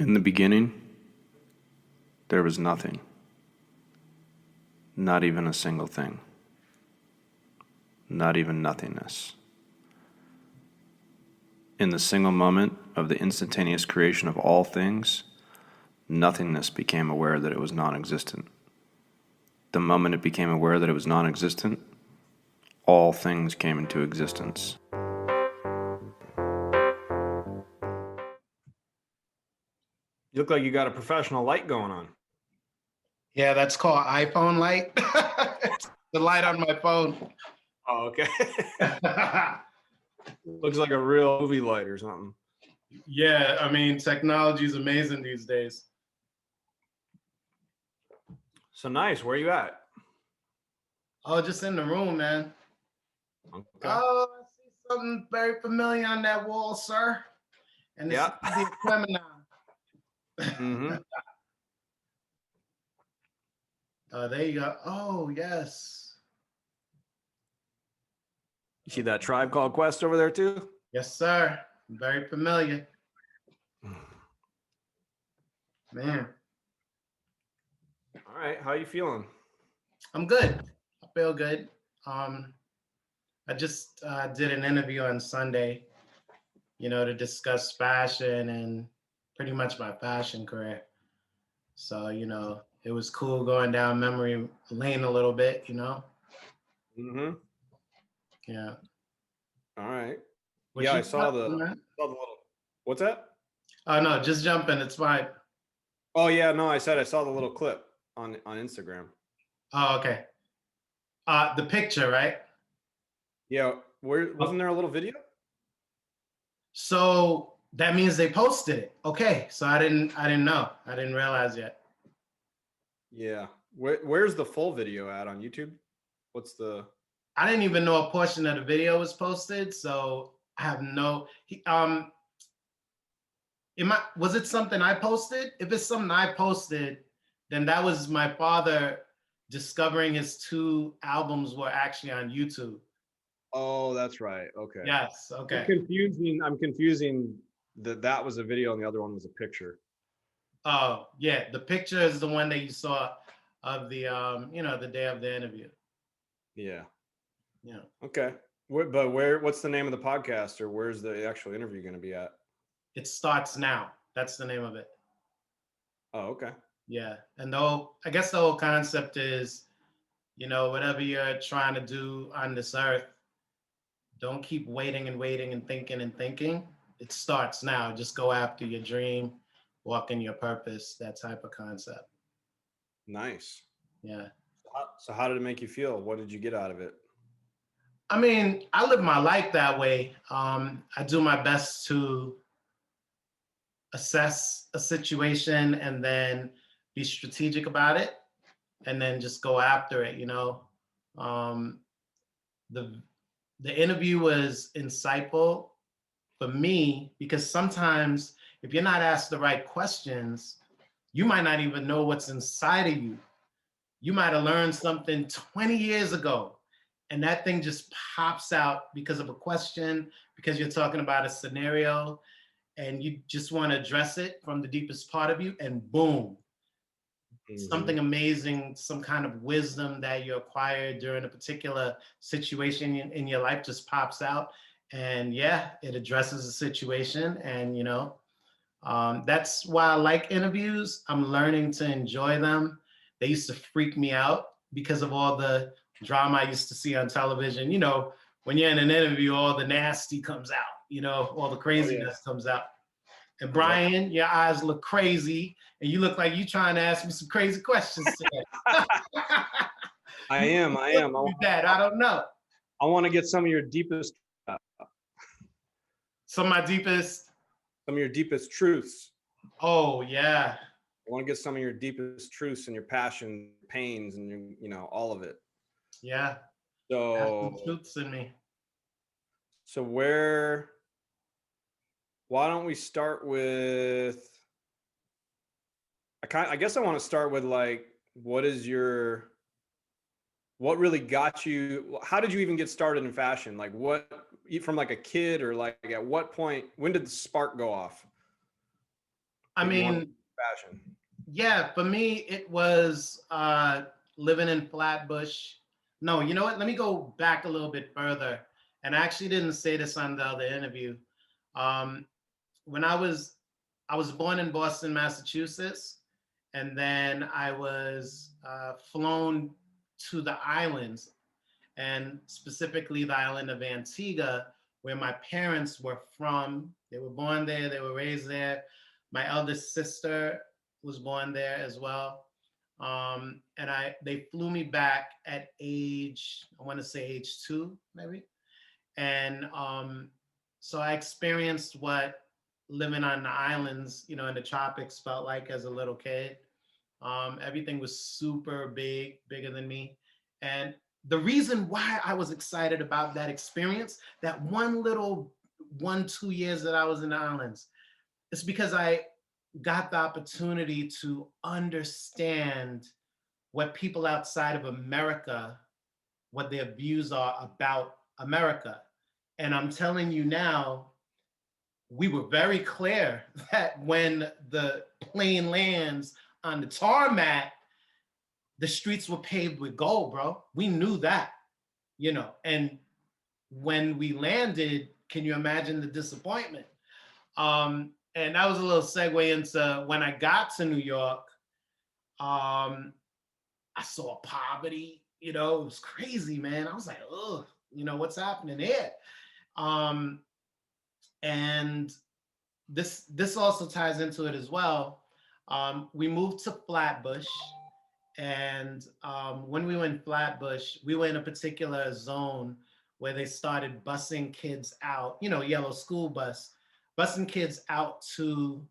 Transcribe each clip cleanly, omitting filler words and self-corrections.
In the beginning, there was nothing, not even a single thing, not even nothingness. In the single moment of the instantaneous creation of all things, nothingness became aware that it was non-existent. The moment it became aware that it was non-existent, all things came into existence. You look like you got a professional light going on. Yeah, that's called iPhone light. It's the light on my phone. Oh, okay. Looks like a real movie light or something. Yeah, I mean, technology is amazing these days. So nice. Where are you at? Oh, just in the room, man. Okay. Oh, I see something very familiar on that wall, sir. And it's the Gemini. Mm-hmm. Oh, there you go. Oh, yes. You see that Tribe Called Quest over there too? Yes, sir. Very familiar. Man, All right. How you feeling? I'm good. I feel good. I just did an interview on Sunday, to discuss fashion and pretty much my fashion career. So, it was cool going down memory lane a little bit, Mm-hmm. Yeah. All right. What Yeah, you I saw got, the man? little. What's that? Oh, no, just jump in. It's fine. Oh yeah, no, I said I saw the little clip on Instagram. Oh, okay. The picture, right? Yeah, where wasn't there a little video? So that means they posted it. Okay. So I didn't know. I didn't realize yet. Yeah. Where's the full video at on YouTube? What's the I didn't even know a portion of the video was posted, so I have no. Was it something I posted? If it's something I posted, then that was my father discovering his two albums were actually on YouTube. Oh, that's right. Okay. Yes. Okay. I'm confusing that was a video and the other one was a picture. Oh, yeah. The picture is the one that you saw of the the day of the interview. Yeah. Yeah. Okay. What's the name of the podcast, or where's the actual interview going to be at? It Starts Now. That's the name of it. Oh, okay. Yeah. And I guess the whole concept is, whatever you're trying to do on this earth, don't keep waiting and waiting and thinking and thinking. It starts now. Just go after your dream, walk in your purpose, that type of concept. Nice. Yeah. So how did it make you feel? What did you get out of it? I mean, I live my life that way. I do my best to assess a situation and then be strategic about it and then just go after it, The interview was insightful for me because sometimes if you're not asked the right questions, you might not even know what's inside of you. You might have learned something 20 years ago and that thing just pops out because of a question, because you're talking about a scenario and you just want to address it from the deepest part of you, and boom, something amazing, some kind of wisdom that you acquired during a particular situation in your life just pops out. And yeah, it addresses the situation. And, that's why I like interviews. I'm learning to enjoy them. They used to freak me out because of all the drama I used to see on television. When you're in an interview, all the nasty comes out, all the craziness comes out. And Brian, your eyes look crazy, and you look like you're trying to ask me some crazy questions today. I am. Dad, I don't know. I want to get some of your deepest truths. Oh, yeah. I want to get some of your deepest truths and your passion, pains, and all of it. Yeah. So truths in me. So why don't we start with? I guess I want to start with like, what really got you? How did you even get started in fashion? Like from like a kid, or like at what point? When did the spark go off? I that you wanted mean, fashion? yeah, for me, it was living in Flatbush. No, you know what? Let me go back a little bit further. And I actually didn't say this on the other interview. Um, when I was born in Boston, Massachusetts, and then I was flown to the islands, and specifically the island of Antigua, where my parents were from. They were born there, they were raised there. My eldest sister was born there as well. And they flew me back at age, I want to say age 2, maybe. And so I experienced what living on the islands, you know, in the tropics felt like as a little kid. Everything was super big, bigger than me. And the reason why I was excited about that experience, that one little 1, 2 years that I was in the islands, is because I got the opportunity to understand what people outside of America, what their views are about America. And I'm telling you now, we were very clear that when the plane lands on the tarmac, the streets were paved with gold, bro. We knew that, you know. And when we landed, can you imagine the disappointment? And that was a little segue into when I got to New York. I saw poverty, you know, it was crazy, man. I was like, oh, you know, what's happening here? Um, and this also ties into it as well. We moved to Flatbush, and when we were in Flatbush, we were in a particular zone where they started busing kids out, you know, yellow school bus, busing kids out to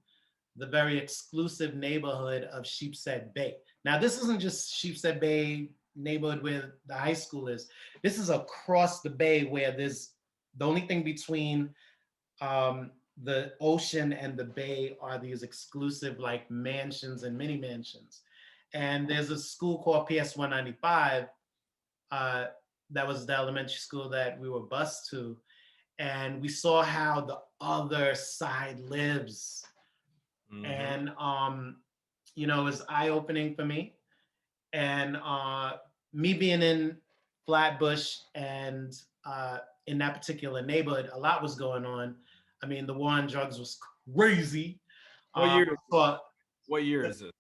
the very exclusive neighborhood of Sheepshead Bay. Now, this isn't just Sheepshead Bay neighborhood where the high school is. This is across the bay where there's the only thing between the ocean and the bay are these exclusive like mansions and mini mansions. And there's a school called PS 195 that was the elementary school that we were bused to. And we saw how the other side lives. Mm-hmm. And, you know, it was eye-opening for me. And me being in Flatbush and in that particular neighborhood, a lot was going on. I mean, the war on drugs was crazy. What year is it?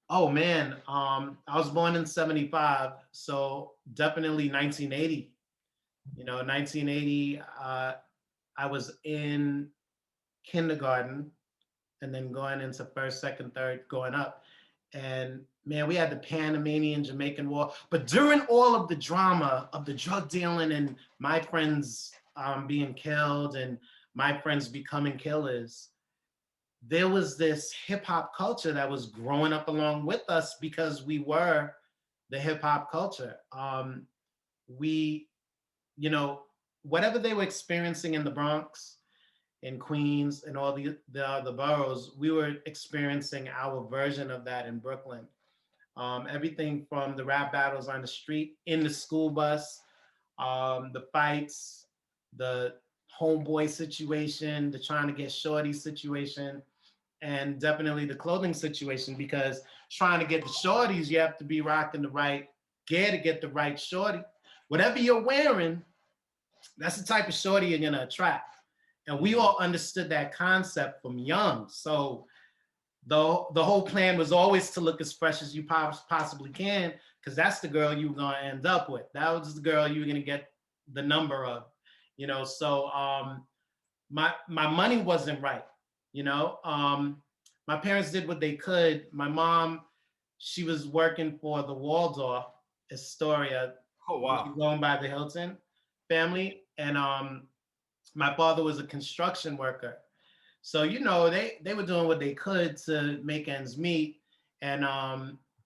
Oh man, I was born in '75, so definitely 1980. You know, 1980. I was in kindergarten, and then going into first, second, third, going up. And man, we had the Panamanian Jamaican War. But during all of the drama of the drug dealing and my friends being killed and my friends becoming killers, there was this hip hop culture that was growing up along with us because we were the hip hop culture. We, you know, whatever they were experiencing in the Bronx, in Queens, and all the boroughs, we were experiencing our version of that in Brooklyn. Everything from the rap battles on the street, in the school bus, the fights, the homeboy situation, the trying to get shorty situation, and definitely the clothing situation, because trying to get the shorties, you have to be rocking the right gear to get the right shorty. Whatever you're wearing, that's the type of shorty you're gonna attract. And we all understood that concept from young. So the whole plan was always to look as fresh as you possibly can, because that's the girl you were gonna end up with. That was the girl you were gonna get the number of, you know. So my money wasn't right, you know. My parents did what they could. My mom, she was working for the Waldorf Astoria. Oh wow. Going by the Hilton family, and my father was a construction worker. So, you know, they were doing what they could to make ends meet. And,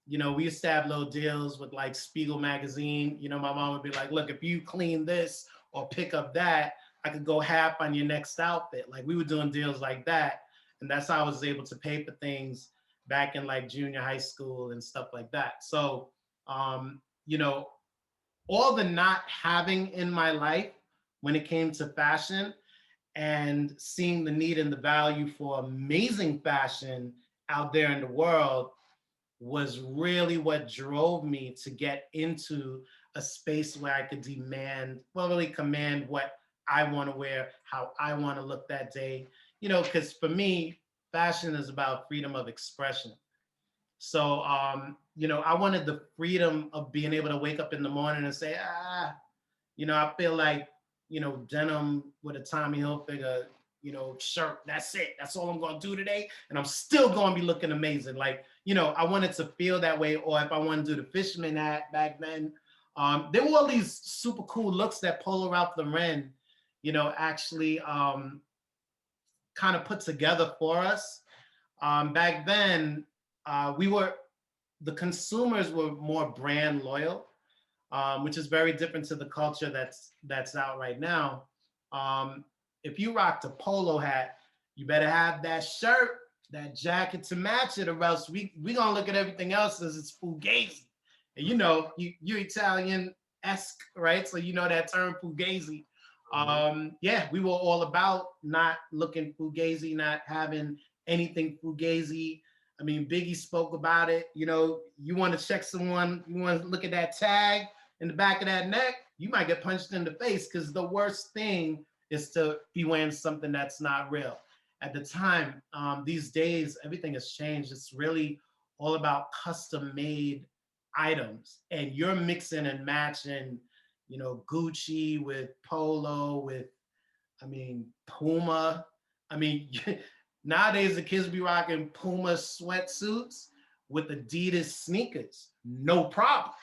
you know, we used to have little deals with like Spiegel magazine. You know, my mom would be like, look, if you clean this or pick up that, I could go half on your next outfit. Like we were doing deals like that. And that's how I was able to pay for things back in like junior high school and stuff like that. So, you know, all the not having in my life when it came to fashion and seeing the need and the value for amazing fashion out there in the world was really what drove me to get into a space where I could really command what I want to wear, how I want to look that day. Because for me, fashion is about freedom of expression. So, I wanted the freedom of being able to wake up in the morning and say, I feel like, denim with a Tommy Hilfiger, shirt. That's it. That's all I'm going to do today. And I'm still going to be looking amazing. Like, I wanted to feel that way. Or if I wanted to do the fisherman hat back then, there were all these super cool looks that Polo Ralph Lauren, actually kind of put together for us. Back then, the consumers were more brand loyal, which is very different to the culture that's out right now. If you rocked a polo hat, you better have that shirt, that jacket to match it, or else we gonna look at everything else as it's fugazi. And you're Italian-esque, right? So that term fugazi. Yeah, we were all about not looking fugazi, not having anything fugazi. I mean, Biggie spoke about it. You want to check someone, you want to look at that tag in the back of that neck, you might get punched in the face, because the worst thing is to be wearing something that's not real. At the time, these days, everything has changed. It's really all about custom-made items, and you're mixing and matching, Gucci with Polo, with, Puma. Nowadays the kids be rocking Puma sweatsuits with Adidas sneakers, no problem.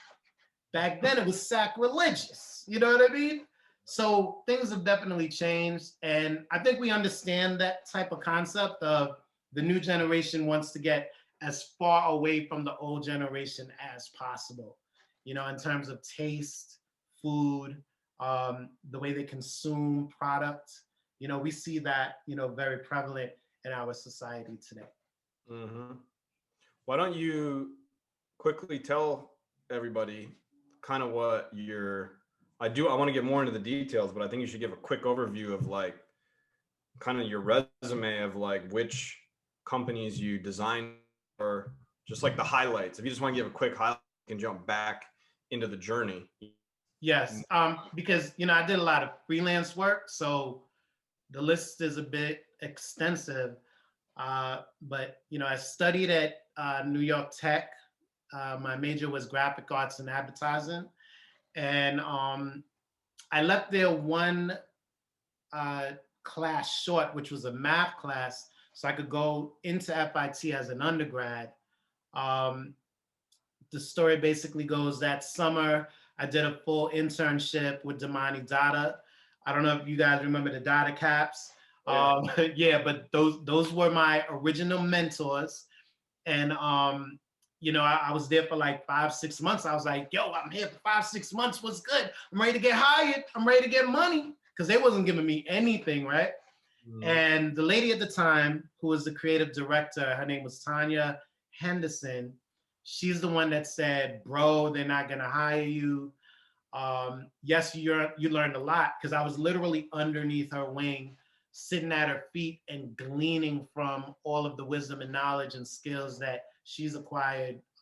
Back then it was sacrilegious, you know what I mean? So things have definitely changed, and I think we understand that type of concept of the new generation wants to get as far away from the old generation as possible, in terms of taste, food, the way they consume product. We see that, very prevalent in our society today. Mm-hmm. Why don't you quickly tell everybody kind of what I want to get more into the details, but I think you should give a quick overview of like kind of your resume of like which companies you design, or just like the highlights. If you just want to give a quick highlight, you can jump back into the journey. Yes, because I did a lot of freelance work, so the list is a bit extensive. But I studied at New York Tech. My major was graphic arts and advertising, and I left there one class short, which was a math class, so I could go into FIT as an undergrad. The story basically goes that summer, I did a full internship with Damani Dada. I don't know if you guys remember the Dada Caps. Yeah, yeah, but those were my original mentors. And, I was there for like 5-6 months. I was like, yo, I'm here for 5-6 months. What's good? I'm ready to get hired. I'm ready to get money, because they wasn't giving me anything, right? And the lady at the time, who was the creative director, her name was Tanya Henderson. She's the one that said, bro, they're not going to hire you. Yes, you learned a lot, because I was literally underneath her wing, sitting at her feet and gleaning from all of the wisdom and knowledge and skills that she's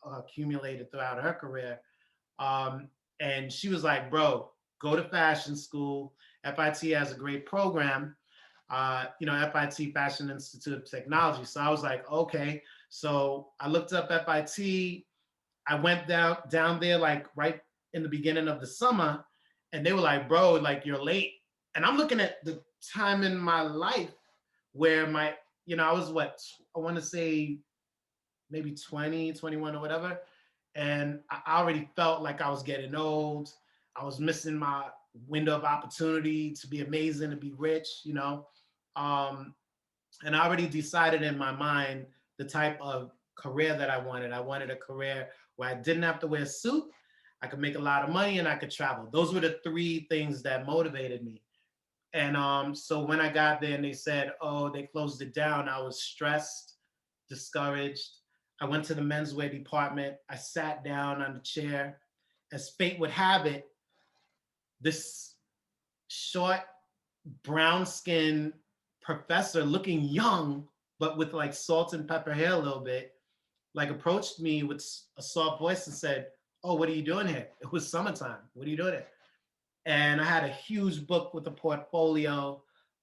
accumulated throughout her career. And she was like, bro, go to fashion school. FIT has a great program, FIT Fashion Institute of Technology. So I was like, okay. So I looked up FIT. I went down there like right in the beginning of the summer, and they were like, bro, like you're late. And I'm looking at the time in my life where I was I want to say maybe 20, 21 or whatever. And I already felt like I was getting old. I was missing my window of opportunity to be amazing, to be rich, and I already decided in my mind the type of career that I wanted. I wanted a career where I didn't have to wear a suit, I could make a lot of money, and I could travel. Those were the three things that motivated me. And so when I got there and they said, oh, they closed it down, I was stressed, discouraged. I went to the menswear department. I sat down on the chair. As fate would have it, this short brown skinned professor looking young, but with like salt and pepper hair a little bit, like approached me with a soft voice and said, "Oh, what are you doing here?" It was summertime. "What are you doing here?" And I had a huge book with a portfolio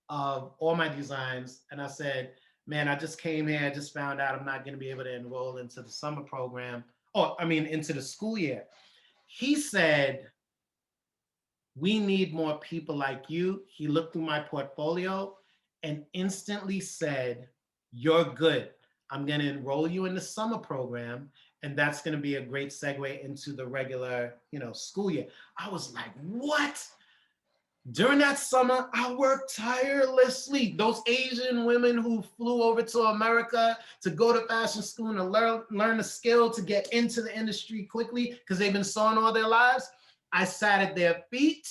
of all my designs. And I said, "Man, I just came here. I just found out I'm not going to be able to enroll into the summer program. Or, I mean, into the school year." He said, "We need more people like you." He looked through my portfolio and instantly said, "You're good. I'm going to enroll you in the summer program. And that's going to be a great segue into the regular, school year." I was like, what? During that summer, I worked tirelessly. Those Asian women who flew over to America to go to fashion school and to learn the skill to get into the industry quickly because they've been sewing all their lives. I sat at their feet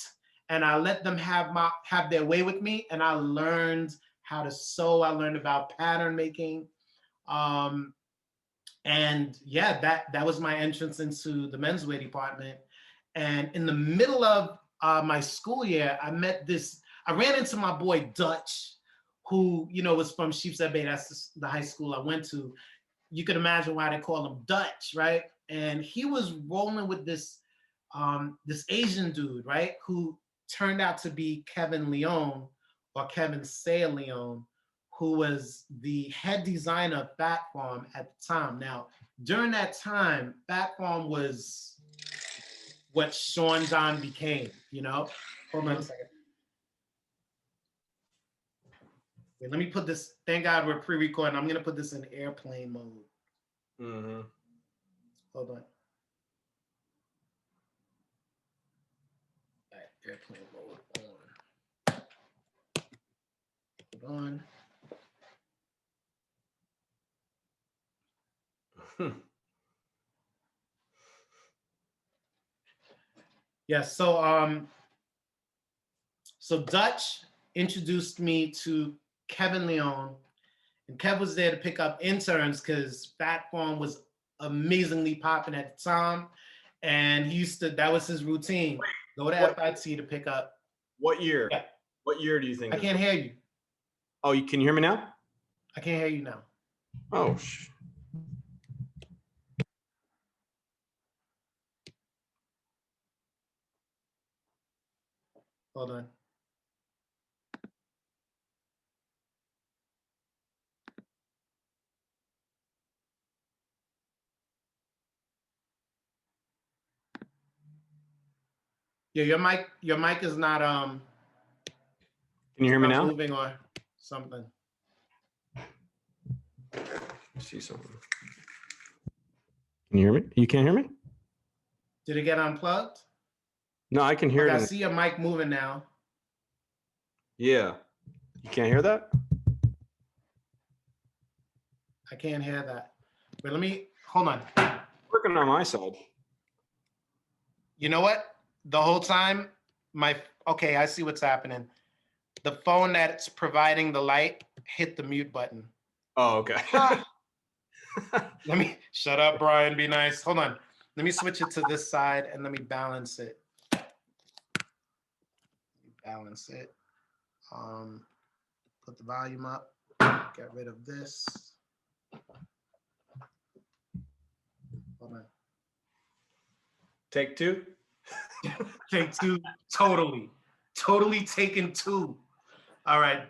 and I let them have their way with me. And I learned how to sew. I learned about pattern making. And yeah, that was my entrance into the menswear department. And in the middle of my school year, I ran into my boy Dutch, who, was from Sheepshead Bay. That's the high school I went to. You could imagine why they call him Dutch, right? And he was rolling with this Asian dude, right? Who turned out to be Kevin Leone, or Kevin Say Leone, who was the head designer of Fat Farm at the time. Now, during that time, Fat Farm was what Sean John became, Hold on a second. Wait, let me put this, thank God we're pre-recording. I'm gonna put this in airplane mode. Mm-hmm. Hold on. All right, airplane mode on. Hold on. Yeah, so Dutch introduced me to Kevin Leone, and Kev was there to pick up interns because Fat Farm was amazingly popping at the time, and that was his routine. Go to FIT to pick up. What year? Yeah. What year do you think? I can't hear you. Oh, can you hear me now? I can't hear you now. Oh, Hold on. Yeah, your mic is not can you hear me now? moving or something. See something. Can you hear me? You can't hear me? Did it get unplugged? No, I can hear it. I see your mic moving now. Yeah. You can't hear that? I can't hear that. Wait, hold on. Working on my side. You know what? The whole time, okay, I see what's happening. The phone that's providing the light hit the mute button. Oh, okay. Shut up, Brian, be nice. Hold on. Let me switch it to this side and let me balance it. Balance it. Put the volume up. Get rid of this. Hold on. Take two? Take two. Totally taken two. All right.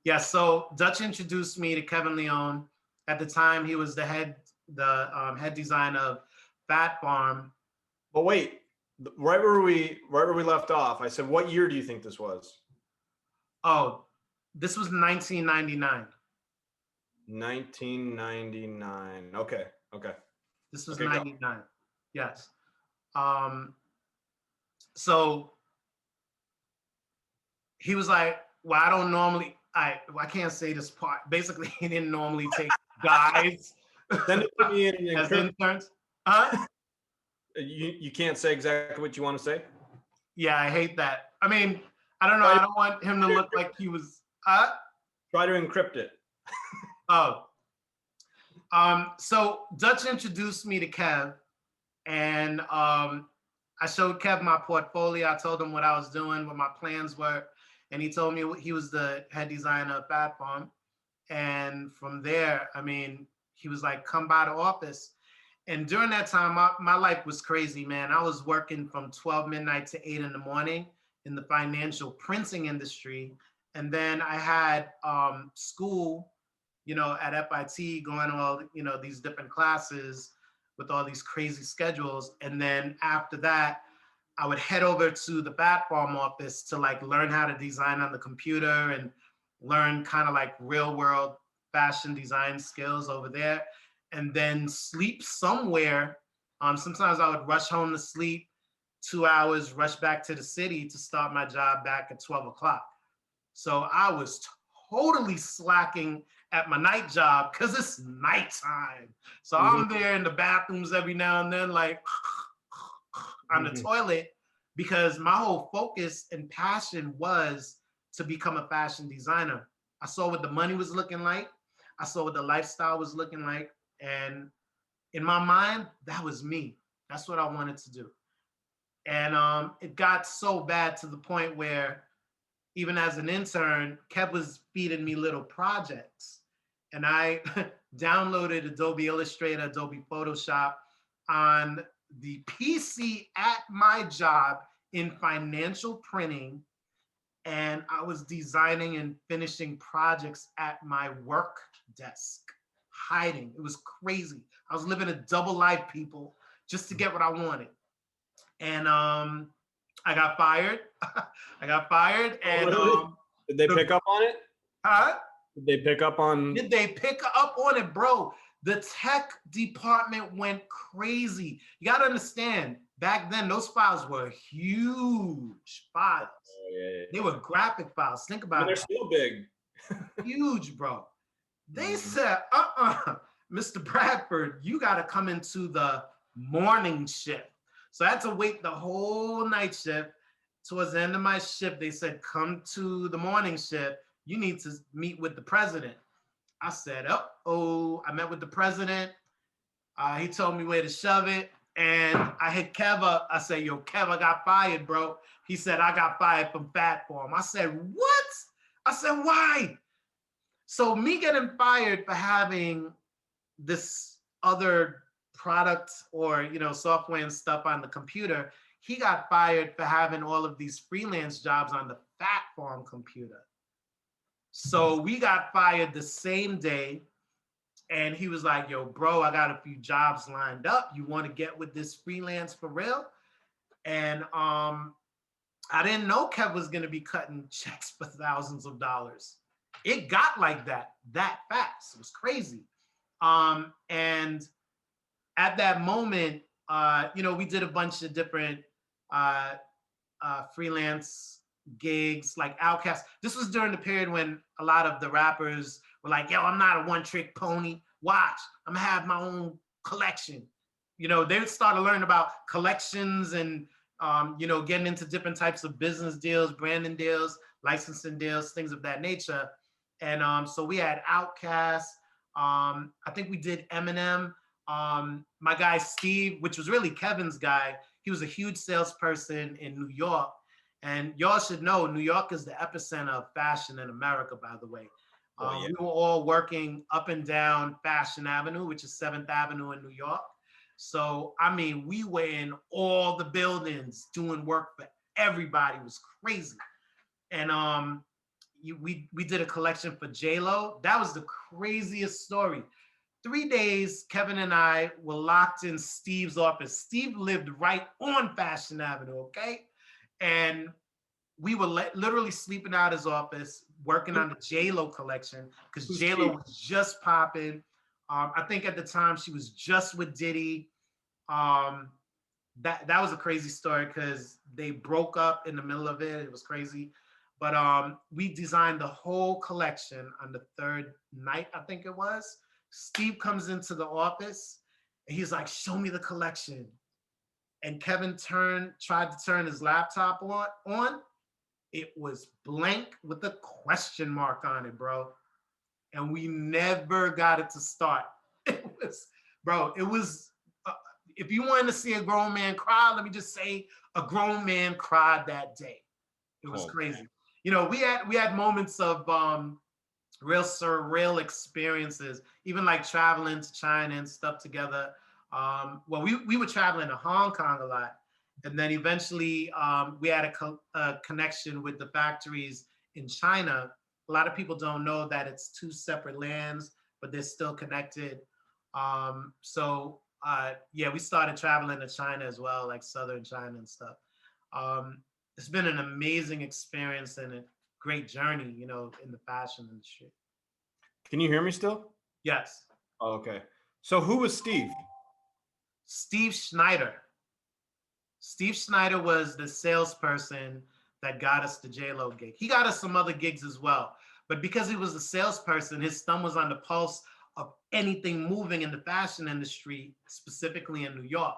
Yeah, so Dutch introduced me to Kevin Leone. At the time, he was the head designer of Fat Farm. But wait, right where we left off, I said, what year do you think this was? Oh, this was 1999. 1999. Okay. This was okay, 99. Go. Yes. So he was like, well, I can't say this part. Basically, he didn't normally take guys Send it to me in as interns. Huh? You can't say exactly what you want to say? Yeah, I hate that. I mean, I don't know. I don't want him to look like he was. Try to encrypt it. Oh. So Dutch introduced me to Kev, and I I showed Kev my portfolio. I told him what I was doing, what my plans were. And he told me he was the head designer of Fat Farm. And from there, I mean, he was like, come by the office. And during that time, my life was crazy, man. I was working from 12 midnight to 8 in the morning in the financial printing industry. And then I had school, you know, at FIT, going all, you know, these different classes with all these crazy schedules. And then after that, I would head over to the Fat Farm office to like learn how to design on the computer and learn kind of like real world fashion design skills over there, and then sleep somewhere. Sometimes I would rush home to sleep 2 hours, rush back to the city to start my job back at 12 o'clock. So I was totally slacking at my night job because it's nighttime. So I'm there in the bathrooms every now and then, like on the toilet, because my whole focus and passion was to become a fashion designer. I saw what the money was looking like. I saw what the lifestyle was looking like. And in my mind, that was me. That's what I wanted to do. And it got so bad to the point where even as an intern, Kev was feeding me little projects. And I downloaded Adobe Illustrator, Adobe Photoshop on the PC at my job in financial printing. And I was designing and finishing projects at my work desk, hiding. It was crazy. I was living a double life, people, just to get what I wanted. And I got fired. I got fired. And really? Did they pick up on it? Huh? Did they pick up on? Did they pick up on it, bro? The tech department went crazy. You got to understand, back then, those files were huge files. Oh, yeah. They were graphic files. Think about it. They're still big. Huge, bro. They said, Mr. Bradford, you got to come into the morning shift. So I had to wait the whole night shift. Towards the end of my shift, they said, come to the morning shift. You need to meet with the president. I said, I met with the president. He told me where to shove it. And I hit Kev up. I said, yo, Kev, I got fired, bro. He said, I got fired from Fat Farm. I said, what? I said, why? So me getting fired for having this other product or, you know, software and stuff on the computer, he got fired for having all of these freelance jobs on the Fat Farm computer. So we got fired the same day. And he was like, yo, bro, I got a few jobs lined up. You want to get with this freelance for real? And I didn't know Kev was going to be cutting checks for thousands of dollars. It got like that fast. It was crazy. And at that moment, you know, we did a bunch of different freelance gigs like Outkast. This was during the period when a lot of the rappers were like, yo, I'm not a one-trick pony. Watch, I'm gonna have my own collection. You know, they started learning about collections and, you know, getting into different types of business deals, branding deals, licensing deals, things of that nature. And so we had Outkast. I think we did Eminem. My guy Steve, which was really Kevin's guy, he was a huge salesperson in New York. And y'all should know, New York is the epicenter of fashion in America, by the way. We were all working up and down Fashion Avenue, which is 7th Avenue in New York. So, I mean, we were in all the buildings doing work for everybody. It was crazy. And we did a collection for J-Lo. That was the craziest story. 3 days, Kevin and I were locked in Steve's office. Steve lived right on Fashion Avenue, okay? And we were literally sleeping out his office, working on the J-Lo collection, because J-Lo was just popping. I think at the time she was just with Diddy. That was a crazy story because they broke up in the middle of it. It was crazy. But we designed the whole collection on the third night, I think it was. Steve comes into the office and he's like, show me the collection. And Kevin tried to turn his laptop on. It was blank with a question mark on it, bro. And we never got it to start. It was if you wanted to see a grown man cry, let me just say a grown man cried that day. It was crazy. You know, we had moments of real surreal experiences, even like traveling to China and stuff together. Well, we were traveling to Hong Kong a lot. And then eventually we had a connection with the factories in China. A lot of people don't know that it's two separate lands, but they're still connected. Yeah, we started traveling to China as well, like southern China and stuff. It's been an amazing experience and a great journey, you know, in the fashion industry. Can you hear me still? Yes. Oh, okay. So who was Steve? Steve Schneider. Steve Schneider was the salesperson that got us the J-Lo gig. He got us some other gigs as well. But because he was the salesperson, his thumb was on the pulse of anything moving in the fashion industry, specifically in New York.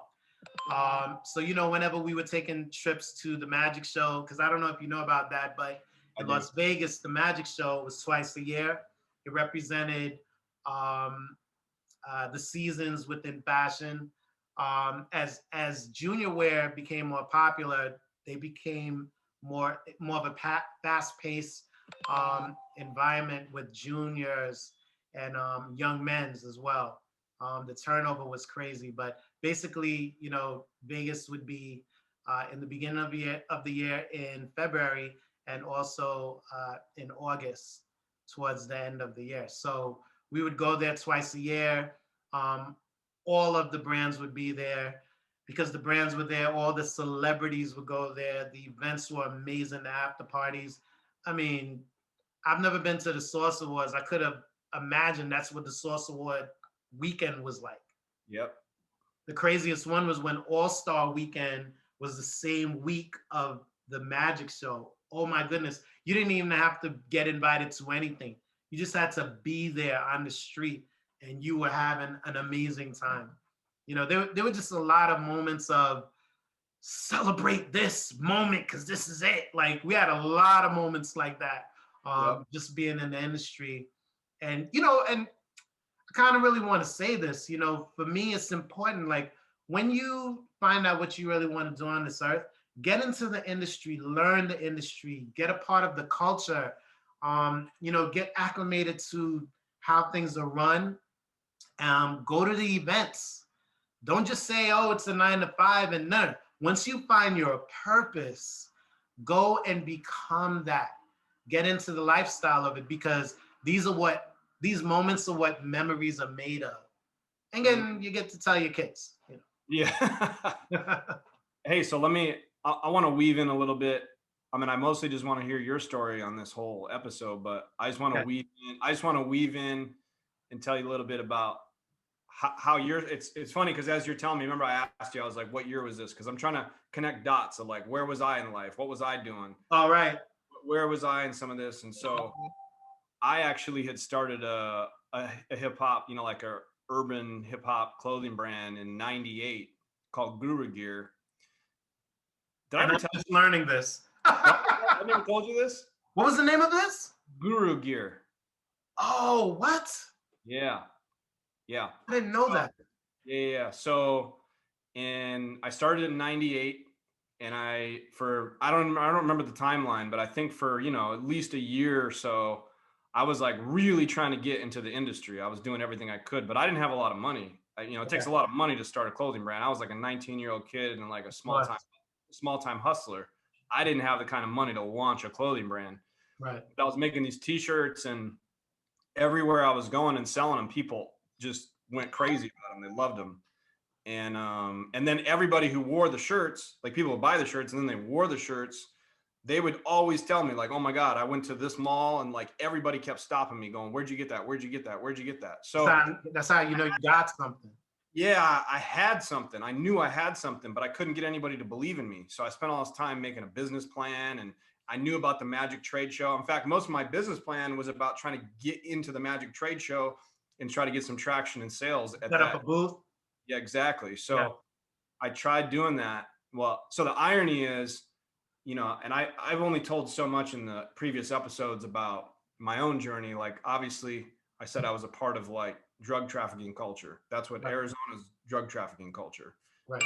So, you know, whenever we were taking trips to the Magic Show, because I don't know if you know about that, but in Las Vegas, the Magic Show was twice a year. It represented the seasons within fashion. As junior wear became more popular, they became more of a fast-paced environment with juniors and young men's as well. The turnover was crazy, but basically, you know, Vegas would be in the beginning of the year in February, and also in August towards the end of the year. So we would go there twice a year. All of the brands would be there. Because the brands were there, all the celebrities would go there. The events were amazing, the after parties. I mean, I've never been to the Source Awards. I could have imagined that's what the Source Award weekend was like. Yep. The craziest one was when All-Star Weekend was the same week of the Magic Show. Oh my goodness. You didn't even have to get invited to anything. You just had to be there on the street and you were having an amazing time. You know, there were just a lot of moments of celebrate this moment because this is it. Like we had a lot of moments like that, just being in the industry. And, you know, and I kind of really want to say this, you know, for me, it's important. Like when you find out what you really want to do on this earth, get into the industry, learn the industry, get a part of the culture, you know, get acclimated to how things are run, go to the events. Don't just say, oh, it's a 9 to 5 and none. Once you find your purpose, go and become that. Get into the lifestyle of it because these moments are what memories are made of. And then you get to tell your kids. You know. Yeah. Hey, so I want to weave in a little bit. I mean, I mostly just want to hear your story on this whole episode, but I just want to weave in and tell you a little bit about how it's funny because as you're telling me, remember I asked you, I was like, what year was this? Because I'm trying to connect dots of like, where was I in life? What was I doing? All right. Where was I in some of this? And so I actually had started a hip hop, you know, like a urban hip hop clothing brand in '98 called Guru Gear. I'm just learning this. I never told you this. What was the name of this? Guru Gear. Oh, what? Yeah. Yeah. I didn't know that. Yeah. So, and I started in '98 and I don't remember the timeline, but I think for, you know, at least a year or so, I was like really trying to get into the industry. I was doing everything I could, but I didn't have a lot of money. You know, it takes a lot of money to start a clothing brand. I was like a 19-year-old kid and like a small time hustler. I didn't have the kind of money to launch a clothing brand. Right. But I was making these t-shirts and everywhere I was going and selling them, people just went crazy about them. They loved them. And then everybody who wore the shirts, like people would buy the shirts and then they wore the shirts, they would always tell me like, oh my God, I went to this mall and like everybody kept stopping me going, where'd you get that? Where'd you get that? Where'd you get that? So that's how you know you got something. Yeah, I had something. I knew I had something, but I couldn't get anybody to believe in me. So I spent all this time making a business plan and I knew about the Magic Trade Show. In fact, most of my business plan was about trying to get into the Magic Trade Show and try to get some traction in sales. Set up a booth? Yeah, exactly. So I tried doing that. Well, so the irony is, you know, and I've only told so much in the previous episodes about my own journey. Like, obviously, I said I was a part of like drug trafficking culture. That's what Right. Arizona's drug trafficking culture. Right.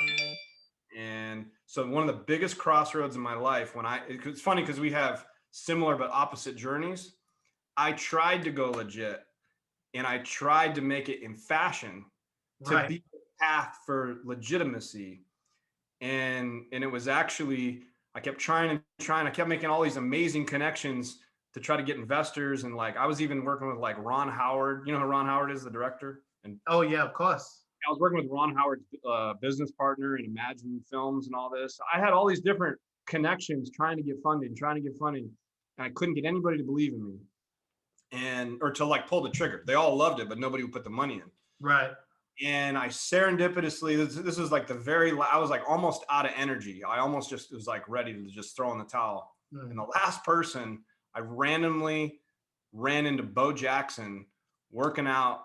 And so one of the biggest crossroads in my life it's funny because we have similar but opposite journeys. I tried to go legit and I tried to make it in fashion to Right. be the path for legitimacy. And it was actually, I kept trying, I kept making all these amazing connections to try to get investors. And like, I was even working with like Ron Howard. You know who Ron Howard is, the director? And Oh yeah, of course. I was working with Ron Howard's business partner in Imagine Films and all this. I had all these different connections trying to get funding, and I couldn't get anybody to believe in me or to like pull the trigger. They all loved it, but nobody would put the money in. Right. And I serendipitously, this was like I was like almost out of energy. I almost just was like ready to just throw in the towel. Mm. And the last person, I randomly ran into Bo Jackson working out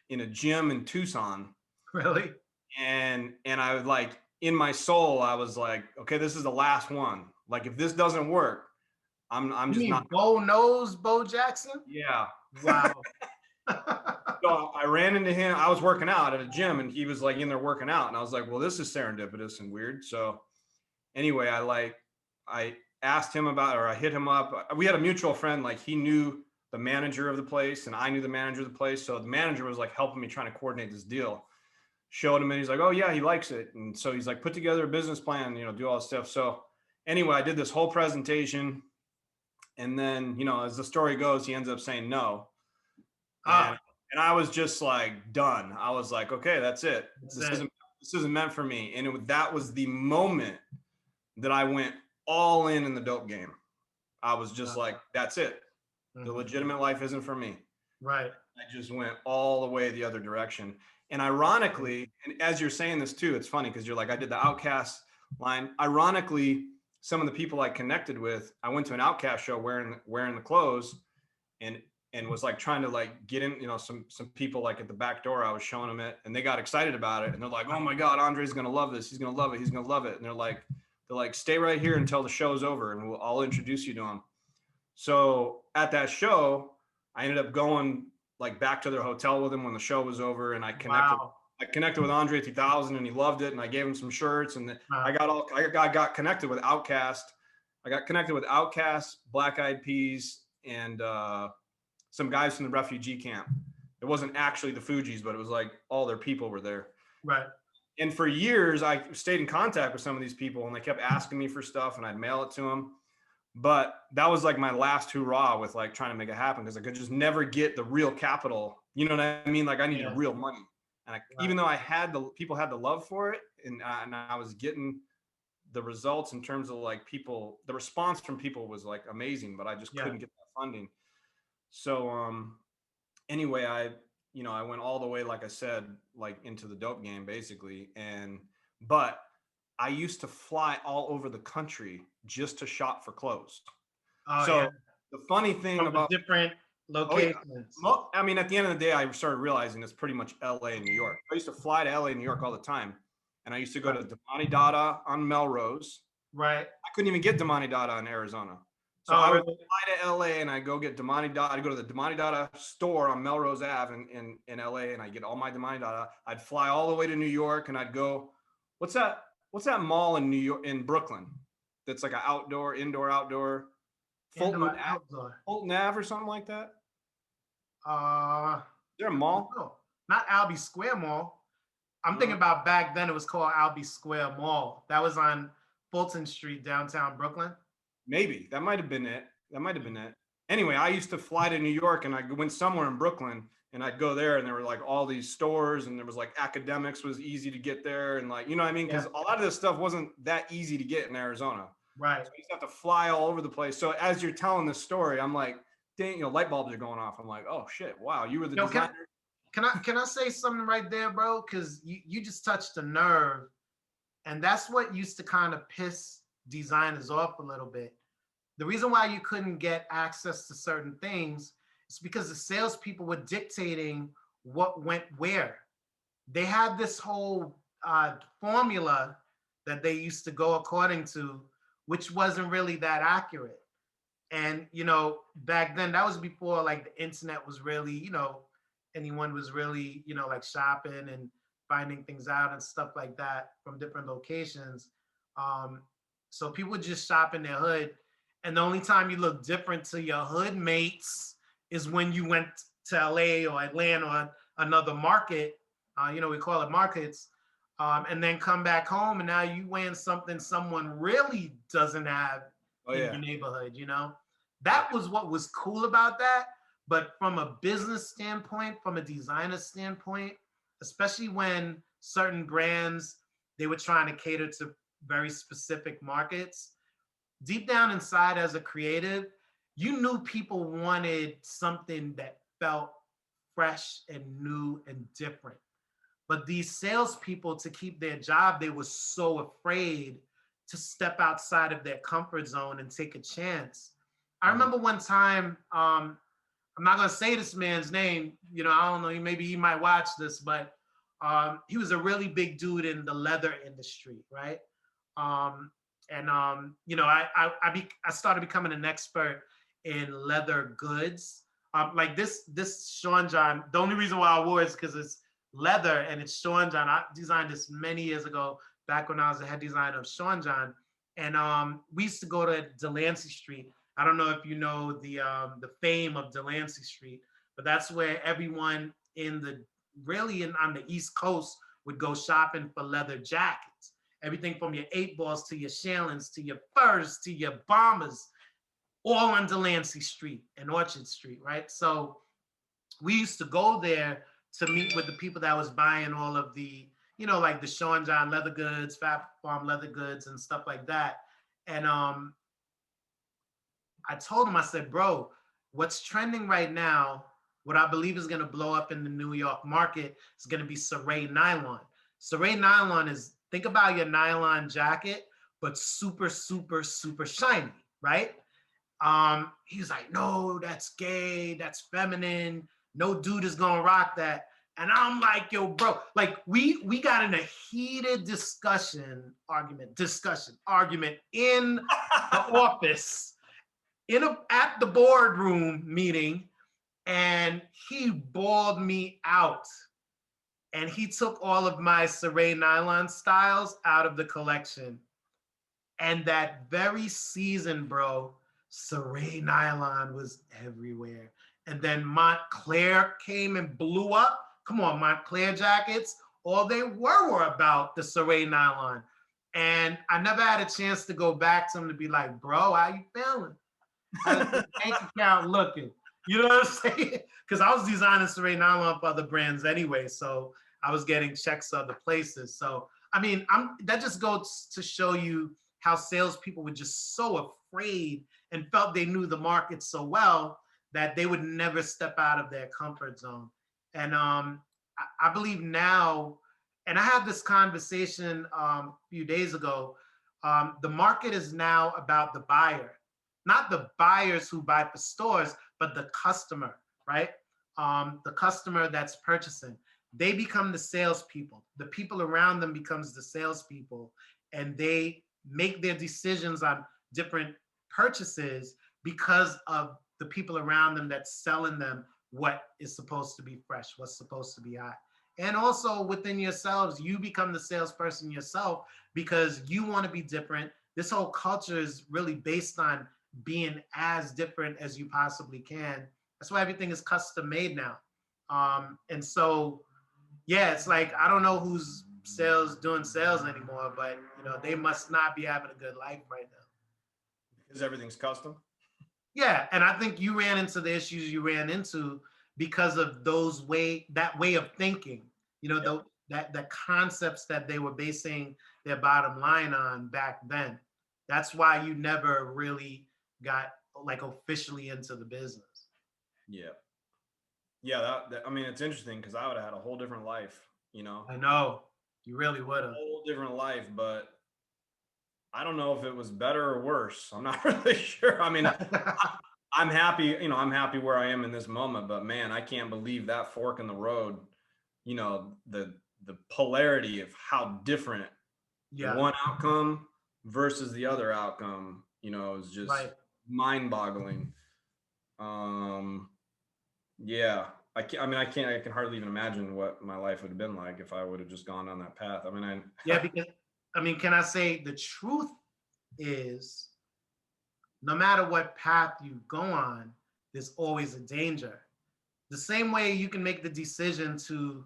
in a gym in Tucson. Really? And I was like, in my soul, I was like, okay, this is the last one. Like, if this doesn't work, I'm just not. Bo knows Bo Jackson? Yeah. Wow. So I ran into him. I was working out at a gym and he was like in there working out. And I was like, well, this is serendipitous and weird. So anyway, I asked him about, or I hit him up. We had a mutual friend, like he knew the manager of the place and I knew the manager of the place. So the manager was like helping me trying to coordinate this deal. Showed him and he's like, oh yeah, he likes it. And so he's like, put together a business plan, do all this stuff. So anyway, I did this whole presentation. And then, as the story goes, he ends up saying no. And I was just like done. I was like, okay, that's it. This isn't meant for me. And that was the moment that I went all in the dope game. I was just like, that's it. The legitimate life isn't for me. Right. I just went all the way the other direction. And ironically, and as you're saying this too, it's funny because you're like, I did the Outcast line. Ironically, some of the people I connected with, I went to an Outcast show wearing the clothes and was like trying to like get in, some people like at the back door, I was showing them it and they got excited about it. And they're like, oh my God, Andre's going to love this. He's going to love it. He's going to love it. And they're like, stay right here until the show's over and I'll introduce you to him. So at that show, I ended up going like back to their hotel with him when the show was over. And I connected with Andre 3000 and he loved it. And I gave him some shirts and I got connected with Outkast. I got connected with Outkast, Black Eyed Peas, and some guys from the refugee camp. It wasn't actually the Fugees, but it was like all their people were there. Right. And for years, I stayed in contact with some of these people and they kept asking me for stuff and I'd mail it to them. But that was like my last hurrah with like trying to make it happen because I could just never get the real capital. You know what I mean? Like I needed real money. And even though people had the love for it and I was getting the results in terms of like the response from people was like amazing, but I just couldn't get that funding. So anyway, I went all the way, like I said, like into the dope game basically. But I used to fly all over the country just to shop for clothes. The funny thing about different locations. Well, I mean, at the end of the day, I started realizing it's pretty much LA and New York. I used to fly to LA and New York all the time. And I used to go to Damani Dada on Melrose. Right. I couldn't even get Damani Dada in Arizona. So I would fly to LA and I'd go get Damani Dada. I'd go to the Damani Dada store on Melrose Ave in LA and I'd get all my Damani Dada. I'd fly all the way to New York and I'd go, what's that mall in New York, in Brooklyn? That's like an indoor, outdoor. Fulton Ave or something like that? Is there a mall? No, not Albee Square Mall. I'm thinking about back then it was called Albee Square Mall. That was on Fulton Street, downtown Brooklyn. Maybe. That might have been it. Anyway, I used to fly to New York and I went somewhere in Brooklyn and I'd go there and there were like all these stores and there was like Academics was easy to get there. And like, you know what I mean? Because a lot of this stuff wasn't that easy to get in Arizona. Right. So I used to have to fly all over the place. So as you're telling this story, I'm like, dang, light bulbs are going off. I'm like, oh shit, wow, you were the designer. Can I say something right there, bro? Because you just touched a nerve. And that's what used to kind of piss designers off a little bit. The reason why you couldn't get access to certain things is because the salespeople were dictating what went where. They had this whole formula that they used to go according to, which wasn't really that accurate. And, back then, that was before like the internet was really, anyone was really, like shopping and finding things out and stuff like that from different locations. So people would just shop in their hood. And the only time you look different to your hood mates is when you went to LA or Atlanta or another market, we call it markets, and then come back home and now you wearing something someone really doesn't have in your neighborhood, That was what was cool about that. But from a business standpoint, from a designer standpoint, especially when certain brands, they were trying to cater to very specific markets, deep down inside as a creative, you knew people wanted something that felt fresh and new and different. But these salespeople, to keep their job, they were so afraid to step outside of their comfort zone and take a chance. I remember one time, I'm not gonna say this man's name, I don't know, maybe he might watch this, but he was a really big dude in the leather industry, right? I started becoming an expert in leather goods. Like this Sean John, the only reason why I wore it is because it's leather and it's Sean John. I designed this many years ago, back when I was the head designer of Sean John. And we used to go to Delancey Street. I don't know if you know the fame of Delancey Street, but that's where everyone on the East Coast would go shopping for leather jackets. Everything from your 8-balls to your Shallons to your furs to your bombers, all on Delancey Street and Orchard Street, right? So we used to go there to meet with the people that was buying all of the, like the Sean John leather goods, Fat Farm leather goods and stuff like that. And I told him, I said, bro, what's trending right now, what I believe is going to blow up in the New York market is going to be Serray nylon. Serray nylon is, think about your nylon jacket, but super, super, super shiny, right? He's like, no, that's gay, that's feminine. No dude is gonna rock that. And I'm like, yo, bro, like we got in a heated argument in the office, at the boardroom meeting, and he bawled me out. And he took all of my Serray nylon styles out of the collection. And that very season, bro, Serray nylon was everywhere. And then Montclair came and blew up. Come on, Montclair jackets, all they were about the Serray nylon. And I never had a chance to go back to him to be like, bro, how you feeling? How's the bank account looking? You know what I'm saying? Because I was designing Serray nylon for other brands anyway, so I was getting checks other places. So, I mean, that just goes to show you how salespeople were just so afraid and felt they knew the market so well that they would never step out of their comfort zone. And I believe now, and I had this conversation a few days ago, the market is now about the buyer, not the buyers who buy for stores, but the customer, right? The customer that's purchasing. They become the salespeople. The people around them becomes the salespeople, and they make their decisions on different purchases because of the people around them that's selling them what is supposed to be fresh, what's supposed to be hot. And also within yourselves, you become the salesperson yourself because you want to be different. This whole culture is really based on being as different as you possibly can. That's why everything is custom made now. And so, yeah, it's like, I don't know who's doing sales anymore, but they must not be having a good life right now. Because everything's custom? Yeah, and I think you ran into the issues you ran into because of that way of thinking, the concepts that they were basing their bottom line on back then. That's why you never really got like officially into the business. Yeah, I mean, it's interesting because I would have had a whole different life, I know, you really would have. A whole different life, but I don't know if it was better or worse. I'm not really sure. I mean, I'm happy, I'm happy where I am in this moment, but man, I can't believe that fork in the road, the polarity of how different one outcome versus the other outcome, is just mind-boggling. Yeah. I can't. I mean, I can't. I can hardly even imagine what my life would have been like if I would have just gone down that path. I mean, Yeah, because I mean, can I say the truth is, no matter what path you go on, there's always a danger. The same way you can make the decision to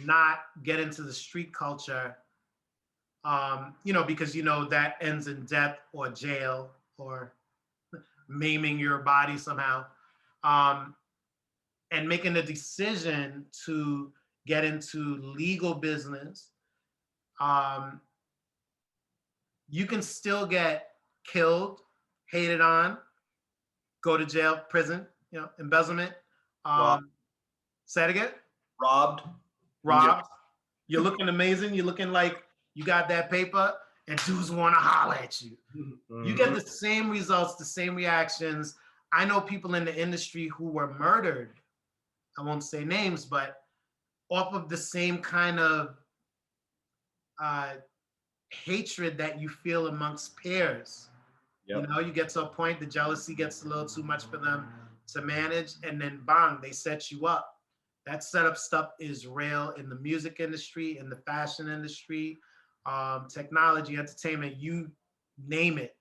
not get into the street culture, because that ends in death or jail or maiming your body somehow, um, and making a decision to get into legal business. Um, you can still get killed, hated on, go to jail, prison, embezzlement. robbed. Say it again. Robbed. Robbed. You're looking amazing. You're looking like you got that paper, and dudes want to holler at you. Mm-hmm. You get the same results, the same reactions. I know people in the industry who were murdered. I won't say names, but off of the same kind of hatred that you feel amongst peers. Yep. You get to a point, the jealousy gets a little too much for them to manage, and then bang, they set you up. That setup stuff is real in the music industry, in the fashion industry, technology, entertainment, you name it.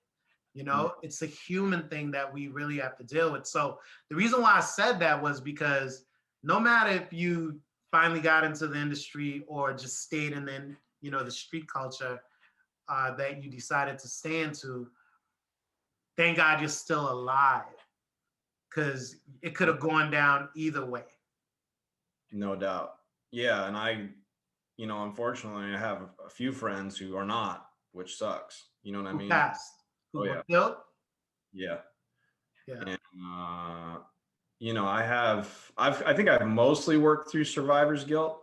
It's a human thing that we really have to deal with. So the reason why I said that was because no matter if you finally got into the industry or just stayed in the street culture that you decided to stay into, thank God you're still alive, because it could have gone down either way. No doubt. Yeah, and I, unfortunately, I have a few friends who are not, which sucks. You know what I mean? Passed. Who Oh, were yeah. killed? Yeah. Yeah. And I think I've mostly worked through survivor's guilt,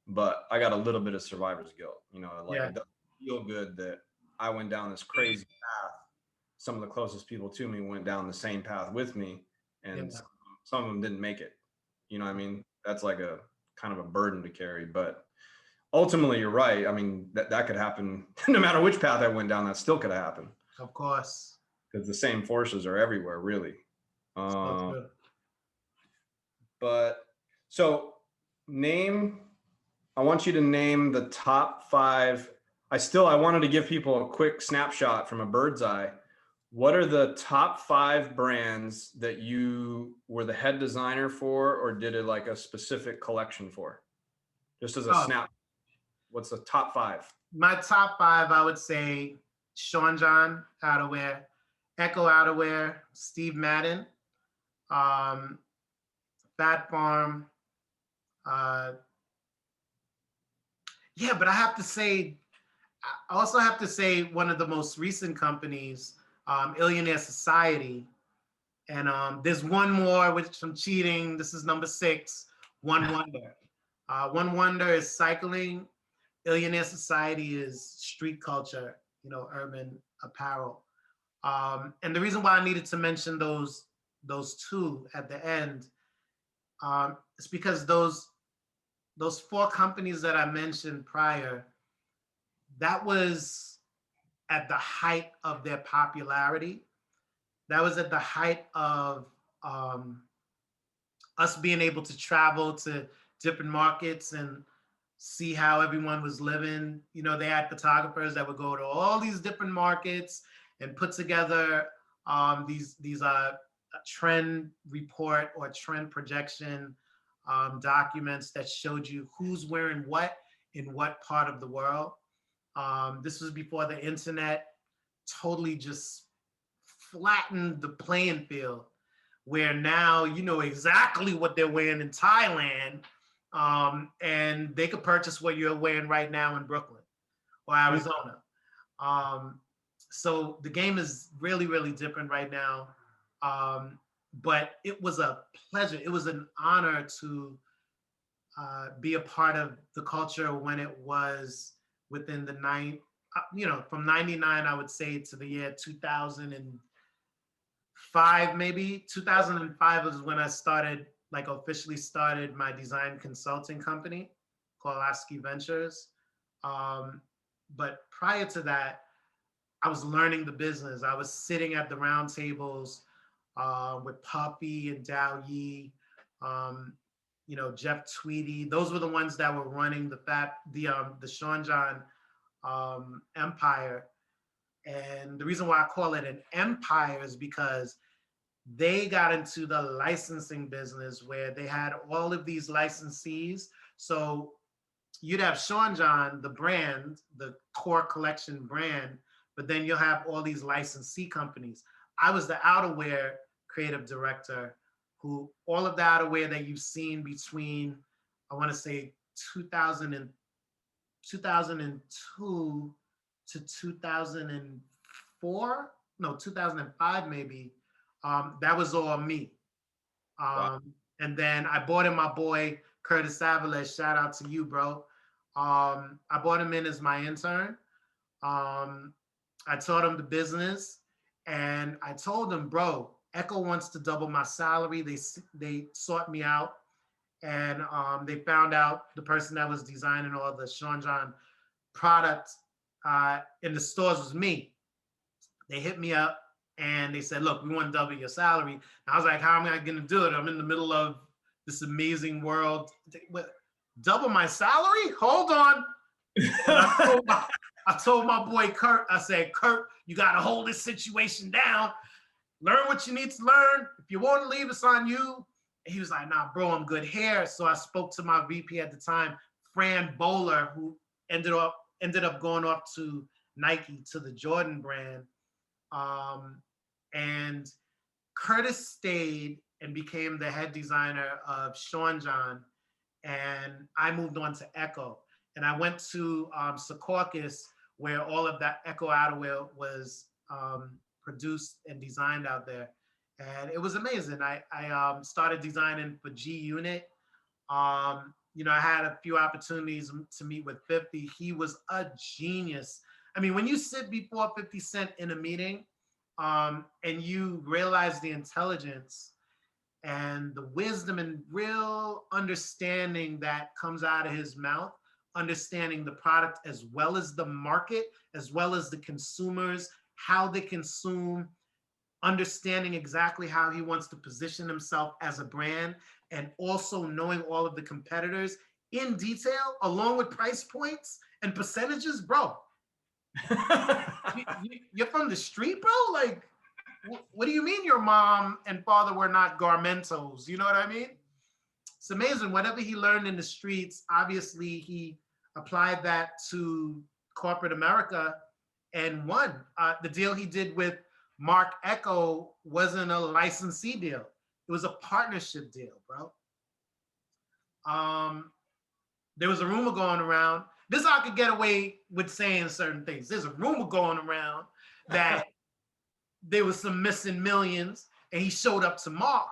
but I got a little bit of survivor's guilt. It doesn't feel good that I went down this crazy path. Some of the closest people to me went down the same path with me, and some of them didn't make it. You know what I mean? That's like a kind of a burden to carry. But ultimately, you're right. I mean, that could happen no matter which path I went down. That still could happen. Of course. Because the same forces are everywhere, really. So true. But so I want you to name the top 5. I wanted to give people a quick snapshot from a bird's eye. What are the top 5 brands that you were the head designer for, or did it like a specific collection for? Just as a snap. What's the top 5? My top 5, I would say Sean John outerwear, Echo outerwear, Steve Madden, Fat Farm. But I also have to say one of the most recent companies, Illionaire Society. And there's one more, which I'm cheating. This is number 6, One Wonder. One Wonder is cycling. Illionaire Society is street culture, urban apparel. And the reason why I needed to mention those 2 at the end is because those 4 companies that I mentioned prior, that was at the height of their popularity. That was at the height of us being able to travel to different markets and see how everyone was living. They had photographers that would go to all these different markets and put together these trend report or trend projection documents that showed you who's wearing what in what part of the world. This was before the internet totally just flattened the playing field, where now you know exactly what they're wearing in Thailand, and they could purchase what you're wearing right now in Brooklyn or Arizona. So the game is really, really different right now. But it was a pleasure. It was an honor to be a part of the culture when it was within the from 99, I would say, to the year 2005, maybe. 2005 was when I officially started my design consulting company called Lasky Ventures. But prior to that, I was learning the business. I was sitting at the round tables with Puppy and Dao Yi, Jeff Tweedy. Those were the ones that were running the Sean John empire. And the reason why I call it an empire is because they got into the licensing business where they had all of these licensees. So you'd have Sean John, the brand, the core collection brand, but then you'll have all these licensee companies. I was the outerwear creative director, who all of the outerwear that you've seen between, I want to say 2002 to 2004, no, 2005 maybe, that was all me. Wow. And then I brought in my boy, Curtis Avalos, shout out to you, bro. I brought him in as my intern. I taught him the business, and I told him, bro, Echo wants to double my salary. They sought me out, and they found out the person that was designing all the Sean John product in the stores was me. They hit me up and they said, look, we want to double your salary. And I was like, how am I going to do it? I'm in the middle of this amazing world. Double my salary? Hold on. I told my boy Kurt, I said, Kurt, you got to hold this situation down. Learn what you need to learn. If you want to leave, it's on you. And he was like, nah, bro, I'm good here. So I spoke to my VP at the time, Fran Bowler, who ended up going off to Nike, to the Jordan brand. And Curtis stayed and became the head designer of Sean John. And I moved on to Echo. And I went to Secaucus, where all of that Echo outerwear was produced and designed out there. And it was amazing. I started designing for G Unit. I had a few opportunities to meet with 50. He was a genius. I mean, when you sit before 50 Cent in a meeting and you realize the intelligence and the wisdom and real understanding that comes out of his mouth, understanding the product as well as the market, as well as the consumers, how they consume, understanding exactly how he wants to position himself as a brand, and also knowing all of the competitors in detail, along with price points and percentages, bro. You're from the street, bro? Like, what do you mean your mom and father were not garmentos? You know what I mean? It's amazing. Whatever he learned in the streets, obviously he applied that to corporate America and won. The deal he did with Mark Echo wasn't a licensee deal. It was a partnership deal, bro. There was a rumor going around. This is how I could get away with saying certain things. There's a rumor going around that there was some missing millions, and he showed up to Mark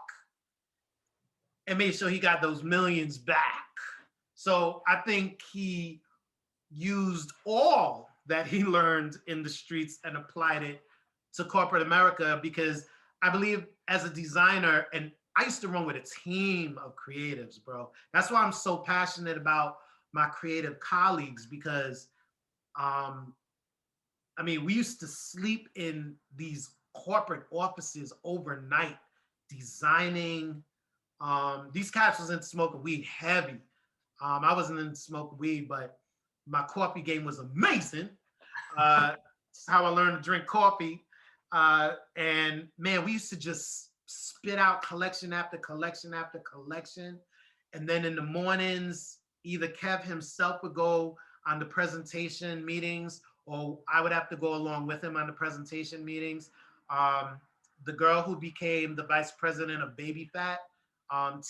and made sure he got those millions back. So I think he used all that he learned in the streets and applied it to corporate America, because I believe as a designer, and I used to run with a team of creatives, bro. That's why I'm so passionate about my creative colleagues, because we used to sleep in these corporate offices overnight, designing. These cats was into smoking weed heavy. I wasn't into smoking weed, but my coffee game was amazing. It's how I learned to drink coffee. And man, we used to just spit out collection after collection after collection. And then in the mornings, either Kev himself would go on the presentation meetings, or I would have to go along with him on the presentation meetings. The girl who became the vice president of Baby Fat,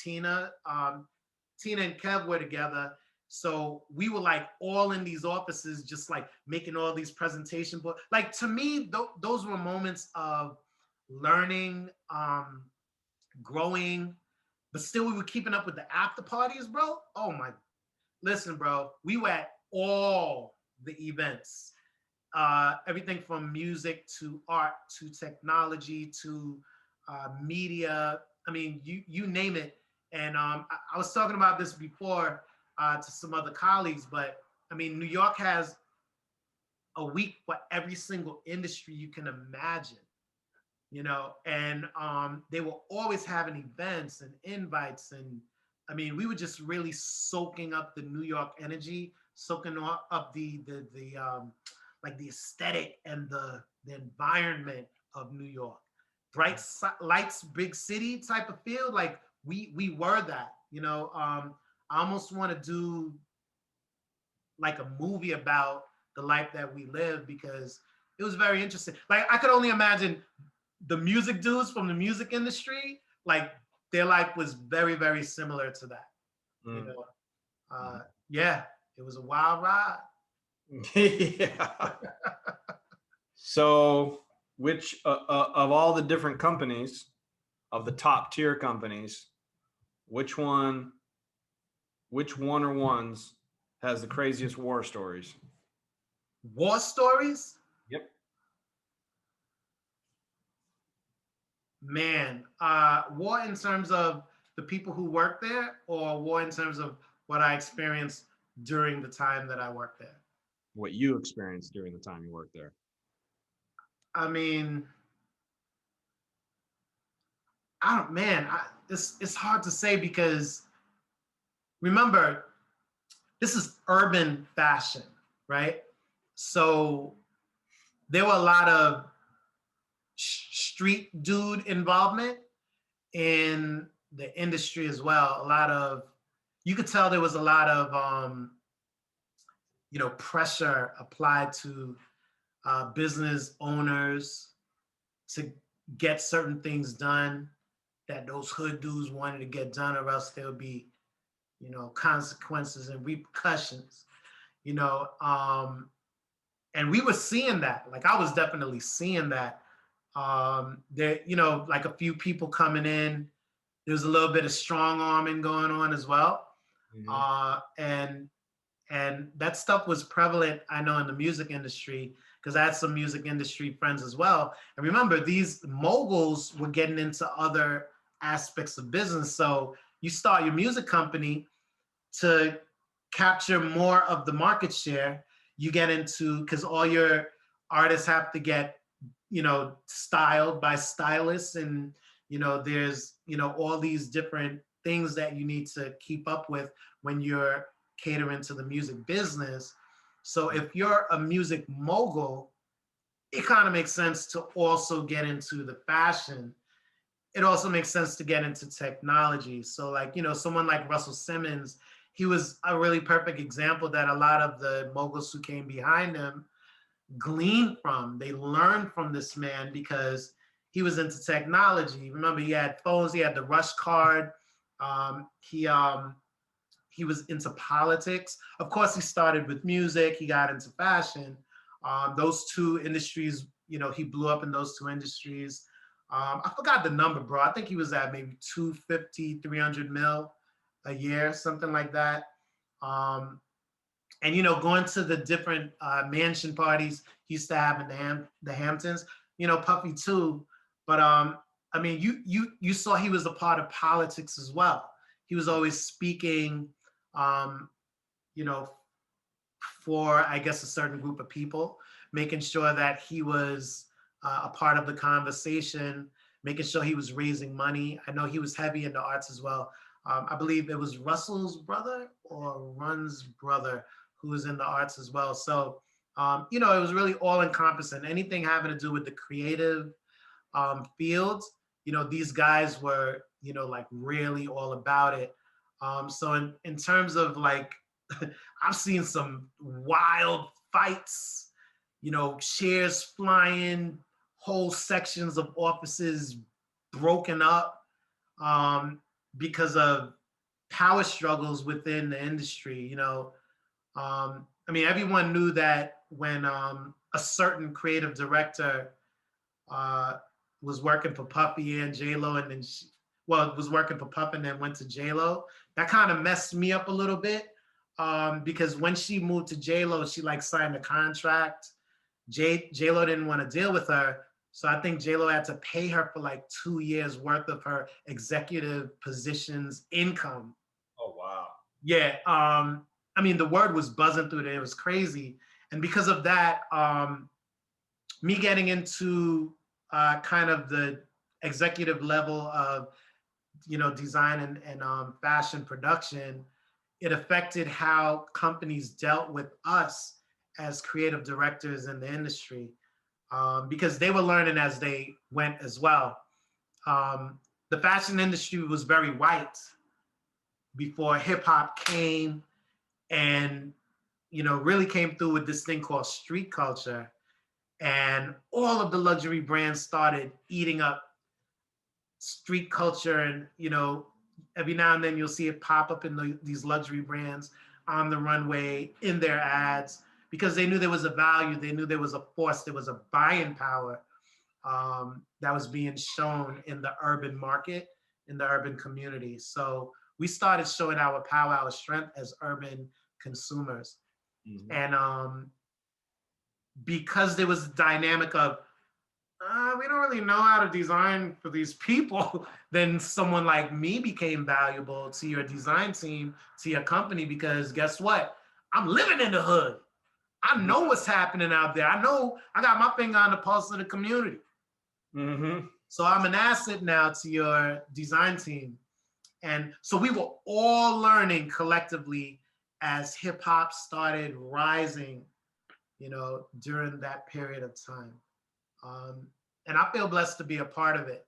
Tina and Kev were together. So we were like all in these offices, just like making all these presentation books. Like, to me, those were moments of learning, growing, but still we were keeping up with the after parties, bro. Oh my, listen, bro, we were at all the events, everything from music to art to technology to media. I mean, you name it. And I was talking about this before to some other colleagues, but I mean, New York has a week for every single industry you can imagine, and they were always having events and invites and I mean, we were just really soaking up the New York energy, soaking up like the aesthetic and the environment of New York. Bright lights, big city type of feel. Like we were that, you know. I almost want to do like a movie about the life that we live because it was very interesting. Like I could only imagine the music dudes from the music industry, like their life was very, very similar to that. You know, yeah, it was a wild ride. Yeah. So, which of all the different companies, of the top tier companies, which one or ones has the craziest war stories? War stories? Yep. Man, war in terms of the people who work there, or war in terms of what I experienced during the time that I worked there? What you experienced during the time you worked there? I mean, it's hard to say because remember, this is urban fashion, right? So there were a lot of street dude involvement in the industry as well. A lot of, you could tell there was a lot of, pressure applied to business owners to get certain things done that those hood dudes wanted to get done, or else there would be, consequences and repercussions, and we were seeing that. Like I was definitely seeing that. There, like a few people coming in. There was a little bit of strong arming going on as well, and that stuff was prevalent. I know in the music industry because I had some music industry friends as well. And remember, these moguls were getting into other aspects of business. So you start your music company to capture more of the market share. You get into, because all your artists have to get, styled by stylists, and there's all these different things that you need to keep up with when you're catering to the music business. So if you're a music mogul, it kind of makes sense to also get into the fashion. It also makes sense to get into technology. So like, someone like Russell Simmons, he was a really perfect example that a lot of the moguls who came behind him gleaned from. They learned from this man because he was into technology. Remember, he had phones, he had the rush card. He was into politics. Of course, he started with music, he got into fashion. Those two industries, he blew up in those two industries. I forgot the number, bro. I think he was at maybe 250, 300 mil a year, something like that. And going to the different mansion parties he used to have in the Hamptons, Puffy too. But I mean, you saw he was a part of politics as well. He was always speaking, for, I guess, a certain group of people, making sure that he was a part of the conversation, making sure he was raising money. I know he was heavy in the arts as well. I believe it was Russell's brother or Run's brother who was in the arts as well. So, it was really all encompassing. Anything having to do with the creative fields, these guys were, like really all about it. So in terms of like, I've seen some wild fights, chairs flying, whole sections of offices broken up because of power struggles within the industry. I mean, everyone knew that when a certain creative director was working for Puffy and J-Lo, and then was working for Puff and then went to J-Lo, that kind of messed me up a little bit because when she moved to J-Lo, she like signed a contract. J-Lo didn't want to deal with her. So I think J-Lo had to pay her for like 2 years worth of her executive positions income. Oh, wow. Yeah. I mean, the word was buzzing through there. It was crazy. And because of that, me getting into kind of the executive level of design and fashion production, it affected how companies dealt with us as creative directors in the industry, because they were learning as they went as well. The fashion industry was very white before hip hop came and really came through with this thing called street culture, and all of the luxury brands started eating up street culture. And every now and then you'll see it pop up in these luxury brands on the runway in their ads, because they knew there was a value, they knew there was a force, there was a buying power that was being shown in the urban market, in the urban community. So we started showing our power, our strength as urban consumers. Mm-hmm. And because there was a dynamic of, we don't really know how to design for these people, then someone like me became valuable to your design team, to your company, because guess what? I'm living in the hood. I know what's happening out there. I know I got my finger on the pulse of the community. Mm-hmm. So I'm an asset now to your design team. And so we were all learning collectively as hip hop started rising, during that period of time. And I feel blessed to be a part of it,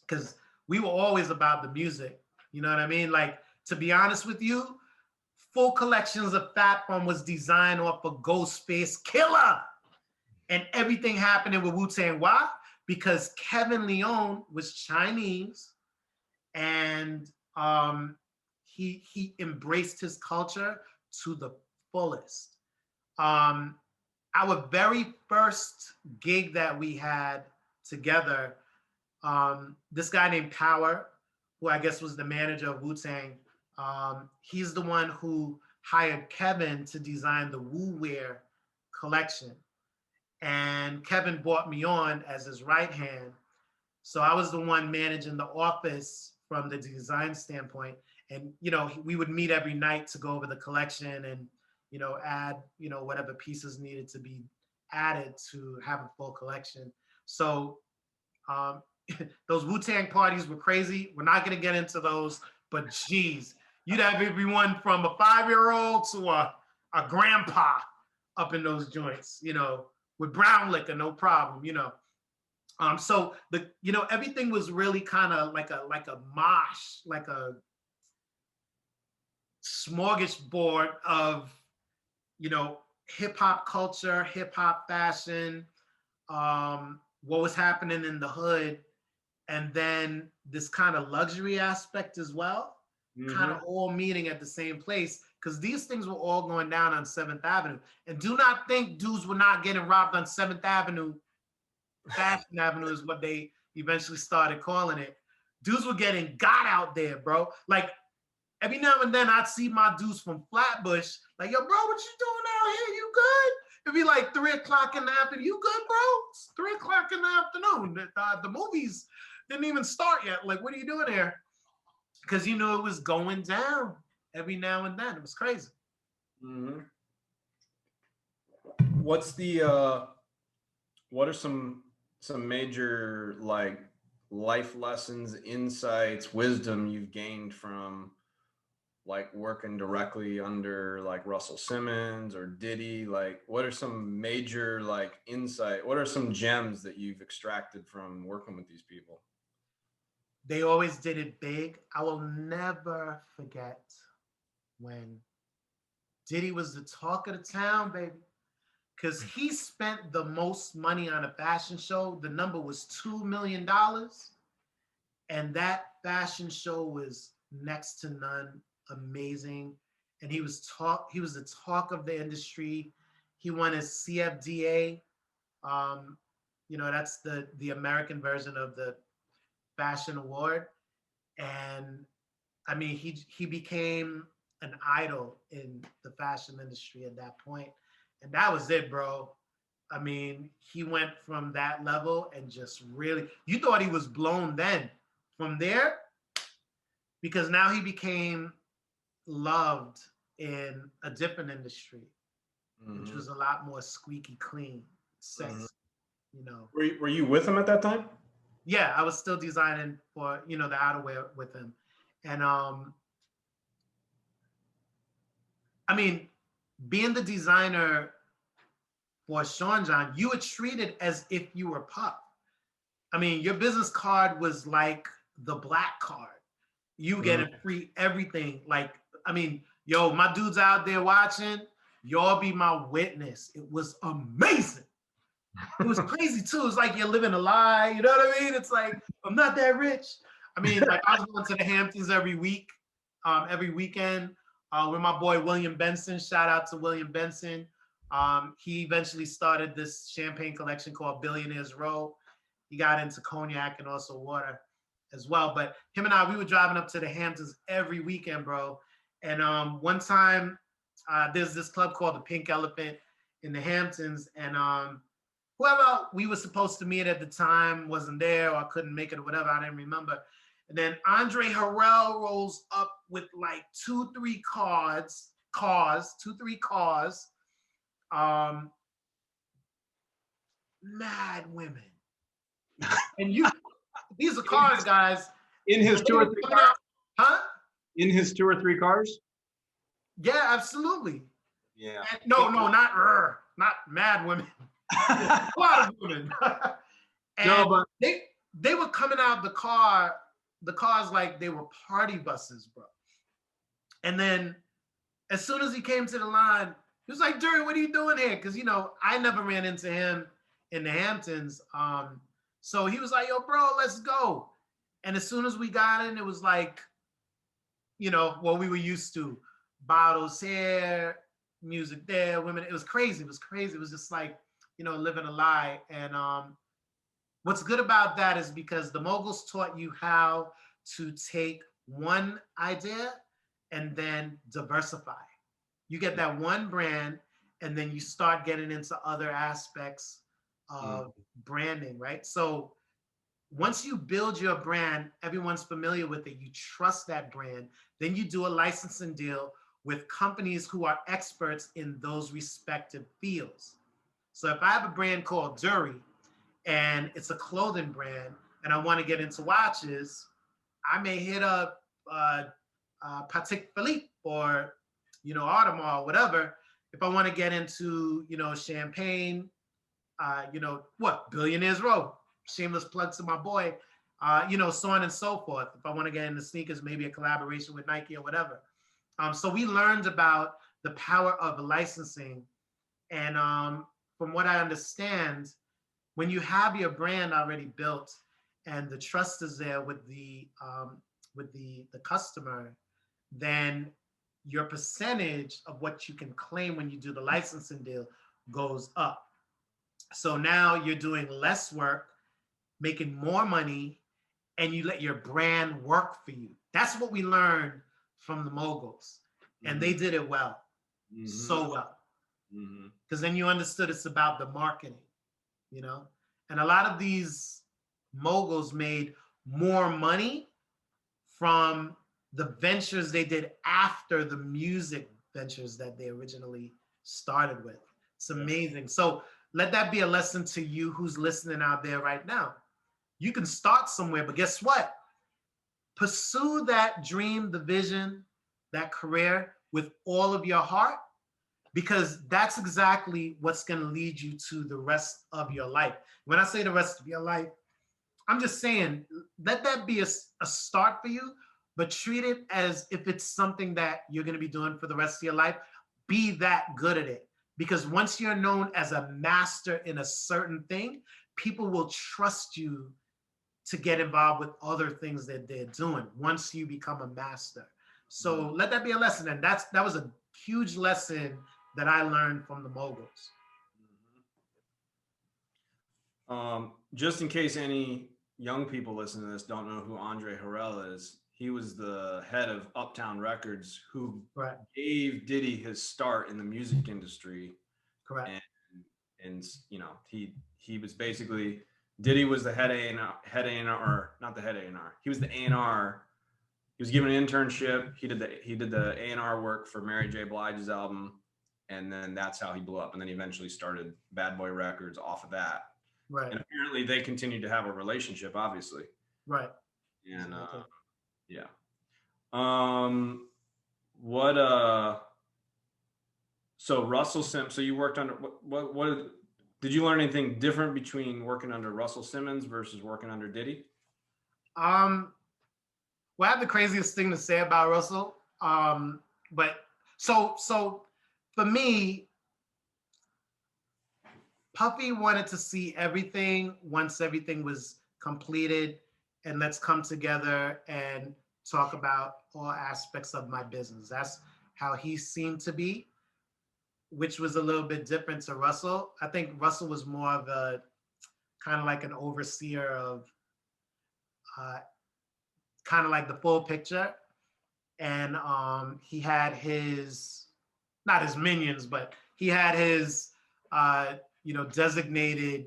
because we were always about the music. You know what I mean? Like, to be honest with you, full collections of Fat Farm was designed off of Ghostface Killer. And everything happening with Wu-Tang. Why? Because Kevin Leone was Chinese, and he embraced his culture to the fullest. Our very first gig that we had together, this guy named Power, who I guess was the manager of Wu-Tang, he's the one who hired Kevin to design the Wu Wear collection. And Kevin brought me on as his right hand. So I was the one managing the office from the design standpoint. And, we would meet every night to go over the collection and, add, whatever pieces needed to be added to have a full collection. So those Wu-Tang parties were crazy. We're not going to get into those, but geez, you'd have everyone from a 5-year-old to a grandpa up in those joints, with brown liquor, no problem, So everything was really kind of like a mosh, like a smorgasbord of, hip hop culture, hip hop fashion, what was happening in the hood, and then this kind of luxury aspect as well, kind of all meeting at the same place, because these things were all going down on 7th Avenue. And do not think dudes were not getting robbed on 7th Avenue. Fashion Avenue is what they eventually started calling it. Dudes were getting got out there, bro. Like, every now and then I'd see my dudes from Flatbush, like, yo, bro, what you doing out here? You good? It'd be like 3 o'clock in the afternoon. You good, bro? It's 3 o'clock in the afternoon. The movies didn't even start yet. Like, what are you doing here? Because it was going down every now and then. It was crazy. Mm-hmm. What's what are some major, like, life lessons, insights, wisdom you've gained from, like, working directly under, like, Russell Simmons or Diddy? Like, what are some major, like, insight? What are some gems that you've extracted from working with these people? They always did it big. I will never forget when Diddy was the talk of the town, baby, because he spent the most money on a fashion show. The number was $2 million. And that fashion show was next to none, amazing. And he was the talk of the industry. He won his CFDA. That's the American version of the fashion award. And I mean, he became an idol in the fashion industry at that point. And that was it, bro. I mean, he went from that level and just really, you thought he was blown then. From there, because now he became loved in a different industry, which was a lot more squeaky clean, sexy, Were you with him at that time? Yeah, I was still designing for, you know, the outerwear with him. And I mean, being the designer for Sean John, you were treated as if you were Puff. I mean, your business card was like the black card. You getting free everything. Like, I mean, yo, my dudes out there watching, y'all be my witness. It was amazing. It was crazy too. It's like you're living a lie. You know what I mean? It's like, I'm not that rich. I mean, like I was going to the Hamptons every week, every weekend, with my boy William Benson. Shout out to William Benson. He eventually started this champagne collection called Billionaires Row. He got into cognac and also water as well. But him and I, we were driving up to the Hamptons every weekend, bro. And one time, there's this club called the Pink Elephant in the Hamptons, and whoever we were supposed to meet at the time wasn't there, or I couldn't make it, or whatever. I didn't remember. And then Andre Harrell rolls up with like two, three cars. Mad women. And these are cars, guys. In his two or three cars? Huh? In his 2 or 3 cars? Yeah, absolutely. Yeah. And no, not mad women. A lot of women. And No, but they were coming out the cars like they were party buses, bro. And then as soon as he came to the line, he was like, Dewry, what are you doing here? Because, you know, I never ran into him in the Hamptons. So he was like, yo, bro, let's go. And as soon as we got in, it was like, you know, what we were used to. Bottles here, music there, women. It was crazy. It was crazy. It was just like, you know, living a lie. And what's good about that is because the moguls taught you how to take one idea and then diversify. You get that one brand, and then you start getting into other aspects of branding, right? So once you build your brand, everyone's familiar with it, you trust that brand, then you do a licensing deal with companies who are experts in those respective fields. So if I have a brand called Dewry, and it's a clothing brand, and I want to get into watches, I may hit up Patek Philippe or, you know, Audemars, or whatever. If I want to get into, you know, champagne, you know, Billionaires Row, shameless plug to my boy, you know, so on and so forth. If I want to get into sneakers, maybe a collaboration with Nike or whatever. So we learned about the power of licensing. And from what I understand, when you have your brand already built and the trust is there with the customer, then your percentage of what you can claim when you do the licensing deal goes up. So now you're doing less work, making more money, and you let your brand work for you. That's what we learned from the moguls. And they did it well, so well. Because then you understood it's about the marketing, you know? And a lot of these moguls made more money from the ventures they did after the music ventures that they originally started with. It's amazing. So let that be a lesson to you who's listening out there right now. You can start somewhere, but guess what? Pursue that dream, the vision, that career with all of your heart, because that's exactly what's going to lead you to the rest of your life. When I say the rest of your life, I'm just saying, let that be a start for you, but treat it as if it's something that you're going to be doing for the rest of your life. Be that good at it. Because once you're known as a master in a certain thing, people will trust you to get involved with other things that they're doing once you become a master. So let that be a lesson. And that was a huge lesson that I learned from the moguls. Just in case any young people listening to this don't know who Andre Harrell is, he was the head of Uptown Records, who gave Diddy his start in the music industry. Correct. And you know, he was basically, Diddy was the head A&R, or not the head A&R. He was the A&R. He was given an internship. He did the A&R work for Mary J. Blige's album, and then that's how he blew up. And then he eventually started Bad Boy Records off of that. Right. And apparently they continued to have a relationship, obviously. Right. And Exactly. yeah. What so Russell Simmons, so you worked under what did you learn anything different between working under Russell Simmons versus working under Diddy? Well, I have the craziest thing to say about Russell. But so for me, Puffy wanted to see everything once everything was completed, and let's come together and talk about all aspects of my business. That's how he seemed to be, which was a little bit different to Russell. I think Russell was more of a kind of like an overseer of uh, kind of like the full picture. And he had his, not his minions, but he had his, designated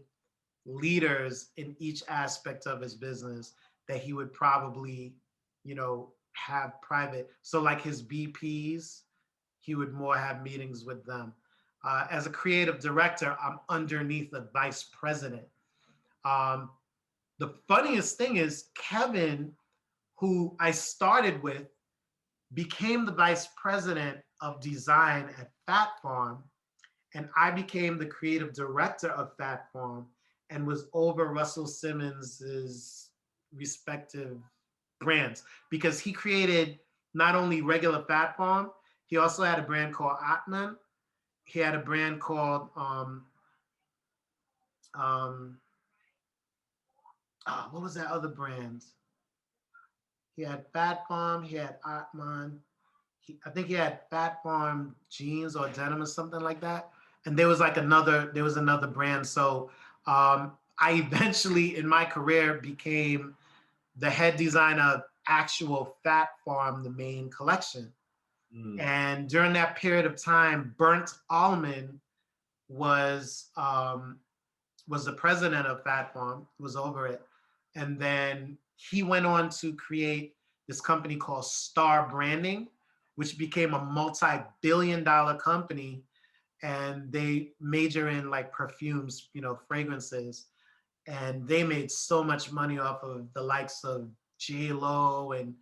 leaders in each aspect of his business that he would probably, have private. So like his BPs, he would more have meetings with them. As a creative director, I'm underneath the vice president. Um, the funniest thing is Kevin, who I started with, became the vice president of design at Fat Farm, and I became the creative director of Fat Farm and was over Russell Simmons's respective brands because he created not only regular Fat Farm, he also had a brand called Atman. He had a brand called what was that other brand? He had Fat Farm, he had Atman, I think he had Fat Farm jeans or denim or something like that. And there was another brand. So I eventually in my career became the head designer of actual Fat Farm, the main collection. And during that period of time, Burnt Almond was the president of Fat Farm, was over it. And then he went on to create this company called Star Branding, which became a multi-billion-dollar company. And they major in like perfumes, fragrances. And they made so much money off of the likes of J-Lo and,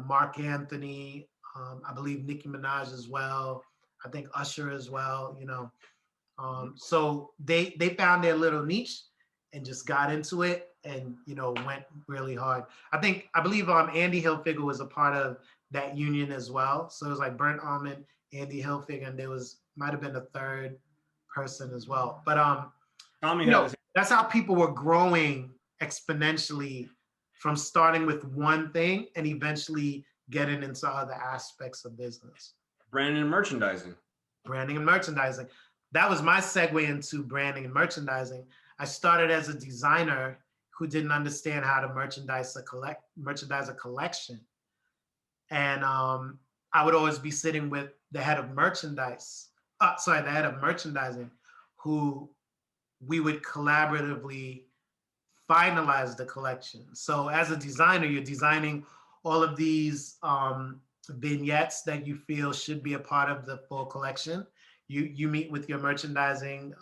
Mark Anthony, I believe Nicki Minaj as well. I think Usher as well, so they found their little niche and just got into it and went really hard. I believe Andy Hilfiger was a part of that union as well. So it was like Burnt Almond, Andy Hilfiger, and there might have been a third person as well. But that's how people were growing exponentially from starting with one thing and eventually getting into other aspects of business. Branding and merchandising. Branding and merchandising. That was my segue into branding and merchandising. I started as a designer who didn't understand how to merchandise a collection. And I would always be sitting with the head of merchandising, who we would collaboratively finalize the collection. So as a designer, you're designing all of these vignettes that you feel should be a part of the full collection. You meet with your merchandising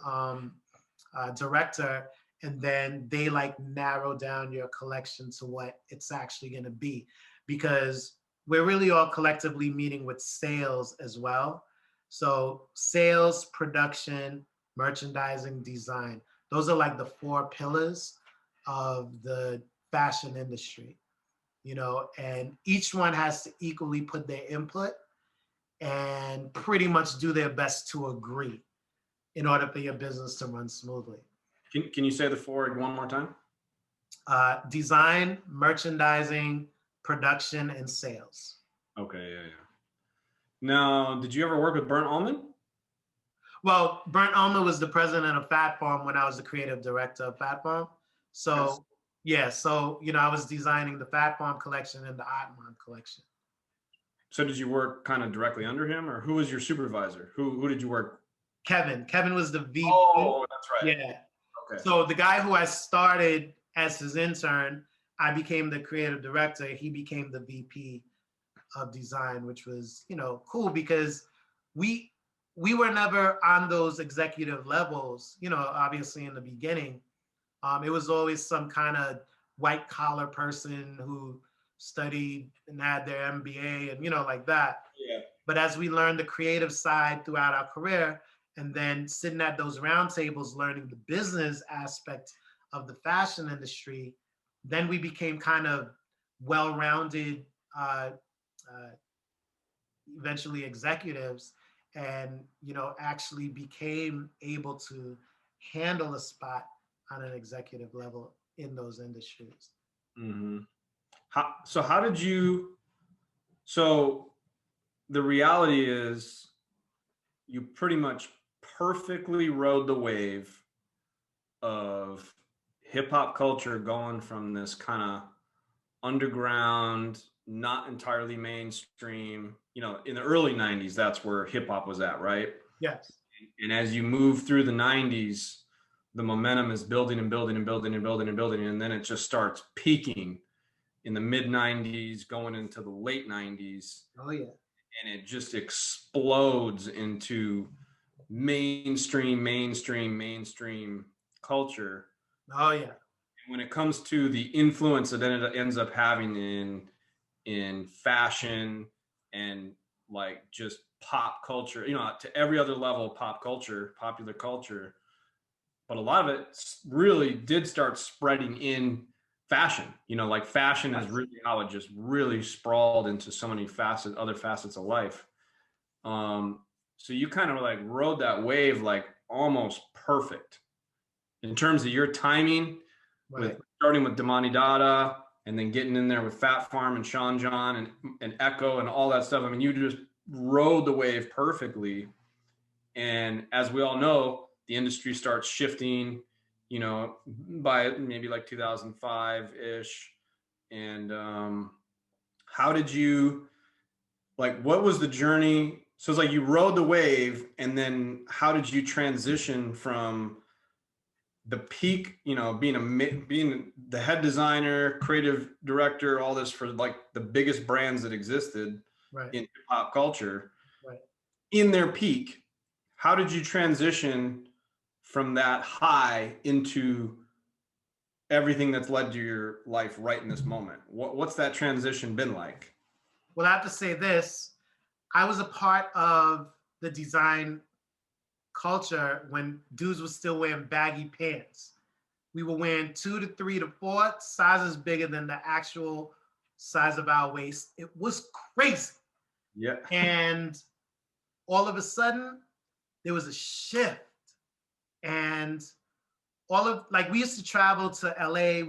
director, and then they like narrow down your collection to what it's actually going to be, because we're really all collectively meeting with sales as well. So sales, production, merchandising, design. Those are like the 4 pillars of the fashion industry, and each one has to equally put their input and pretty much do their best to agree in order for your business to run smoothly. Can you say the 4 one more time? Design, merchandising, production, and sales. Okay, yeah. Now, did you ever work with Burnt Almond? Well, Burnt Almond was the president of Fat Farm when I was the creative director of Fat Farm. So, yes. I was designing the Fat Farm collection and the Atman collection. So did you work kind of directly under him, or who was your supervisor? Who did you work? Kevin. Kevin was the VP. Oh, that's right. Yeah. Okay. So the guy who I started as his intern, I became the creative director. He became the VP of design, which was, cool because we were never on those executive levels, obviously in the beginning. It was always some kind of white collar person who studied and had their MBA and, like that. Yeah. But as we learned the creative side throughout our career, and then sitting at those roundtables learning the business aspect of the fashion industry, then we became kind of well-rounded, uh, eventually executives, and actually became able to handle a spot on an executive level in those industries. Mm-hmm. How did you? So the reality is, you pretty much perfectly rode the wave of hip hop culture going from this kind of underground, not entirely mainstream. In the early 90s, that's where hip hop was at, right? Yes. And as you move through the 90s, the momentum is building and building and building and building and building. And then it just starts peaking in the mid 90s, going into the late 90s. Oh, yeah. And it just explodes into mainstream culture. Oh, yeah. And when it comes to the influence that it ends up having in fashion and like just pop culture, to every other level of pop culture, popular culture, but a lot of it really did start spreading in fashion. Like fashion is really how it just really sprawled into so many other facets of life. So you kind of like rode that wave like almost perfect in terms of your timing, Right. with starting with Damani Dada and then getting in there with Fat Farm and Sean John and Echo and all that stuff. I mean, you just rode the wave perfectly. And as we all know, the industry starts shifting, by maybe like 2005-ish. And how did you, like, what was the journey? So it's like you rode the wave, and then how did you transition from the peak, being the head designer, creative director, all this for like the biggest brands that existed Right. in pop culture, Right. in their peak? How did you transition from that high into everything that's led to your life right in this moment? What's that transition been like? Well, I have to say this. I was a part of the design culture when dudes was still wearing baggy pants. We were wearing 2 to 3 to 4 sizes bigger than the actual size of our waist. It was crazy. Yeah. And all of a sudden, there was a shift. And we used to travel to LA,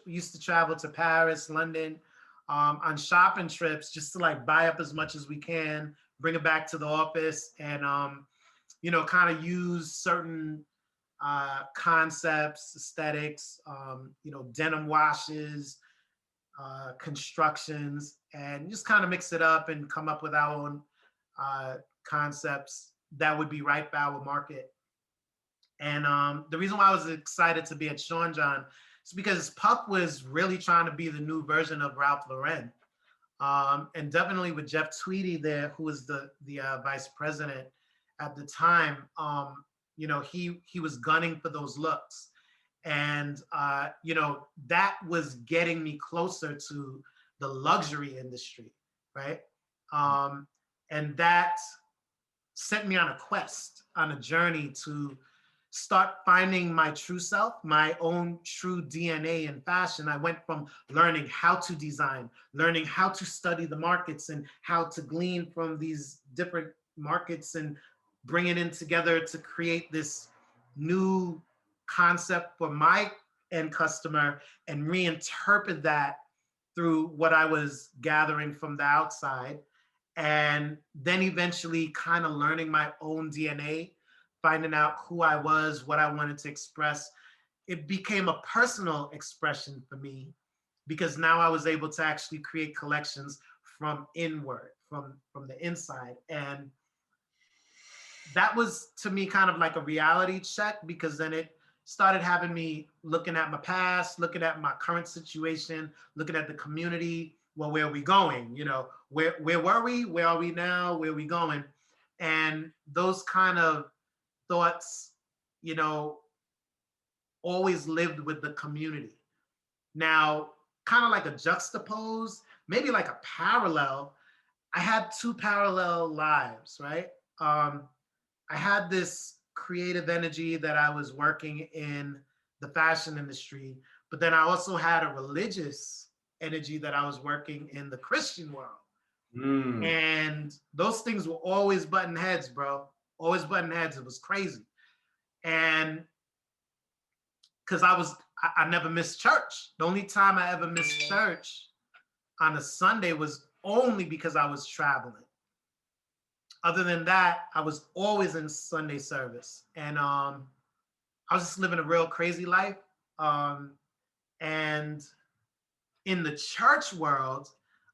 used to travel to Paris, London, on shopping trips just to like buy up as much as we can, bring it back to the office, and kind of use certain concepts, aesthetics, denim washes, constructions, and just kind of mix it up and come up with our own concepts that would be right for our market. And the reason why I was excited to be at Sean John is because Puff was really trying to be the new version of Ralph Lauren. And definitely with Jeff Tweedy there, who was the vice president at the time, he was gunning for those looks. And, that was getting me closer to the luxury industry, right? And that sent me on a quest, on a journey to start finding my true self, my own true DNA in fashion. I went from learning how to design, learning how to study the markets and how to glean from these different markets and bring it in together to create this new concept for my end customer and reinterpret that through what I was gathering from the outside. And then eventually kind of learning my own DNA, finding out who I was, what I wanted to express. It became a personal expression for me because now I was able to actually create collections from inward, from the inside. And that was to me kind of like a reality check, because then it started having me looking at my past, looking at my current situation, looking at the community. Well, where are we going? Where were we? Where are we now? Where are we going? And those kind of thoughts, always lived with the community. Now, kind of like a juxtapose, maybe like a parallel, I had two parallel lives, right? I had this creative energy that I was working in the fashion industry, but then I also had a religious energy that I was working in the Christian world. Mm. And those things were always button heads, bro. Always button heads. It was crazy. And because I never missed church. The only time I ever missed church on a Sunday was only because I was traveling. Other than that, I was always in Sunday service. And I was just living a real crazy life. And in the church world,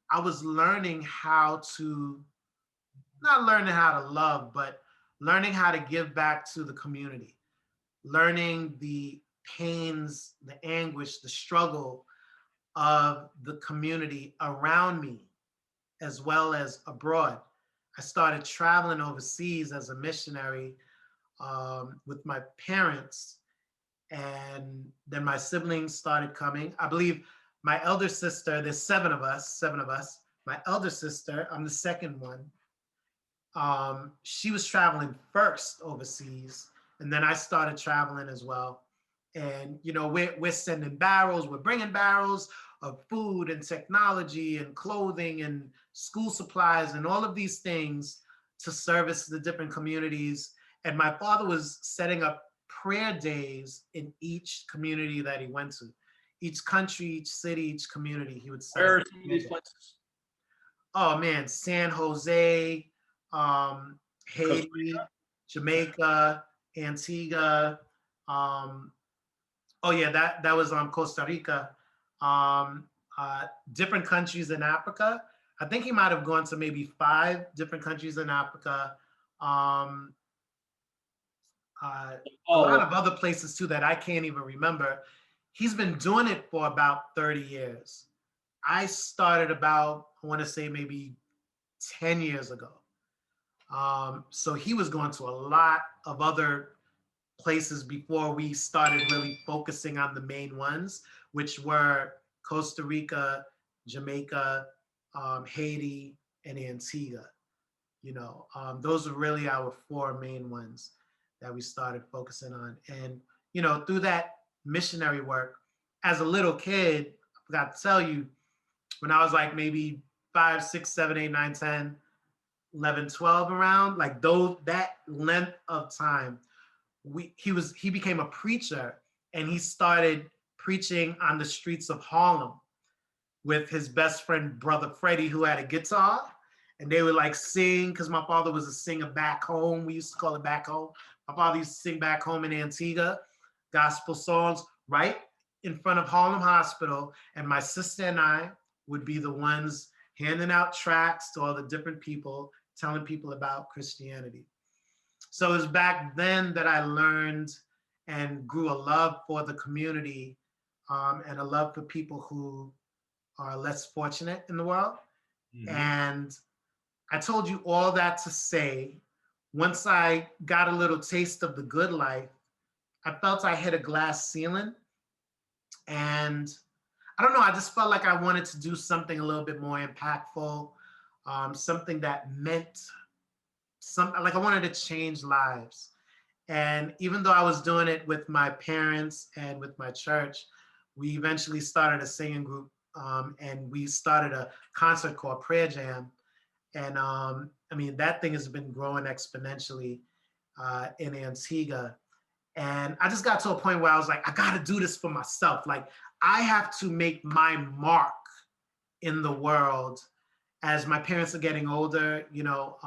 I was learning how to, not learning how to love, but learning how to give back to the community, learning the pains, the anguish, the struggle of the community around me, as well as abroad. I started traveling overseas as a missionary with my parents, and then my siblings started coming. I believe my elder sister, there's seven of us. My elder sister, I'm the second one. She was traveling first overseas, and then I started traveling as well. And you know, we're sending barrels, we're bringing barrels of food and technology and clothing and school supplies and all of these things to service the different communities. And my father was setting up prayer days in each community that he went to. Each country, each city, each community, he would set Where up. are some of these places? Oh man, San Jose, Costa Haiti, Jamaica, Antigua. Oh yeah, that was Costa Rica. Um, Different countries in Africa. I think he might have gone to maybe 5 different countries in Africa. Um, a lot of other places too that I can't even remember. He's been doing it for about 30 years. I started about, I want to say maybe 10 years ago. So he was going to a lot of other places before we started really focusing on the main ones, which were Costa Rica, Jamaica, Haiti, and Antigua. You know, those are really our 4 main ones that we started focusing on. And, you know, through that missionary work, as a little kid, I forgot to tell you, when I was like maybe 5, 6, 7, 8, 9, 10, 11, 12 around, like those, that length of time, he became a preacher, and he started preaching on the streets of Harlem with his best friend, brother Freddie, who had a guitar, and they would like sing, because my father was a singer back home. We used to call it back home. My father used to sing back home in Antigua, gospel songs right in front of Harlem Hospital. And my sister and I would be the ones handing out tracts to all the different people, telling people about Christianity. So it was back then that I learned and grew a love for the community, and a love for people who are less fortunate in the world. Mm-hmm. And I told you all that to say, once I got a little taste of the good life, I felt I hit a glass ceiling. And I don't know, I just felt like I wanted to do something a little bit more impactful, something that meant something, like I wanted to change lives. And even though I was doing it with my parents and with my church, we eventually started a singing group, and we started a concert called Prayer Jam. And I mean, that thing has been growing exponentially in Antigua. And I just got to a point where I was like, I got to do this for myself. Like, I have to make my mark in the world as my parents are getting older. You know,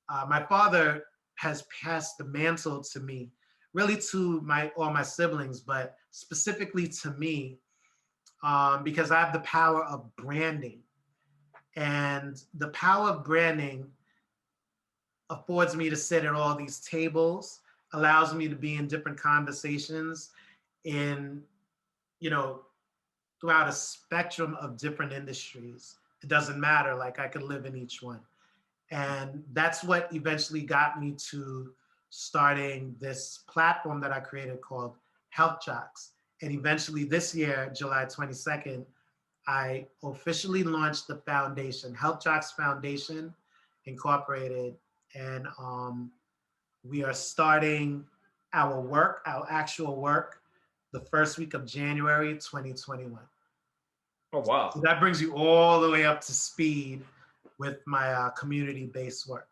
my father has passed the mantle to me, really to all my siblings, but specifically to me, because I have the power of branding. And the power of branding affords me to sit at all these tables, allows me to be in different conversations in, you know, throughout a spectrum of different industries. It doesn't matter, like I could live in each one. And that's what eventually got me to starting this platform that I created called Health Jocks. And eventually this year, July 22nd, I officially launched the foundation, Health Jocks Foundation Incorporated. And we are starting our work, our actual work, the first week of January 2021. Oh, wow. So that brings you all the way up to speed with my community-based work.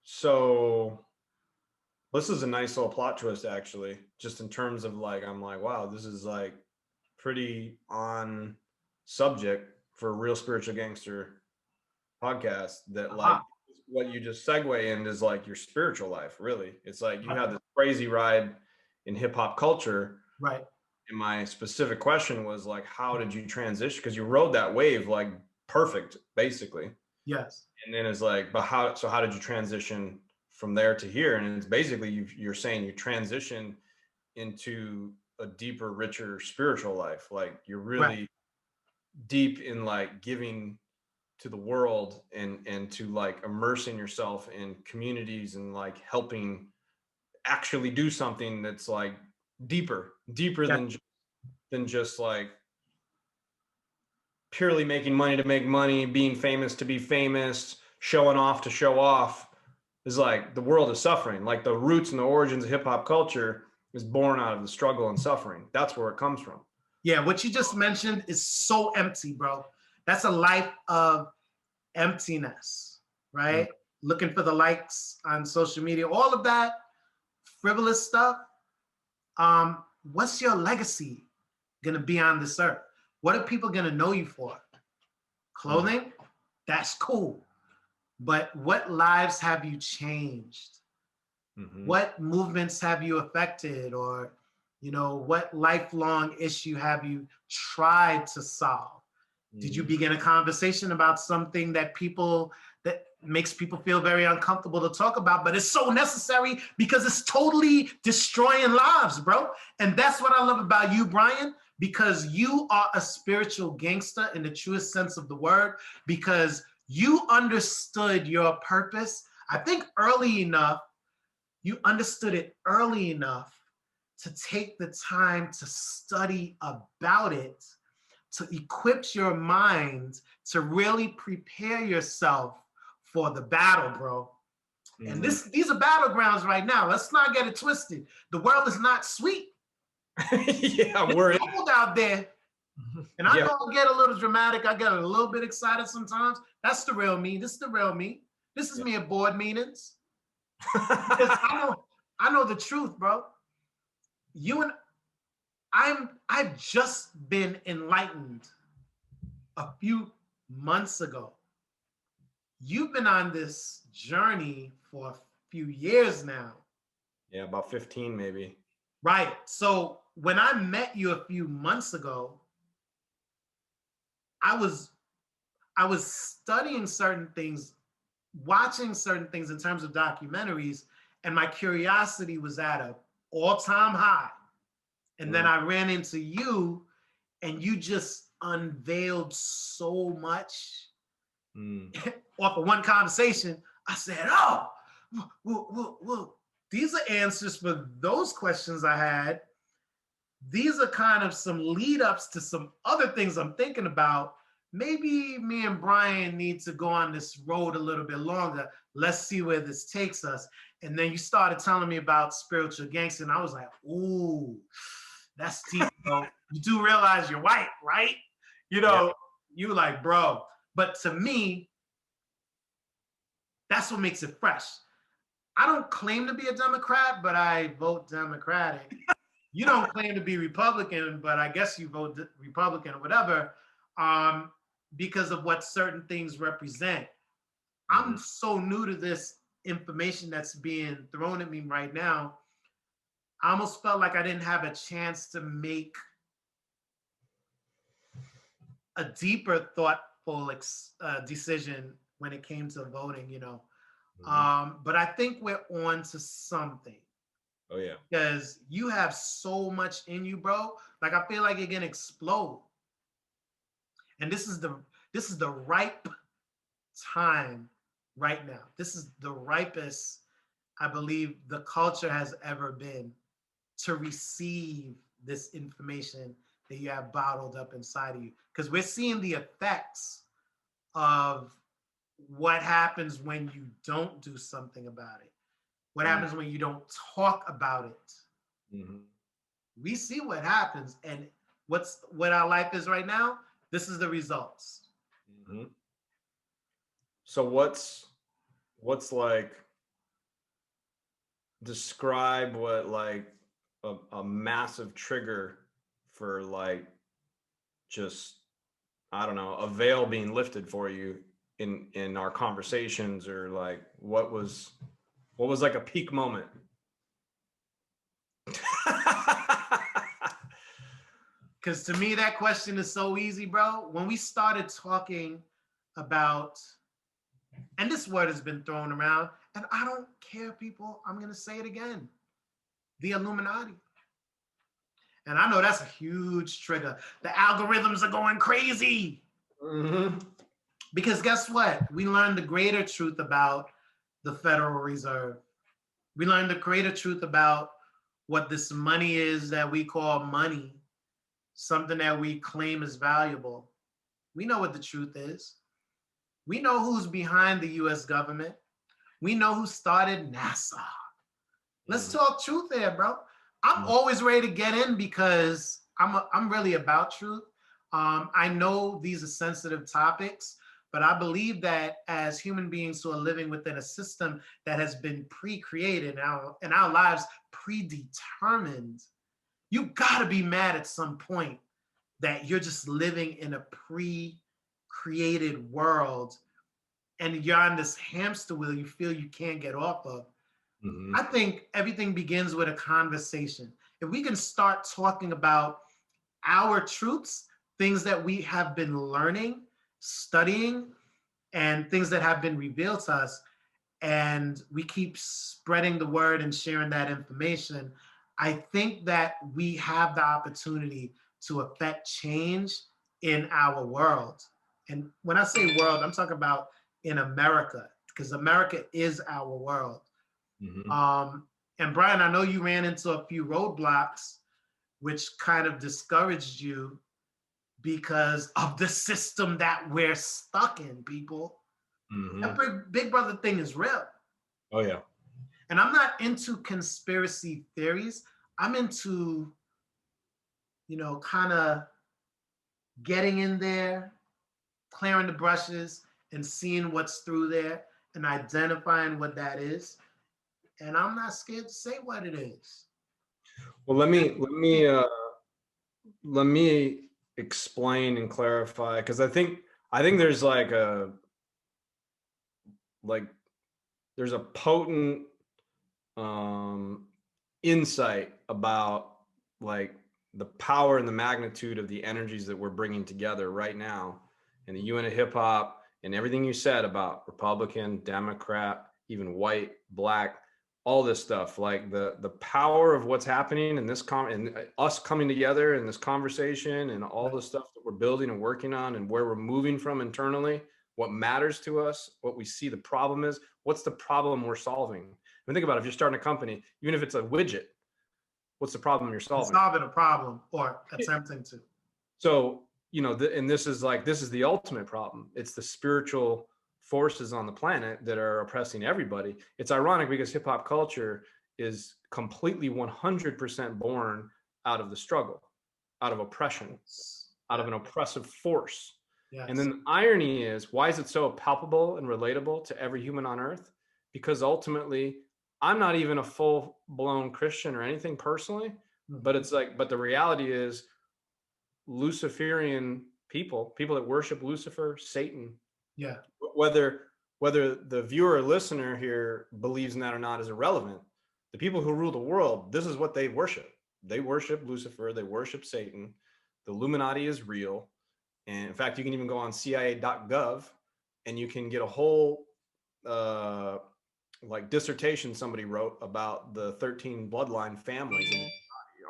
So this is a nice little plot twist, actually, just in terms of like, I'm like, wow, this is like pretty on subject for a real spiritual gangster podcast that like what you just segue in is like your spiritual life, really. It's like you had this crazy ride in hip hop culture. Right. And my specific question was like, how did you transition? Because you rode that wave like perfect, basically. Yes. And then it's like, but how did you transition from there to here? And it's basically you're saying you transition into a deeper, richer spiritual life. Like you're really deep in like giving to the world and to like immersing yourself in communities and like helping actually do something that's like deeper than just like purely making money to make money, being famous to be famous, showing off to show off. Is like the world is suffering. Like the roots and the origins of hip hop culture is born out of the struggle and suffering. That's where it comes from. Yeah, what you just mentioned is so empty, bro. That's a life of emptiness, right? Looking for the likes on social media, all of that frivolous stuff. What's your legacy gonna be on this earth? What are people gonna know you for? Clothing? That's cool. But what lives have you changed? What movements have you affected? Or, you know, what lifelong issue have you tried to solve? Did you begin a conversation about something that makes people feel very uncomfortable to talk about, but it's so necessary because it's totally destroying lives, bro? And that's what I love about you, Brian, because you are a spiritual gangster in the truest sense of the word, because you understood your purpose. I think early enough, you understood it early enough to take the time to study about it, to equip your mind to really prepare yourself for the battle, bro. And these are battlegrounds right now. Let's not get it twisted. The world is not sweet. Yeah, we're cold out there. And I know I get a little dramatic. I get a little bit excited sometimes. That's the real me. This is the real me. This is me at board meetings. Because I know the truth, bro. I've just been enlightened a few months ago. You've been on this journey for a few years now. Yeah, about 15 maybe. Right. So when I met you a few months ago, I was studying certain things, watching certain things in terms of documentaries, and my curiosity was at an all-time high. And then I ran into you, and you just unveiled so much off of one conversation. I said, oh, well, these are answers for those questions I had. These are kind of some lead ups to some other things I'm thinking about. Maybe me and Brian need to go on this road a little bit longer. Let's see where this takes us. And then you started telling me about spiritual gangster, and I was like, ooh, that's deep, bro. You do realize you're white, right? You know, you were like, bro. But to me, that's what makes it fresh. I don't claim to be a Democrat, but I vote Democratic. You don't claim to be Republican, but I guess you vote Republican or whatever, because of what certain things represent. I'm so new to this information that's being thrown at me right now. I almost felt like I didn't have a chance to make a deeper, thoughtful decision when it came to voting, you know. But I think we're on to something. Oh yeah. Because you have so much in you, bro. Like I feel like you're gonna explode. And this is the ripe time right now. This is the ripest I believe the culture has ever been. to receive this information that you have bottled up inside of you. Because we're seeing the effects of what happens when you don't do something about it. What happens when you don't talk about it? Mm-hmm. We see what happens, and what our life is right now. This is the results. Mm-hmm. So what's like, describe what like a massive trigger for like, just, I don't know, a veil being lifted for you in our conversations, or like what was like a peak moment? Because to me, that question is so easy, bro. When we started talking about, and this word has been thrown around, and I don't care, people, I'm going to say it again, the Illuminati. And I know that's a huge trigger. The algorithms are going crazy. Mm-hmm. Because guess what? We learned the greater truth about the Federal Reserve. We learned the greater truth about what this money is that we call money, something that we claim is valuable. We know what the truth is. We know who's behind the US government. We know who started NASA. Let's talk truth there, bro. I'm always ready to get in because I'm really about truth. I know these are sensitive topics, but I believe that as human beings who are living within a system that has been pre-created in our lives, predetermined, you gotta be mad at some point that you're just living in a pre-created world and you're on this hamster wheel you feel you can't get off of. Mm-hmm. I think everything begins with a conversation. If we can start talking about our truths, things that we have been learning, studying, and things that have been revealed to us, and we keep spreading the word and sharing that information, I think that we have the opportunity to affect change in our world. And when I say world, I'm talking about in America, because America is our world. Mm-hmm. And Brian, I know you ran into a few roadblocks, which kind of discouraged you because of the system that we're stuck in, people. Mm-hmm. That big brother thing is real. Oh yeah. And I'm not into conspiracy theories. I'm into, kind of getting in there, clearing the brushes, and seeing what's through there and identifying what that is. And I'm not scared to say what it is. Well, let me explain and clarify, because I think there's like there's a potent insight about like the power and the magnitude of the energies that we're bringing together right now in the UN of hip hop, and everything you said about Republican, Democrat, even white, black, all this stuff, like the power of what's happening in this and us coming together in this conversation, and all the stuff that we're building and working on, and where we're moving from internally, what matters to us, what we see the problem is, what's the problem we're solving. I mean, think about it, if you're starting a company, even if it's a widget, what's the problem you're solving? Solving a problem or attempting to. So, and this is the ultimate problem. It's the spiritual forces on the planet that are oppressing everybody. It's ironic because hip hop culture is completely 100% born out of the struggle, out of oppression, out of an oppressive force. Yes. And then the irony is, why is it so palpable and relatable to every human on earth? Because ultimately, I'm not even a full-blown Christian or anything personally, but it's like, but the reality is Luciferian people that worship Lucifer, Satan. Yeah. Whether the viewer or listener here believes in that or not is irrelevant. The people who rule the world, this is what they worship. They worship Lucifer, they worship Satan. The Illuminati is real. And in fact, you can even go on CIA.gov and you can get a whole like dissertation somebody wrote about the 13 bloodline families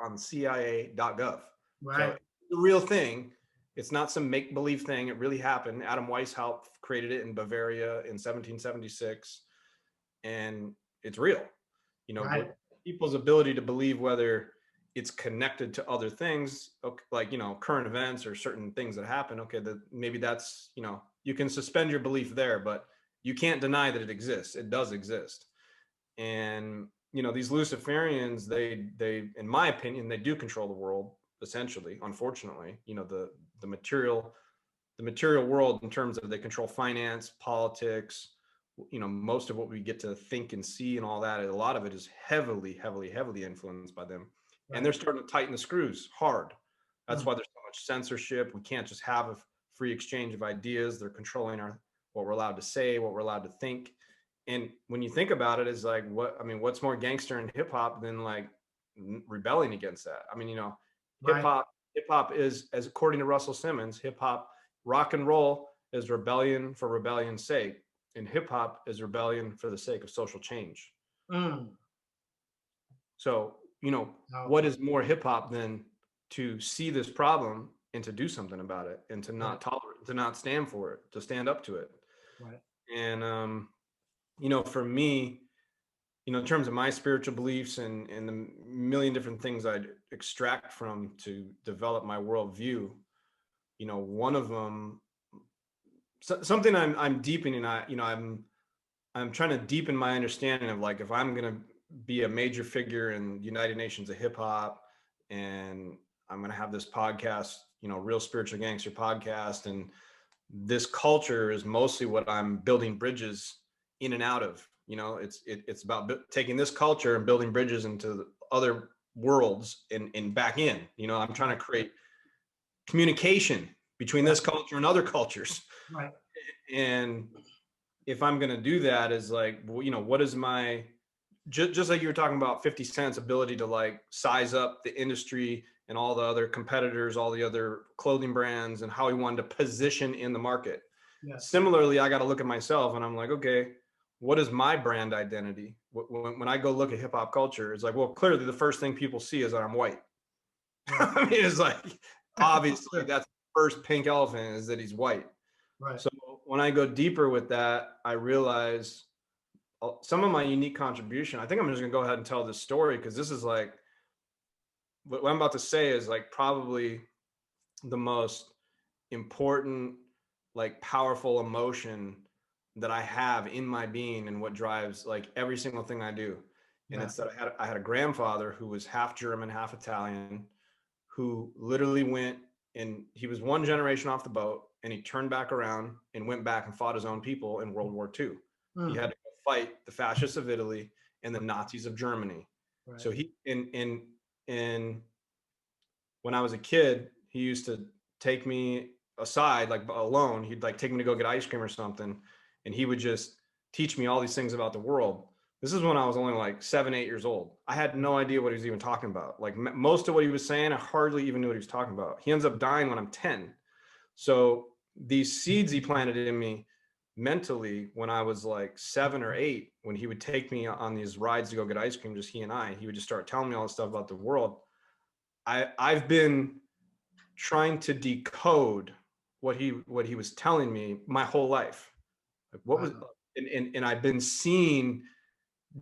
on CIA.gov. Right. So it's the real thing. It's not some make-believe thing. It really happened. Adam Weishaupt created it in Bavaria in 1776, and it's real. Right. people's ability to believe whether it's connected to other things, like, current events or certain things that happen. Okay, that maybe that's, you can suspend your belief there, but you can't deny that it exists. It does exist. And, these Luciferians, they, in my opinion, they do control the world, essentially, unfortunately. The material world, in terms of they control finance, politics, most of what we get to think and see and all that, a lot of it is heavily, heavily, heavily influenced by them. Right. And they're starting to tighten the screws hard. That's why there's so much censorship. We can't just have a free exchange of ideas. They're controlling what we're allowed to say, what we're allowed to think. And when you think about it, it's like, what's more gangster in hip hop than like rebelling against that? Right. hip hop is, as according to Russell Simmons, hip hop, rock and roll is rebellion for rebellion's sake, and hip hop is rebellion for the sake of social change. Mm. So, what is more hip hop than to see this problem and to do something about it, and to not tolerate, to not stand for it, to stand up to it. Right. And, for me, in terms of my spiritual beliefs and the million different things I'd extract from to develop my worldview, one of them, something I'm deepening, I'm trying to deepen my understanding of, like, if I'm going to be a major figure in the United Nations of hip hop, and I'm going to have this podcast, Real Spiritual Gangster podcast, and this culture is mostly what I'm building bridges in and out of. It's about taking this culture and building bridges into other worlds and back in. I'm trying to create communication between this culture and other cultures. Right. And if I'm going to do that, is like, what is my, just like you were talking about 50 Cent's ability to like size up the industry and all the other competitors, all the other clothing brands, and how he wanted to position in the market. Yes. Similarly, I got to look at myself and I'm like, okay, what is my brand identity? When I go look at hip hop culture, it's like, well, clearly the first thing people see is that I'm white. I mean, it's like, obviously that's the first pink elephant, is that he's white. Right. So when I go deeper with that, I realize some of my unique contribution. I think I'm just gonna go ahead and tell this story, because this is like, what I'm about to say is like probably the most important, like, powerful emotion that I have in my being, and what drives like every single thing I do. And it's that I had a grandfather who was half German, half Italian, who literally went, and he was one generation off the boat, and he turned back around and went back and fought his own people in World War II. He had to go fight the fascists of Italy and the Nazis of Germany. Right. So he, and when I was a kid, he used to take me aside, like alone. He'd like take me to go get ice cream or something, and he would just teach me all these things about the world. This is when I was only like 7, 8 years old. I had no idea what he was even talking about. Like most of what he was saying, I hardly even knew what he was talking about. He ends up dying when I'm 10. So these seeds he planted in me mentally when I was like 7 or 8, when he would take me on these rides to go get ice cream, just he and I, he would just start telling me all this stuff about the world. I've been trying to decode what he was telling me my whole life. Like what was, and I've been seeing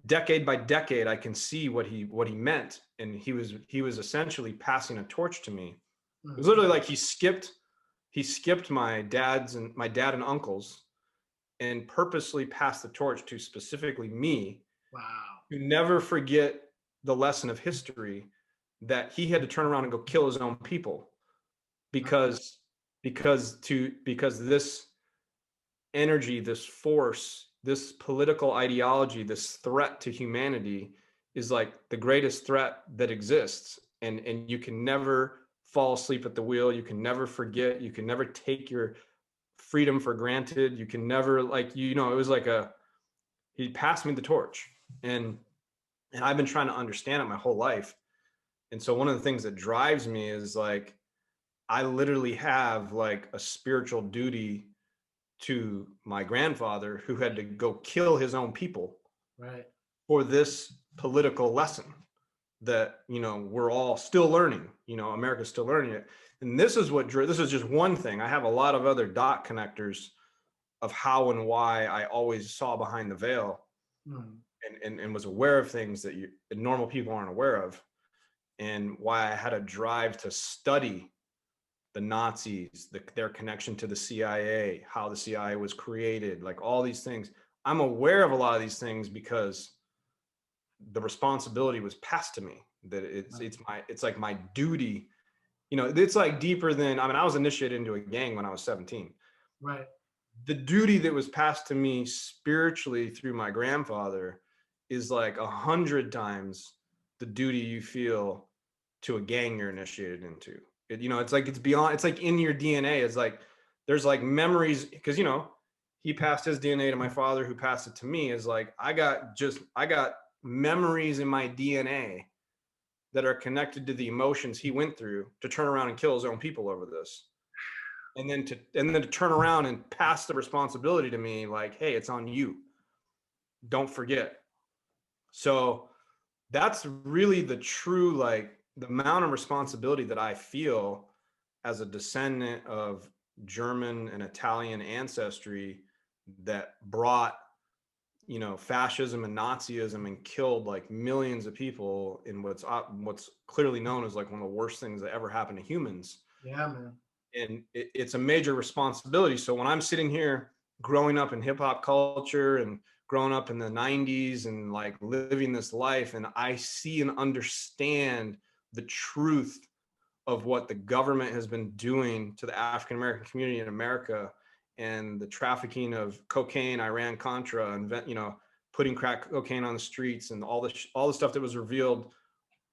decade by decade, I can see what he meant. And he was essentially passing a torch to me. It was literally like he skipped my dad and uncles and purposely passed the torch to specifically me. Wow. To never forget the lesson of history that he had to turn around and go kill his own people because this energy, this force, this political ideology, this threat to humanity is like the greatest threat that exists. And you can never fall asleep at the wheel. You can never forget. You can never take your freedom for granted. You can never, like, it was like he passed me the torch, and I've been trying to understand it my whole life. And so one of the things that drives me is like, I literally have like a spiritual duty to my grandfather, who had to go kill his own people, right, for this political lesson that, we're all still learning. America's still learning it. And this is just one thing. I have a lot of other dot connectors of how and why I always saw behind the veil. and was aware of things that normal people aren't aware of, and why I had a drive to study the Nazis, their connection to the CIA, how the CIA was created, like all these things. I'm aware of a lot of these things because the responsibility was passed to me. That it's like my duty. You know, it's like deeper than, I mean, I was initiated into a gang when I was 17. Right. The duty that was passed to me spiritually through my grandfather is like 100 times the duty you feel to a gang you're initiated into. You know, it's like, it's beyond, it's like in your DNA. It's like, there's like memories, because, you know, he passed his DNA to my father, who passed it to me. Is like, I got memories in my DNA that are connected to the emotions he went through to turn around and kill his own people over this. And then to turn around and pass the responsibility to me, like, hey, it's on you. Don't forget. So that's really the true, like, the amount of responsibility that I feel as a descendant of German and Italian ancestry that brought, you know, fascism and Nazism and killed like millions of people in what's clearly known as like one of the worst things that ever happened to humans. Yeah, man. And it's a major responsibility. So when I'm sitting here growing up in hip hop culture and growing up in the 90s and like living this life, and I see and understand the truth of what the government has been doing to the African American community in America, and the trafficking of cocaine, Iran Contra, and, you know, putting crack cocaine on the streets, and all the stuff that was revealed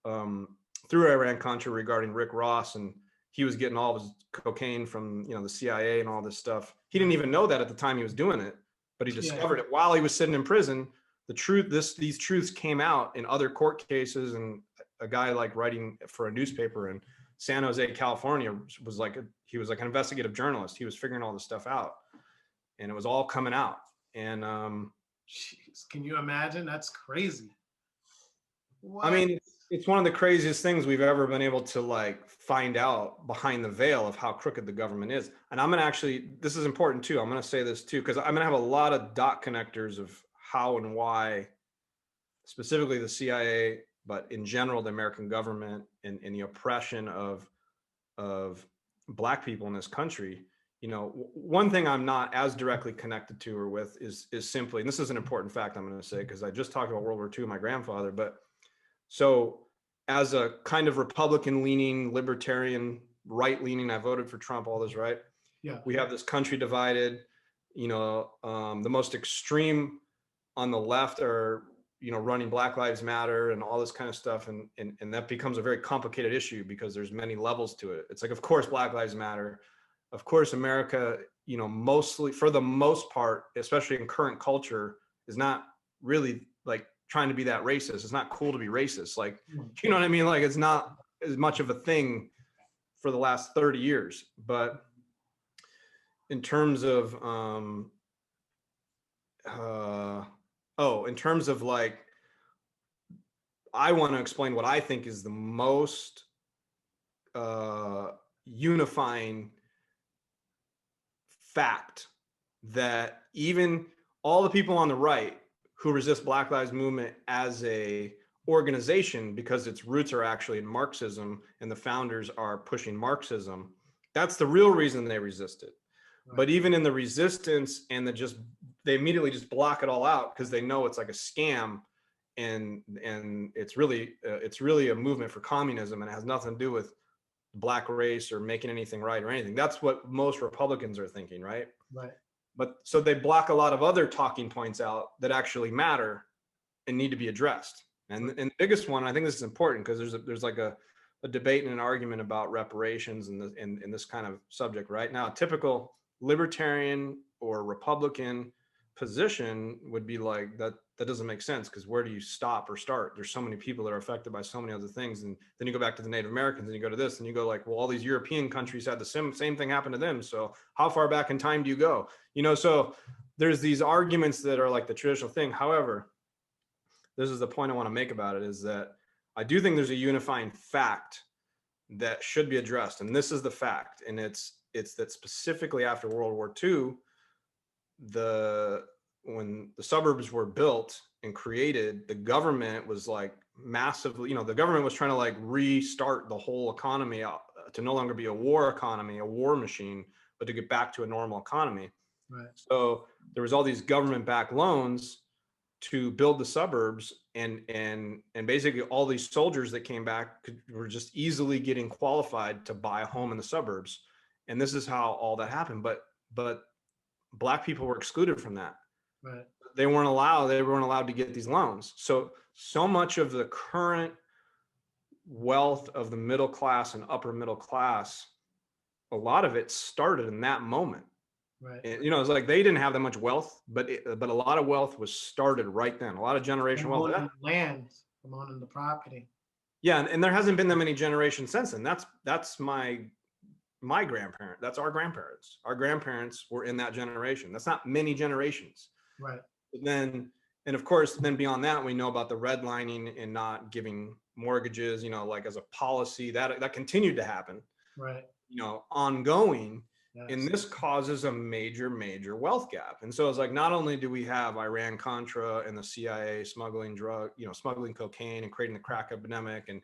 through Iran Contra regarding Rick Ross, and he was getting all of his cocaine from, you know, the CIA and all this stuff. He didn't even know that at the time he was doing it, but he discovered it while he was sitting in prison. The truth, these truths came out in other court cases, and a guy like writing for a newspaper in San Jose, California, was like he was like an investigative journalist. He was figuring all this stuff out, and it was all coming out. And jeez, can you imagine? That's crazy. What? I mean, it's one of the craziest things we've ever been able to like find out behind the veil of how crooked the government is. And I'm gonna actually, this is important too. I'm gonna say this too, because I'm gonna have a lot of dot connectors of how and why, specifically the CIA, but in general the American government and the oppression of Black people in this country. You know, one thing I'm not as directly connected to or with is simply, and this is an important fact I'm going to say, because I just talked about World War II, my grandfather, but so as a kind of Republican leaning, libertarian, right leaning, I voted for Trump, all this, right? Yeah. We have this country divided. You know, the most extreme on the left are, you know, running Black Lives Matter and all this kind of stuff. And that becomes a very complicated issue because there's many levels to it. It's like, of course, Black Lives Matter. Of course, America, you know, mostly, for the most part, especially in current culture, is not really like trying to be that racist. It's not cool to be racist. Like, you know what I mean? Like, it's not as much of a thing for the last 30 years. But in terms of, in terms of like, I want to explain what I think is the most unifying fact, that even all the people on the right who resist Black Lives Movement as a organization, because its roots are actually in Marxism and the founders are pushing Marxism, that's the real reason they resist it. Right. But even in the resistance and they immediately just block it all out because they know it's like a scam, and it's really a movement for communism, and it has nothing to do with Black race or making anything right or anything. That's what most Republicans are thinking, right? Right. But so they block a lot of other talking points out that actually matter and need to be addressed. And the biggest one, I think this is important because there's like a debate and an argument about reparations in this kind of subject right now. A typical libertarian or Republican position would be like, that doesn't make sense, because where do you stop or start? There's so many people that are affected by so many other things. And then you go back to the Native Americans and you go to this and you go like, well, all these European countries had the same thing happen to them. So how far back in time do you go? You know, so there's these arguments that are like the traditional thing. However, this is the point I want to make about it, is that I do think there's a unifying fact that should be addressed. And this is the fact. And it's that specifically after World War II, the when the suburbs were built and created, the government was like massively, the government was trying to like restart the whole economy to no longer be a war economy, a war machine, but to get back to a normal economy. Right. So there was all these government-backed loans to build the suburbs, and basically all these soldiers that came back were just easily getting qualified to buy a home in the suburbs. And this is how all that happened. But Black people were excluded from that. Right. They weren't allowed to get these loans. So much of the current wealth of the middle class and upper middle class, a lot of it started in that moment. Right. And, it's like they didn't have that much wealth, but a lot of wealth was started right then. A lot of generational wealth. Owning land, from owning the property. Yeah, and there hasn't been that many generations since then. That's my grandparent. That's our grandparents. Our grandparents were in that generation. That's not many generations. Right. And of course, then beyond that, we know about the redlining and not giving mortgages, like as a policy that continued to happen. Right. Ongoing. Yes. And this causes a major wealth gap. And so it's like, not only do we have Iran-Contra and the CIA smuggling smuggling cocaine and creating the crack epidemic and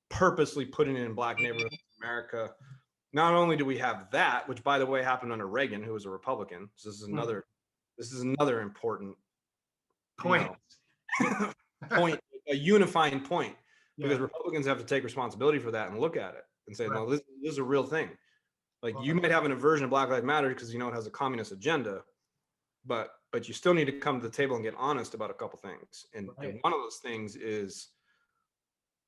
purposely putting it in Black neighborhoods in America. Not only do we have that, which by the way happened under Reagan, who was a Republican. So this is another important point. Point, a unifying point, because Yeah. Republicans have to take responsibility for that and look at it and say, Right. no, this is a real thing. Like, you might have an aversion to Black Lives Matter because it has a communist agenda, but you still need to come to the table and get honest about a couple things. And, Right. and one of those things is,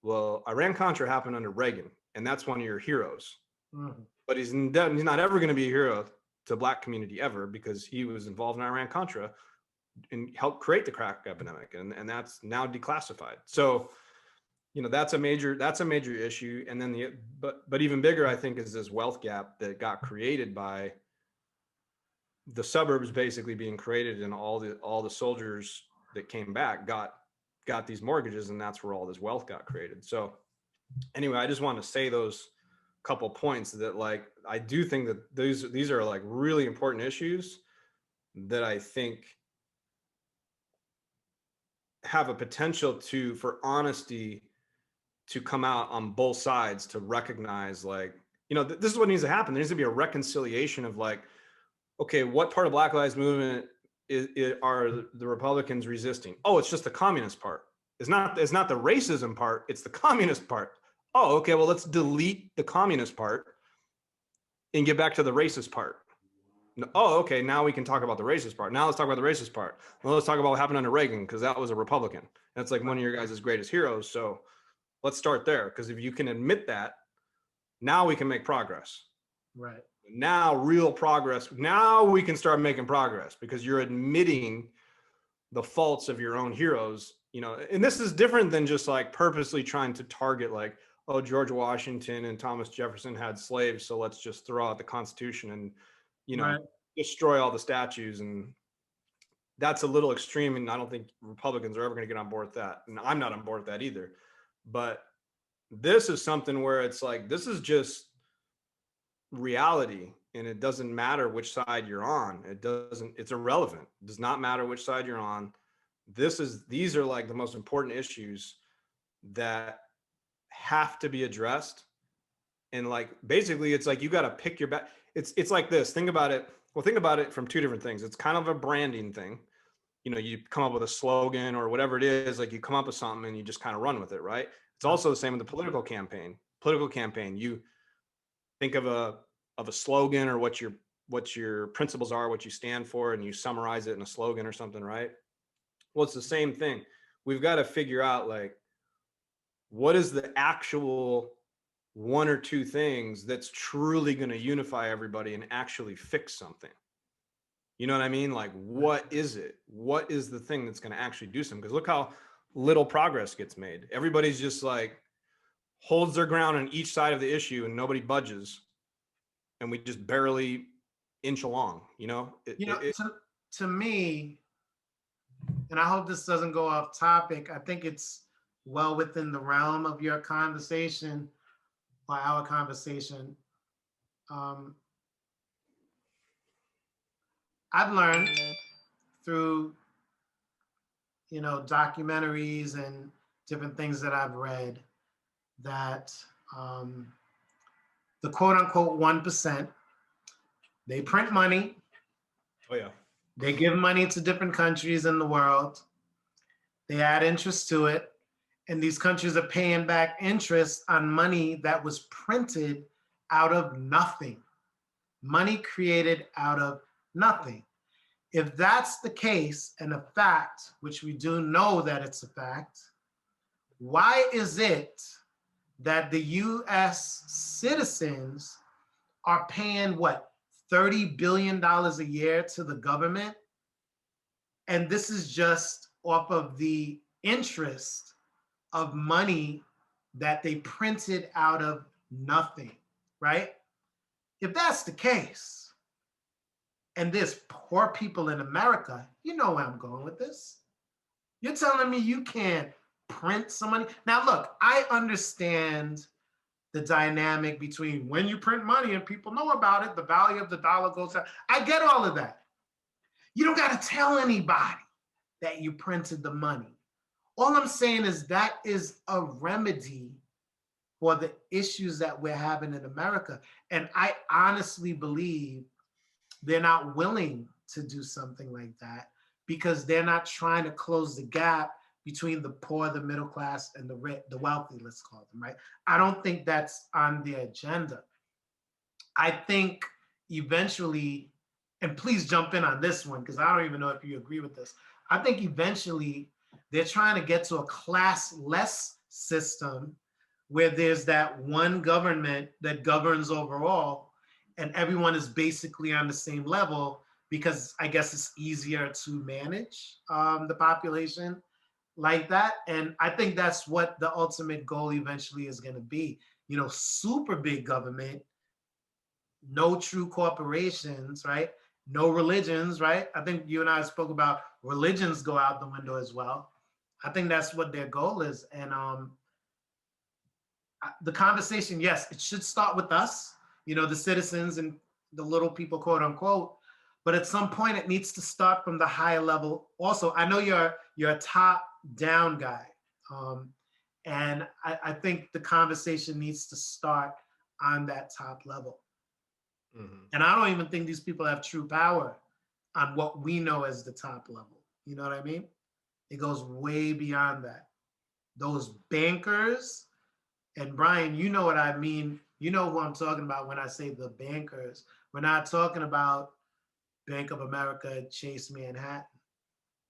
well, Iran-Contra happened under Reagan, and that's one of your heroes. Mm-hmm. But he's not ever going to be a hero to the Black community ever, because he was involved in Iran-Contra and helped create the crack epidemic, and that's now declassified. So that's a major issue. And then but even bigger, I think, is this wealth gap that got created by the suburbs basically being created, and all the soldiers that came back got these mortgages, and that's where all this wealth got created. So anyway, I just want to say those couple points that, like, I do think that these are like really important issues that I think have a potential for honesty to come out on both sides, to recognize, like, this is what needs to happen. There needs to be a reconciliation of, like, okay, what part of Black Lives Movement are the Republicans resisting? Oh, it's just the communist part. It's not the racism part. It's the communist part. Oh, okay, well, let's delete the communist part and get back to the racist part. Oh, okay, now we can talk about the racist part. Now let's talk about the racist part. Well, let's talk about what happened under Reagan, because that was a Republican. That's like one of your guys' greatest heroes. So let's start there, because if you can admit that, now we can make progress. Right. Now, real progress. Now we can start making progress, because you're admitting the faults of your own heroes. And this is different than just like purposely trying to target, like, oh, George Washington and Thomas Jefferson had slaves, so let's just throw out the Constitution and Right. destroy all the statues. And that's a little extreme, and I don't think Republicans are ever going to get on board with that. And I'm not on board with that either. But this is something where it's like, this is just reality, and it doesn't matter which side you're on. It's irrelevant. It does not matter which side you're on. These are like the most important issues that have to be addressed. And, like, basically it's like, you got to pick your back. It's like this. Think about it from two different things. It's kind of a branding thing. You come up with a slogan or whatever it is, like, you come up with something and you just kind of run with it, right? It's also the same with the political campaign. You think of a slogan, or what your principles are, what you stand for, and you summarize it in a slogan or something, right? Well, it's the same thing. We've got to figure out, like, what is the actual one or two things that's truly going to unify everybody and actually fix something. You know what I mean? Like, what is it? What is the thing that's going to actually do something? Because look how little progress gets made. Everybody's just like holds their ground on each side of the issue, and nobody budges, and we just barely inch along. To me, and I hope this doesn't go off topic, I think it's well within the realm of your conversation or our conversation. I've learned through, documentaries and different things that I've read that the quote unquote 1%, they print money, Oh yeah. they give money to different countries in the world, they add interest to it, and these countries are paying back interest on money that was printed out of nothing. Money created out of nothing. If that's the case and a fact, which we do know that it's a fact, why is it that the US citizens are paying what, $30 billion a year to the government? And this is just off of the interest of money that they printed out of nothing, right? If that's the case, and there's poor people in America, you know where I'm going with this. You're telling me you can't print some money? Now, look, I understand the dynamic between when you print money and people know about it, the value of the dollar goes up. I get all of that. You don't got to tell anybody that you printed the money. All I'm saying is that is a remedy for the issues that we're having in America. And I honestly believe they're not willing to do something like that because they're not trying to close the gap between the poor, the middle class, and the wealthy, let's call them, right? I don't think that's on their agenda. I think eventually, and please jump in on this one, because I don't even know if you agree with this. I think eventually they're trying to get to a classless system where there's that one government that governs overall and everyone is basically on the same level because I guess it's easier to manage the population like that. And I think that's what the ultimate goal eventually is going to be. Super big government, no true corporations, right? No religions, right? I think you and I spoke about religions go out the window as well. I think that's what their goal is. And the conversation, yes, it should start with us, the citizens and the little people, quote unquote. But at some point, it needs to start from the higher level. Also, I know you're a top-down guy, and I think the conversation needs to start on that top level. Mm-hmm. And I don't even think these people have true power on what we know as the top level. You know what I mean? It goes way beyond that. Those bankers, and Brian, you know what I mean. You know who I'm talking about when I say the bankers. We're not talking about Bank of America, Chase Manhattan.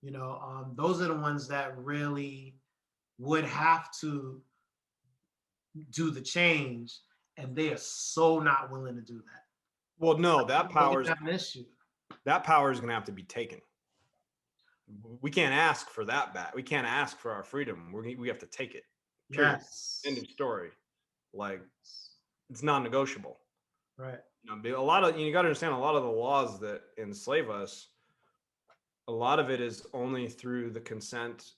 Those are the ones that really would have to do the change, and they are so not willing to do that. Well, no, that power is an issue. That power is going to have to be taken. We can't ask for that back. We can't ask for our freedom. We have to take it. Period. Yes. End of story. Like, it's non-negotiable. Right. A lot of, you got to understand, a lot of the laws that enslave us, a lot of it is only through the consent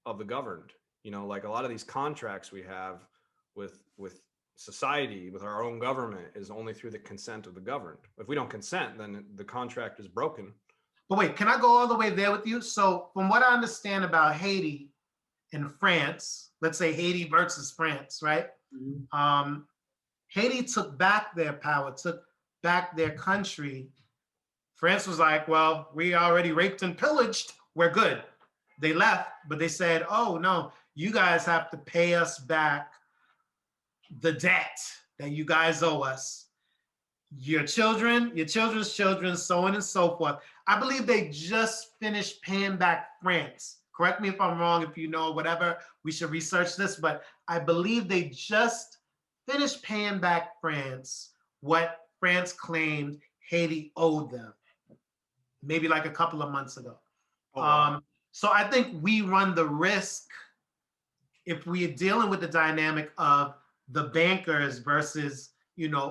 of the governed. Like a lot of these contracts we have with society, with our own government, is only through the consent of the governed. If we don't consent, then the contract is broken. But wait, can I go all the way there with you? So from what I understand about Haiti and France, let's say Haiti versus France, right? Mm-hmm. Haiti took back their power, took back their country. France was like, well, we already raped and pillaged. We're good. They left, but they said, oh, no, you guys have to pay us back the debt that you guys owe us. Your children, your children's children, so on and so forth. I believe they just finished paying back France. Correct me if I'm wrong, if you know, whatever, we should research this, but I believe they just finished paying back France what France claimed Haiti owed them, maybe like a couple of months ago. Oh, wow. So I think we run the risk, if we are dealing with the dynamic of the bankers versus,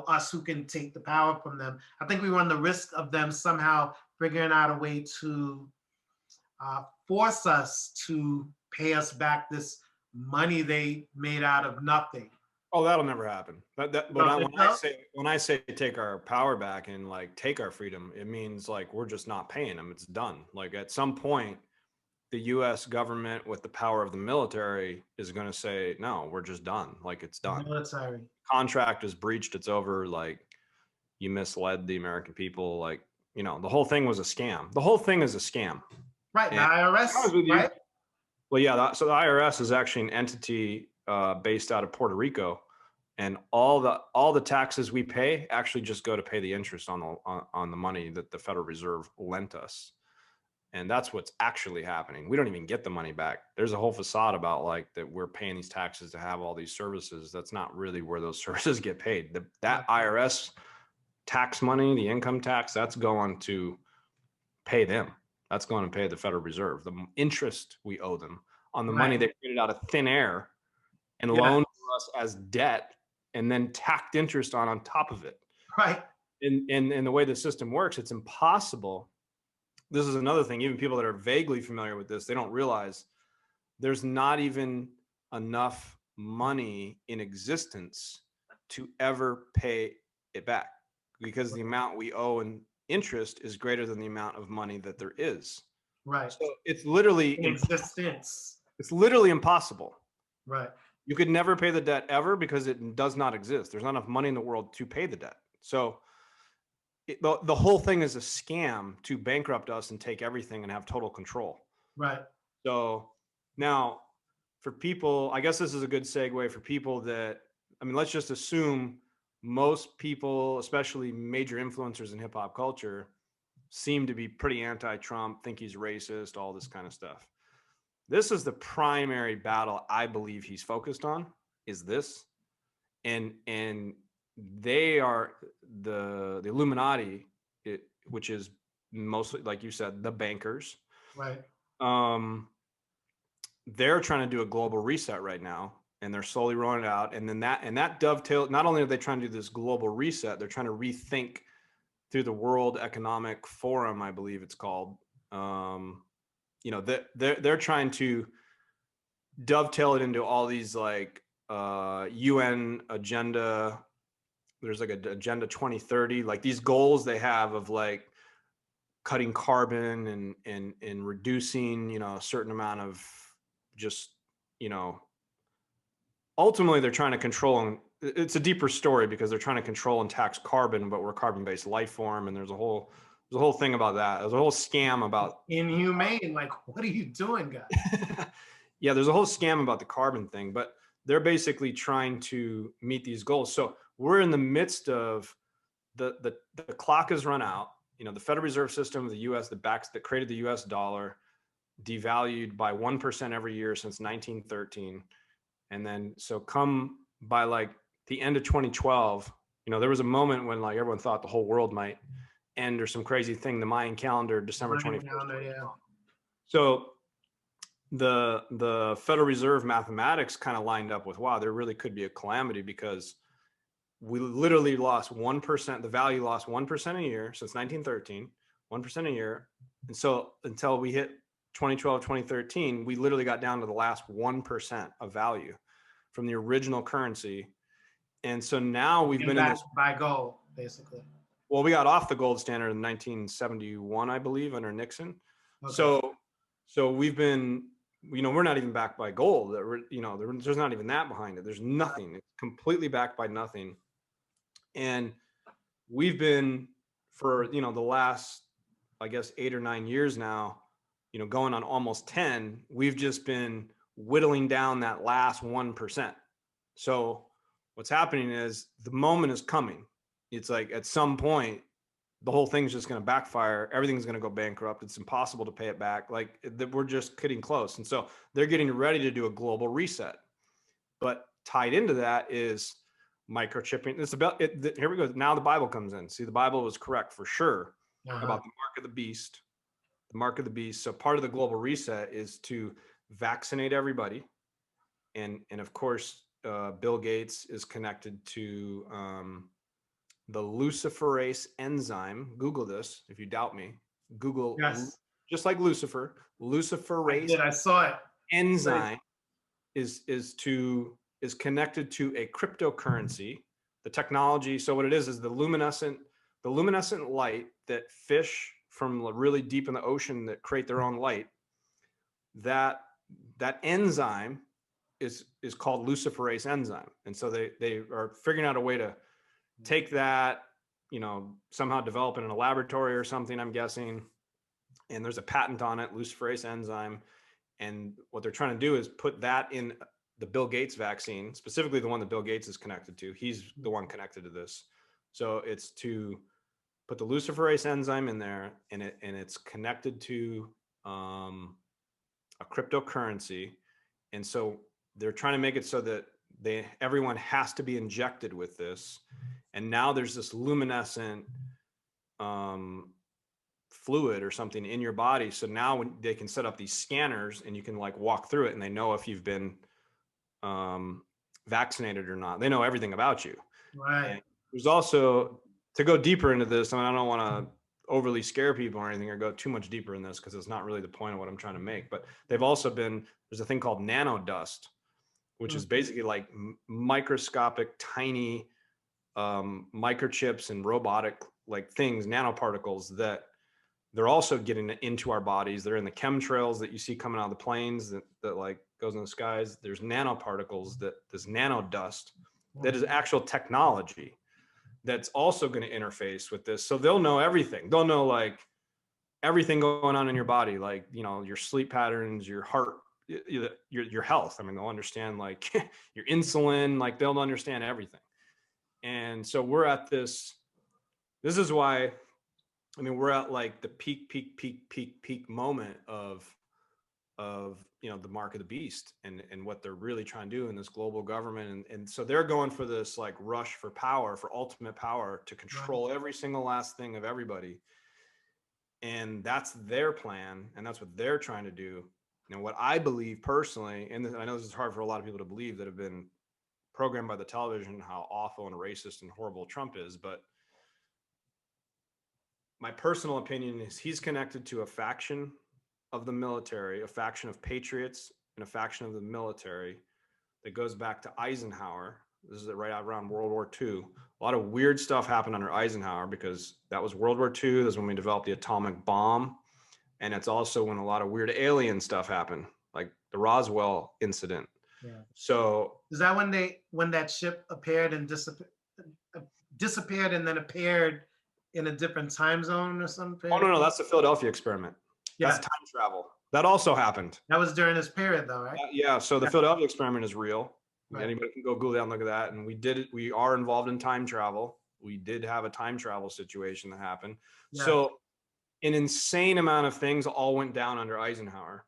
us who can take the power from them, I think we run the risk of them somehow figuring out a way to force us to pay us back this money they made out of nothing. Oh, that'll never happen. But No, when I say take our power back and like take our freedom, it means like we're just not paying them. It's done. Like at some point, the U.S. government with the power of the military is going to say, no, we're just done. Like it's done. military. Contract is breached. It's over. Like you misled the American people. Like, you know, the whole thing was a scam. The whole thing is a scam. Right. The And to be IRS, honest with you, right? well, yeah. So the IRS is actually an entity based out of Puerto Rico, and all the taxes we pay actually just go to pay the interest on the money that the Federal Reserve lent us. And that's what's actually happening. We don't even get the money back. There's a whole facade about like that we're paying these taxes to have all these services. That's not really where those services get paid. That IRS tax money, the income tax, that's going to pay them. That's going to pay the Federal Reserve. The interest we owe them on the money they created out of thin air and loaned to us as debt and then tacked interest on top of it. Right. And the way the system works, it's impossible. This is another thing, even people that are vaguely familiar with this, they don't realize there's not even enough money in existence to ever pay it back because the amount we owe in interest is greater than the amount of money that there is. Right. So it's literally in existence. It's literally impossible. Right. You could never pay the debt ever because it does not exist. There's not enough money in the world to pay the debt. So the whole thing is a scam to bankrupt us and take everything and have total control. Right. So now for people, I guess this is a good segue for people that, I mean, let's just assume most people, especially major influencers in hip hop culture, seem to be pretty anti-Trump, think he's racist, all this kind of stuff. This is the primary battle I believe he's focused on, is this. And they are the Illuminati, which is mostly, like you said, the bankers. Right. They're trying to do a global reset right now, and they're slowly rolling it out. And then that dovetail. Not only are they trying to do this global reset, they're trying to rethink through the World Economic Forum, I believe it's called. You know, they're trying to dovetail it into all these like UN agenda. There's like a agenda 2030, like these goals they have of like cutting carbon and reducing, you know, a certain amount of just, you know, ultimately they're trying to control, and it's a deeper story because they're trying to control and tax carbon, but we're a carbon-based life form. And there's a whole thing about that. There's a whole scam about inhumane. Like, what are you doing, guys? Yeah, there's a whole scam about the carbon thing, but they're basically trying to meet these goals. So we're in the midst of the clock has run out. You know, the Federal Reserve System of the U.S. that created the U.S. dollar devalued by 1% every year since 1913. And then so come by like the end of 2012, you know, there was a moment when like everyone thought the whole world might end or some crazy thing, the Mayan calendar, December 21st. Yeah. So the Federal Reserve mathematics kind of lined up with, wow, there really could be a calamity because we literally lost 1%. The value lost 1% a year since 1913, 1% a year. And so until we hit 2012, 2013, we literally got down to the last 1% of value from the original currency. And so now we've been in this by gold, basically. Well, we got off the gold standard in 1971, I believe, under Nixon. Okay. So we've been, you know, we're not even backed by gold. You know, there's not even that behind it. There's nothing. It's completely backed by nothing. And we've been for, you know, the last, I guess, 8 or 9 years now, you know, going on almost 10, we've just been whittling down that last 1%. So what's happening is the moment is coming. It's like at some point, the whole thing's just going to backfire. Everything's going to go bankrupt. It's impossible to pay it back. Like we're just getting close. And so they're getting ready to do a global reset. But tied into that is microchipping. It's about it. Here we go. Now the Bible comes in. See, the Bible was correct for sure about the mark of the beast. The mark of the beast. So part of the global reset is to vaccinate everybody. And of course, Bill Gates is connected to the luciferase enzyme. Google this if you doubt me. Google, yes. Just like Lucifer, luciferase I saw it. enzyme is to is connected to a cryptocurrency, the technology. So what it is the luminescent light that fish from really deep in the ocean that create their own light, that enzyme is called luciferase enzyme. And so they are figuring out a way to take that, somehow develop it in a laboratory or something, I'm guessing. And there's a patent on it, luciferase enzyme. And what they're trying to do is put that in the Bill Gates vaccine, specifically the one that Bill Gates is connected to. He's the one connected to this. So it's to put the luciferase enzyme in there, and it's connected to a cryptocurrency. And so they're trying to make it so that everyone has to be injected with this. And now there's this luminescent fluid or something in your body. So now when they can set up these scanners and you can like walk through it and they know if you've been vaccinated or not. They know everything about you. Right. And there's also, to go deeper into this, I mean, I don't want to overly scare people or anything or go too much deeper in this because it's not really the point of what I'm trying to make. But they've also there's a thing called nanodust, which is basically like microscopic, tiny microchips and robotic like things, nanoparticles that they're also getting into our bodies. They're in the chemtrails that you see coming out of the planes that like goes in the skies. There's nanoparticles, this nanodust that is actual technology that's also going to interface with this. So they'll know everything. They'll know like everything going on in your body, like, your sleep patterns, your heart, your health. I mean, they'll understand like your insulin, like they'll understand everything. And so we're at this is why, I mean, we're at like the peak moment of the mark of the beast and what they're really trying to do in this global government. And so they're going for this like rush for power, for ultimate power to control every single last thing of everybody. And that's their plan. And that's what they're trying to do. And what I believe personally, and I know this is hard for a lot of people to believe that have been programmed by the television, how awful and racist and horrible Trump is. But my personal opinion is he's connected to a faction of the military, a faction of patriots, and a faction of the military that goes back to Eisenhower. This is right around World War II. A lot of weird stuff happened under Eisenhower because that was World War II. That's when we developed the atomic bomb. And it's also when a lot of weird alien stuff happened, like the Roswell incident. Yeah. So is that when that ship appeared and disappeared and then appeared in a different time zone or something? Oh, no, that's the Philadelphia experiment. Yeah. That's time travel. That also happened. That was during this period though, right? Yeah. So the Philadelphia experiment is real. Right. Anybody can go Google that and look at that. And we did it. We are involved in time travel. We did have a time travel situation that happened. Yeah. So an insane amount of things all went down under Eisenhower.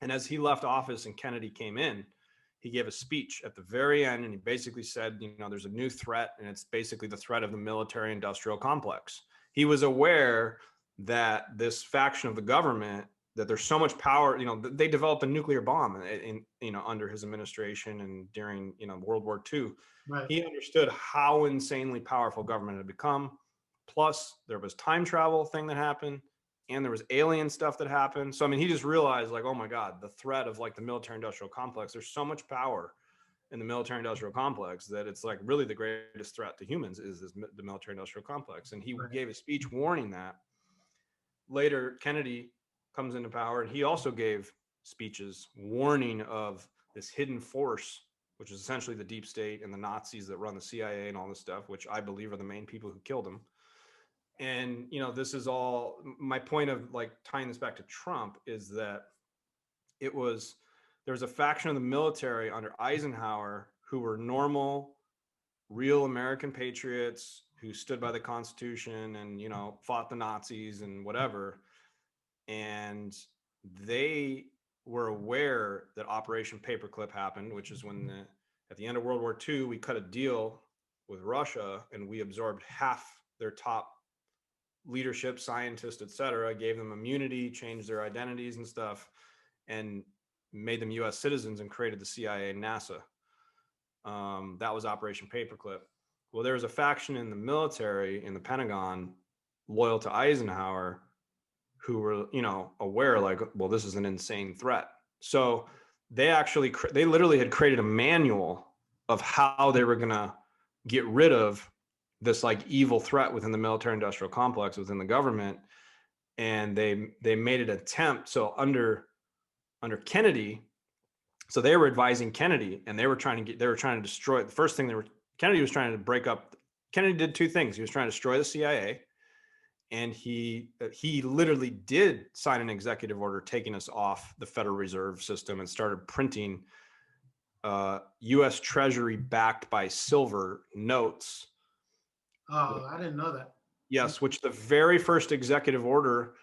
And as he left office and Kennedy came in, he gave a speech at the very end. And he basically said, there's a new threat. And it's basically the threat of the military industrial complex. He was aware that this faction of the government, that there's so much power, they developed a nuclear bomb in under his administration and during, World War II. Right. He understood how insanely powerful government had become. Plus there was time travel thing that happened and there was alien stuff that happened. So, I mean, he just realized like, oh my God, the threat of like the military industrial complex, there's so much power in the military industrial complex that it's like really the greatest threat to humans is the military industrial complex. And he gave a speech warning that. Later, Kennedy comes into power and he also gave speeches warning of this hidden force, which is essentially the deep state and the Nazis that run the CIA and all this stuff, which I believe are the main people who killed him. And, this is all my point of like tying this back to Trump is that there was a faction of the military under Eisenhower who were normal, real American patriots who stood by the Constitution and, fought the Nazis and whatever. And they were aware that Operation Paperclip happened, which is when at the end of World War II, we cut a deal with Russia and we absorbed half their top leadership, scientists, et cetera, gave them immunity, changed their identities and stuff, and made them US citizens and created the CIA and NASA. That was Operation Paperclip. Well, there was a faction in the military, in the Pentagon, loyal to Eisenhower, who were, aware like, well, this is an insane threat. So they literally had created a manual of how they were going to get rid of this like evil threat within the military industrial complex within the government. And they made an attempt. So under Kennedy, so they were advising Kennedy, and they were trying to destroy. The first thing Kennedy was trying to break up. Kennedy did two things. He was trying to destroy the CIA, and he literally did sign an executive order taking us off the Federal Reserve System and started printing U.S. Treasury backed by silver notes. Oh, I didn't know that. Yes, which the very first executive order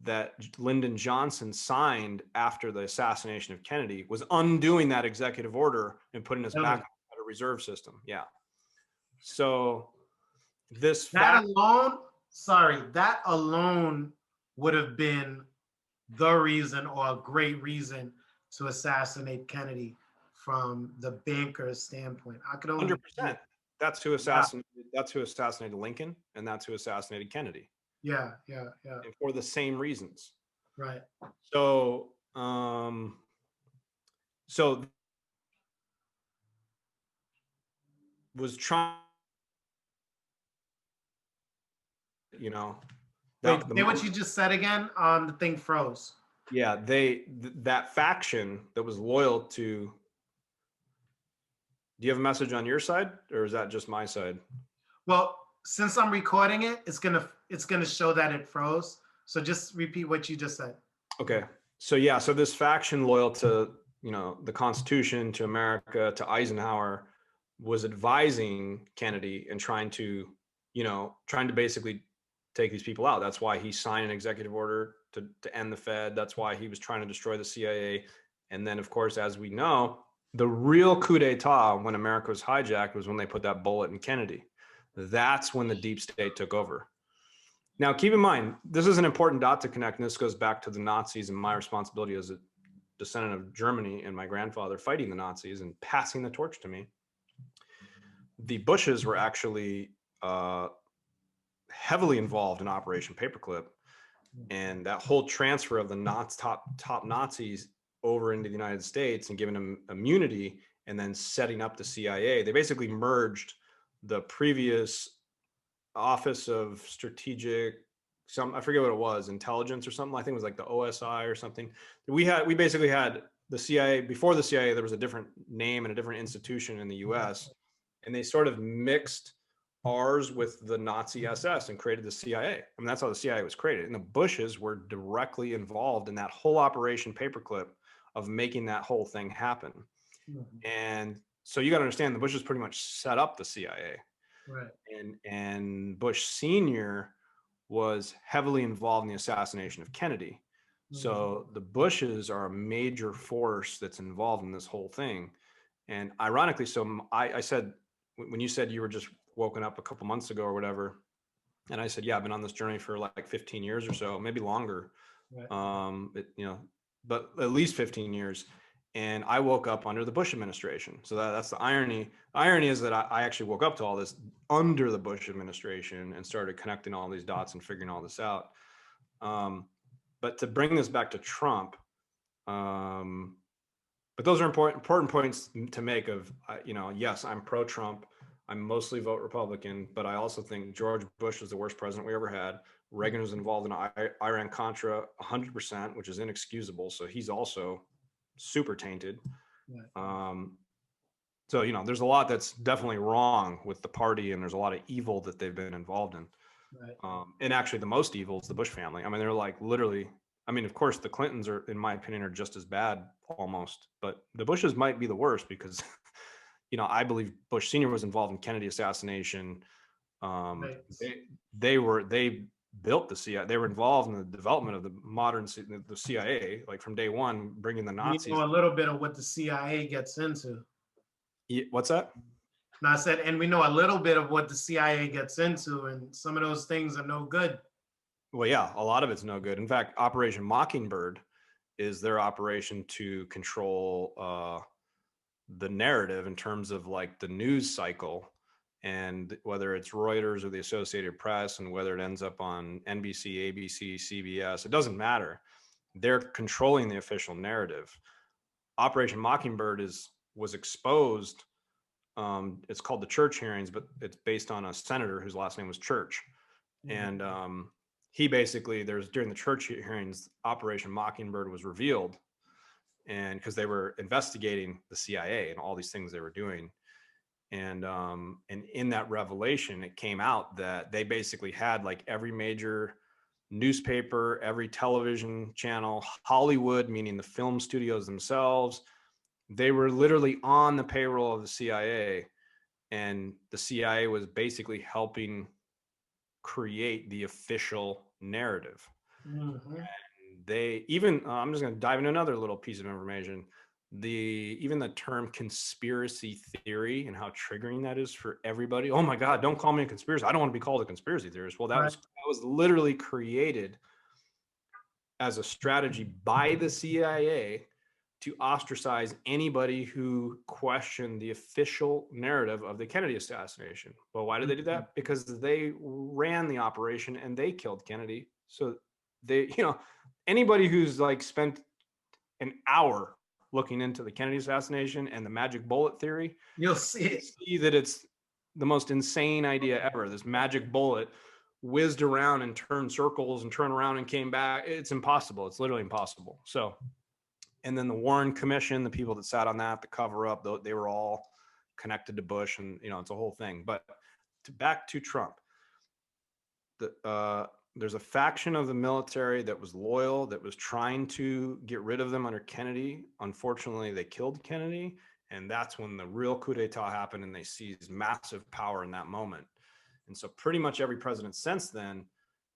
that Lyndon Johnson signed after the assassination of Kennedy was undoing that executive order and putting us back on a reserve system. Yeah. So that alone would have been the reason, or a great reason, to assassinate Kennedy from the banker's standpoint. I could only 100%. That's who assassinated. That's who assassinated Lincoln, and that's who assassinated Kennedy. Yeah. And for the same reasons. Right. So, was trying, Wait, say what you just said again. The thing froze. Yeah, that faction that was loyal to. Do you have a message on your side, or is that just my side? Well, since I'm recording it, it's gonna show that it froze. So just repeat what you just said. Okay. So yeah, so this faction loyal to, the Constitution, to America, to Eisenhower, was advising Kennedy and trying to basically take these people out. That's why he signed an executive order to end the Fed. That's why he was trying to destroy the CIA. And then, of course, as we know, the real coup d'etat when America was hijacked was when they put that bullet in Kennedy. That's when the deep state took over. Now, keep in mind, this is an important dot to connect, and this goes back to the Nazis and my responsibility as a descendant of Germany and my grandfather fighting the Nazis and passing the torch to me. The Bushes were actually heavily involved in Operation Paperclip, and that whole transfer of the top Nazis over into the United States and giving them immunity and then setting up the CIA. They basically merged the previous Office of Strategic, I forget what it was, intelligence or something. I think it was like the OSI or something. We basically had the CIA. Before the CIA, there was a different name and a different institution in the US, and they sort of mixed ours with the Nazi SS and created the CIA. I mean, that's how the CIA was created. And the Bushes were directly involved in that whole Operation Paperclip of making that whole thing happen. Mm-hmm. And so you got to understand, the Bushes pretty much set up the CIA. Right. And Bush Sr. was heavily involved in the assassination of Kennedy. Mm-hmm. So the Bushes are a major force that's involved in this whole thing. And ironically, so I said, when you said you were just woken up a couple months ago or whatever, and I said, yeah, I've been on this journey for like 15 years or so, maybe longer. Right. But at least 15 years. And I woke up under the Bush administration. So that's the irony. The irony is that I actually woke up to all this under the Bush administration and started connecting all these dots and figuring all this out. But to bring this back to Trump, but those are important points to make of, yes, I'm pro-Trump. I mostly vote Republican, but I also think George Bush was the worst president we ever had. Reagan was involved in Iran-Contra 100%, which is inexcusable. So he's also super tainted. Yeah. So, there's a lot that's definitely wrong with the party, and there's a lot of evil that they've been involved in. Right. And actually the most evil is the Bush family. I mean, they're like literally, of course the Clintons are, in my opinion, are just as bad almost, but the Bushes might be the worst because, I believe Bush Sr. was involved in Kennedy assassination. Right. They built the CIA. They were involved in the development of the modern the CIA, like from day one, bringing the Nazis. We know a little bit of what the CIA gets into. Yeah, what's that? And I said, and we know a little bit of what the CIA gets into, and some of those things are no good. Well, yeah, a lot of it's no good. In fact, Operation Mockingbird is their operation to control the narrative in terms of like the news cycle, and whether it's Reuters or the Associated Press, and whether it ends up on NBC, ABC, CBS, it doesn't matter. They're controlling the official narrative. Operation Mockingbird was exposed It's called the Church hearings, but it's based on a senator whose last name was Church. And he basically, during the Church hearings, Operation Mockingbird was revealed, and because they were investigating the CIA and all these things they were doing. And in that revelation, it came out that they basically had like every major newspaper, every television channel, Hollywood, meaning the film studios themselves, they were literally on the payroll of the CIA, and the CIA was basically helping create the official narrative. They even, I'm just going to dive into another little piece of information. Even the term conspiracy theory and how triggering that is for everybody. Oh my God, don't call me a conspiracy. I don't want to be called a conspiracy theorist. Well, that was literally created as a strategy by the CIA to ostracize anybody who questioned the official narrative of the Kennedy assassination. Well, why did they do that? Because they ran the operation and they killed Kennedy. So they, anybody who's like spent an hour looking into the Kennedy assassination and the magic bullet theory, you'll see that it's the most insane idea ever. This magic bullet whizzed around and turned circles and turned around and came back. It's impossible. It's literally impossible. So, and then the Warren Commission, the people that sat on that, the cover up, they were all connected to Bush, and it's a whole thing. But back to Trump, there's a faction of the military that was loyal, that was trying to get rid of them under Kennedy. Unfortunately, they killed Kennedy, and that's when the real coup d'etat happened, and they seized massive power in that moment. And so pretty much every president since then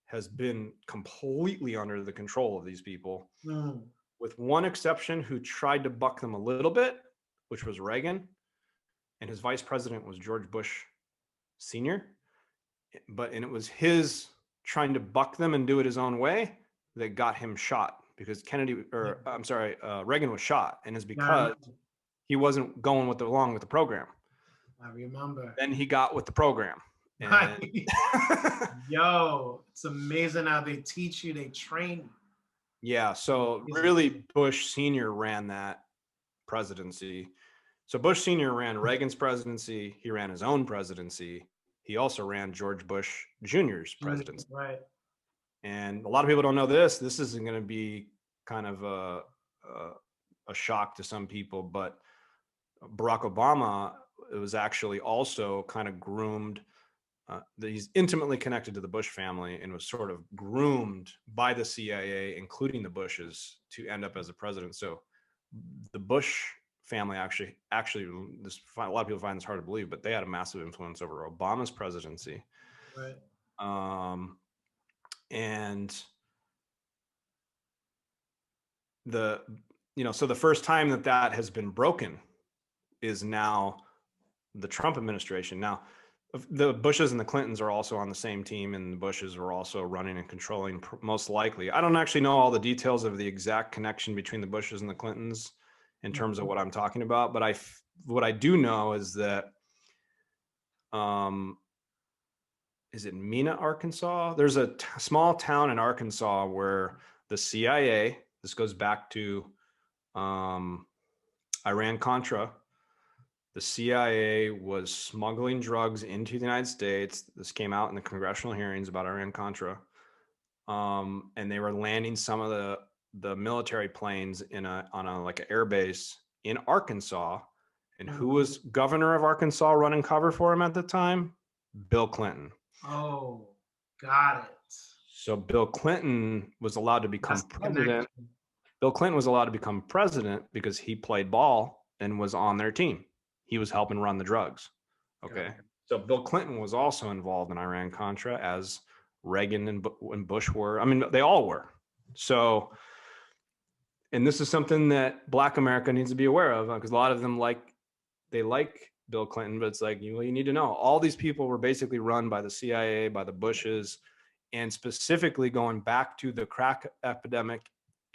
has been completely under the control of these people, with one exception who tried to buck them a little bit, which was Reagan, and his vice president was George Bush Sr. And it was his trying to buck them and do it his own way that got him shot, because Reagan was shot, and it's because he wasn't going along with the program. I remember. Then he got with the program. And Yo, it's amazing how they teach you, they train you. Yeah, so really Bush Sr. ran that presidency. So Bush Sr. ran Reagan's presidency. He ran his own presidency. He also ran George Bush Jr.'s presidency. Right. And a lot of people don't know this. This isn't going to be kind of a shock to some people, but Barack Obama, it was actually also kind of groomed. He's intimately connected to the Bush family and was sort of groomed by the CIA, including the Bushes, to end up as a president. So the Bush family actually, a lot of people find this hard to believe, but they had a massive influence over Obama's presidency. Right. And so the first time that has been broken is now the Trump administration. Now, the Bushes and the Clintons are also on the same team, and the Bushes are also running and controlling, most likely. I don't actually know all the details of the exact connection between the Bushes and the Clintons in terms of what I'm talking about, but what I do know is that, is it Mena, Arkansas? There's a small town in Arkansas where the CIA, this goes back to Iran-Contra, the CIA was smuggling drugs into the United States. This came out in the congressional hearings about Iran-Contra. And they were landing some of the military planes on an air base in Arkansas. And who was governor of Arkansas running cover for him at the time? Bill Clinton. Oh, got it. So Bill Clinton was allowed to become president. Bill Clinton was allowed to become president because he played ball and was on their team. He was helping run the drugs. Okay. So Bill Clinton was also involved in Iran-Contra, as Reagan and Bush were. I mean, they all were. So, and this is something that Black America needs to be aware of, because a lot of them like Bill Clinton, but it's like, you need to know all these people were basically run by the CIA, by the Bushes, and specifically going back to the crack epidemic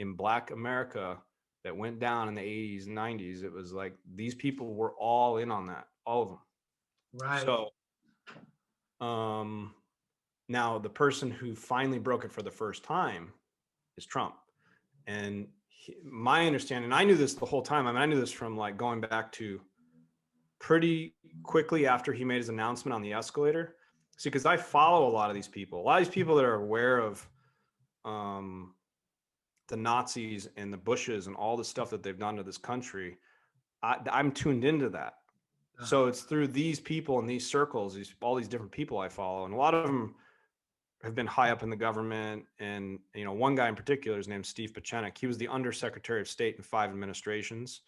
in Black America that went down in the 80s and 90s. It was like these people were all in on that, all of them. Right. So now the person who finally broke it for the first time is Trump. And my understanding, I knew this the whole time. I mean, I knew this from like going back to pretty quickly after he made his announcement on the escalator. See, because I follow a lot of these people, that are aware of the Nazis and the Bushes and all the stuff that they've done to this country. I'm tuned into that. So it's through these people in these circles, all these different people I follow, and a lot of them have been high up in the government. And one guy in particular is named Steve Pachenik. He was the Undersecretary of State in 5 administrations,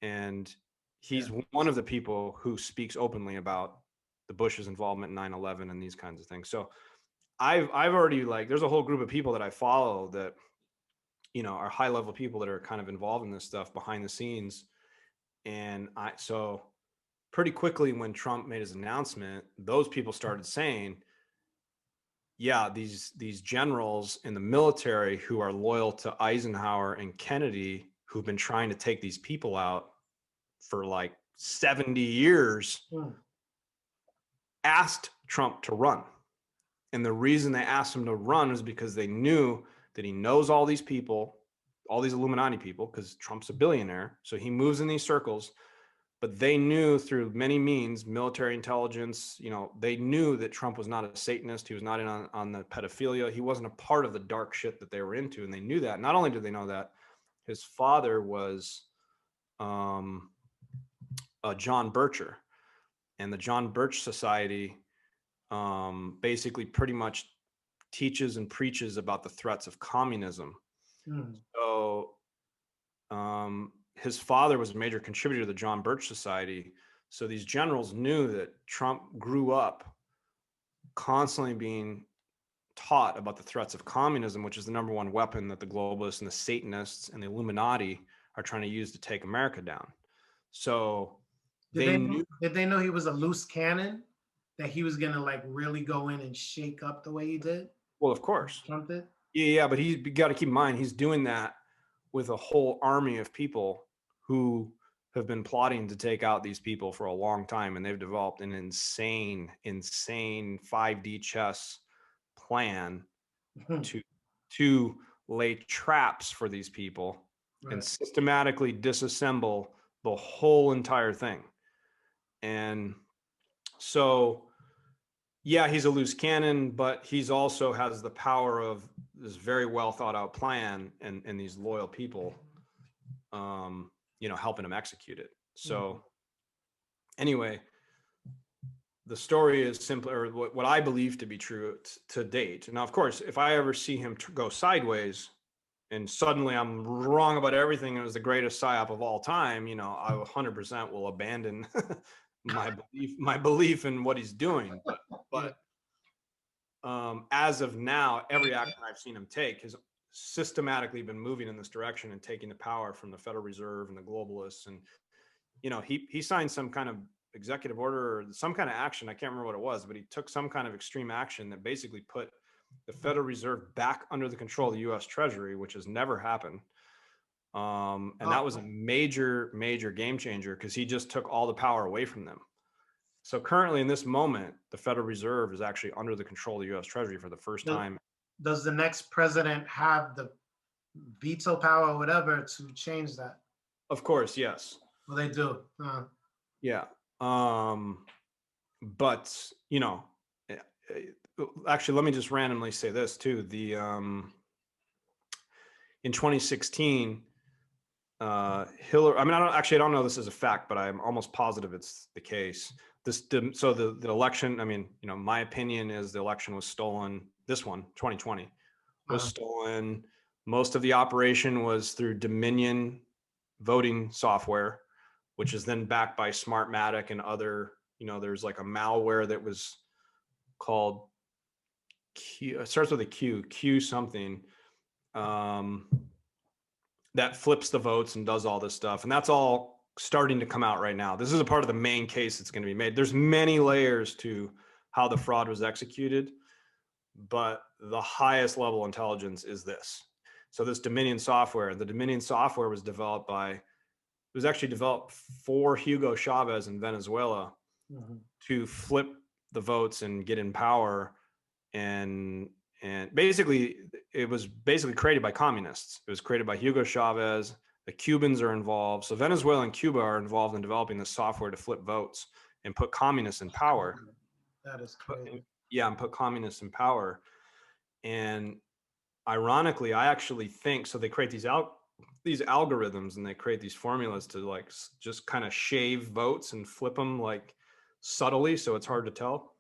and he's one of the people who speaks openly about the Bush's involvement in 9/11 and these kinds of things. So I've already, like, there's a whole group of people that I follow that are high level people that are kind of involved in this stuff behind the scenes. And so pretty quickly when Trump made his announcement, those people started saying, yeah, these generals in the military who are loyal to Eisenhower and Kennedy, who've been trying to take these people out for like 70 years, asked Trump to run. And the reason they asked him to run is because they knew that he knows all these people, all these Illuminati people, because Trump's a billionaire. So he moves in these circles. But they knew through many means, military intelligence, they knew that Trump was not a Satanist. He was not in on the pedophilia. He wasn't a part of the dark shit that they were into. And they knew that. Not only did they know that, his father was John Bircher. And the John Birch Society basically pretty much teaches and preaches about the threats of communism. So his father was a major contributor to the John Birch Society. So these generals knew that Trump grew up constantly being taught about the threats of communism, which is the number one weapon that the globalists and the Satanists and the Illuminati are trying to use to take America down. So did they know he was a loose cannon, that he was going to like really go in and shake up the way he did? Well, of course. Trump did? Yeah, but you got to keep in mind, he's doing that with a whole army of people who have been plotting to take out these people for a long time, and they've developed an insane 5D chess plan to lay traps for these people and systematically disassemble the whole entire thing. And so, yeah, he's a loose cannon, but he's also has the power of this very well thought out plan and these loyal people helping him execute it. So anyway, the story is simply, or what I believe to be true to date. Now, of course, if I ever see him go sideways and suddenly I'm wrong about everything, it was the greatest psyop of all time, I 100% will abandon my belief in what he's doing. But as of now, every action I've seen him take has systematically been moving in this direction and taking the power from the Federal Reserve and the globalists. And he signed some kind of executive order or some kind of action, I can't remember what it was, but he took some kind of extreme action that basically put the Federal Reserve back under the control of the U.S. Treasury, which has never happened. And that was a major game changer, because he just took all the power away from them. So currently in this moment, the Federal Reserve is actually under the control of the U.S. Treasury for the first time. Does the next president have the veto power or whatever to change that? Of course, yes. Well, they do. Yeah. But, actually, let me just randomly say this too. In 2016, Hillary, I don't know this as a fact, but I'm almost positive it's the case. So the election, my opinion is the election was stolen. This one, 2020, was stolen. Most of the operation was through Dominion voting software, which is then backed by Smartmatic and other, there's like a malware that was called Q, it starts with a Q something, that flips the votes and does all this stuff. And that's all starting to come out right now. This is a part of the main case that's going to be made. There's many layers to how the fraud was executed, but the highest level intelligence is this. So this Dominion software, the Dominion software was actually developed for Hugo Chavez in Venezuela to flip the votes and get in power. And basically, it was basically created by communists. It was created by Hugo Chavez The Cubans are involved. So Venezuela and Cuba are involved in developing the software to flip votes and put communists in power. That is crazy. And put communists in power. And ironically, I actually think so. They create these algorithms and they create these formulas to like just kind of shave votes and flip them like subtly, so it's hard to tell.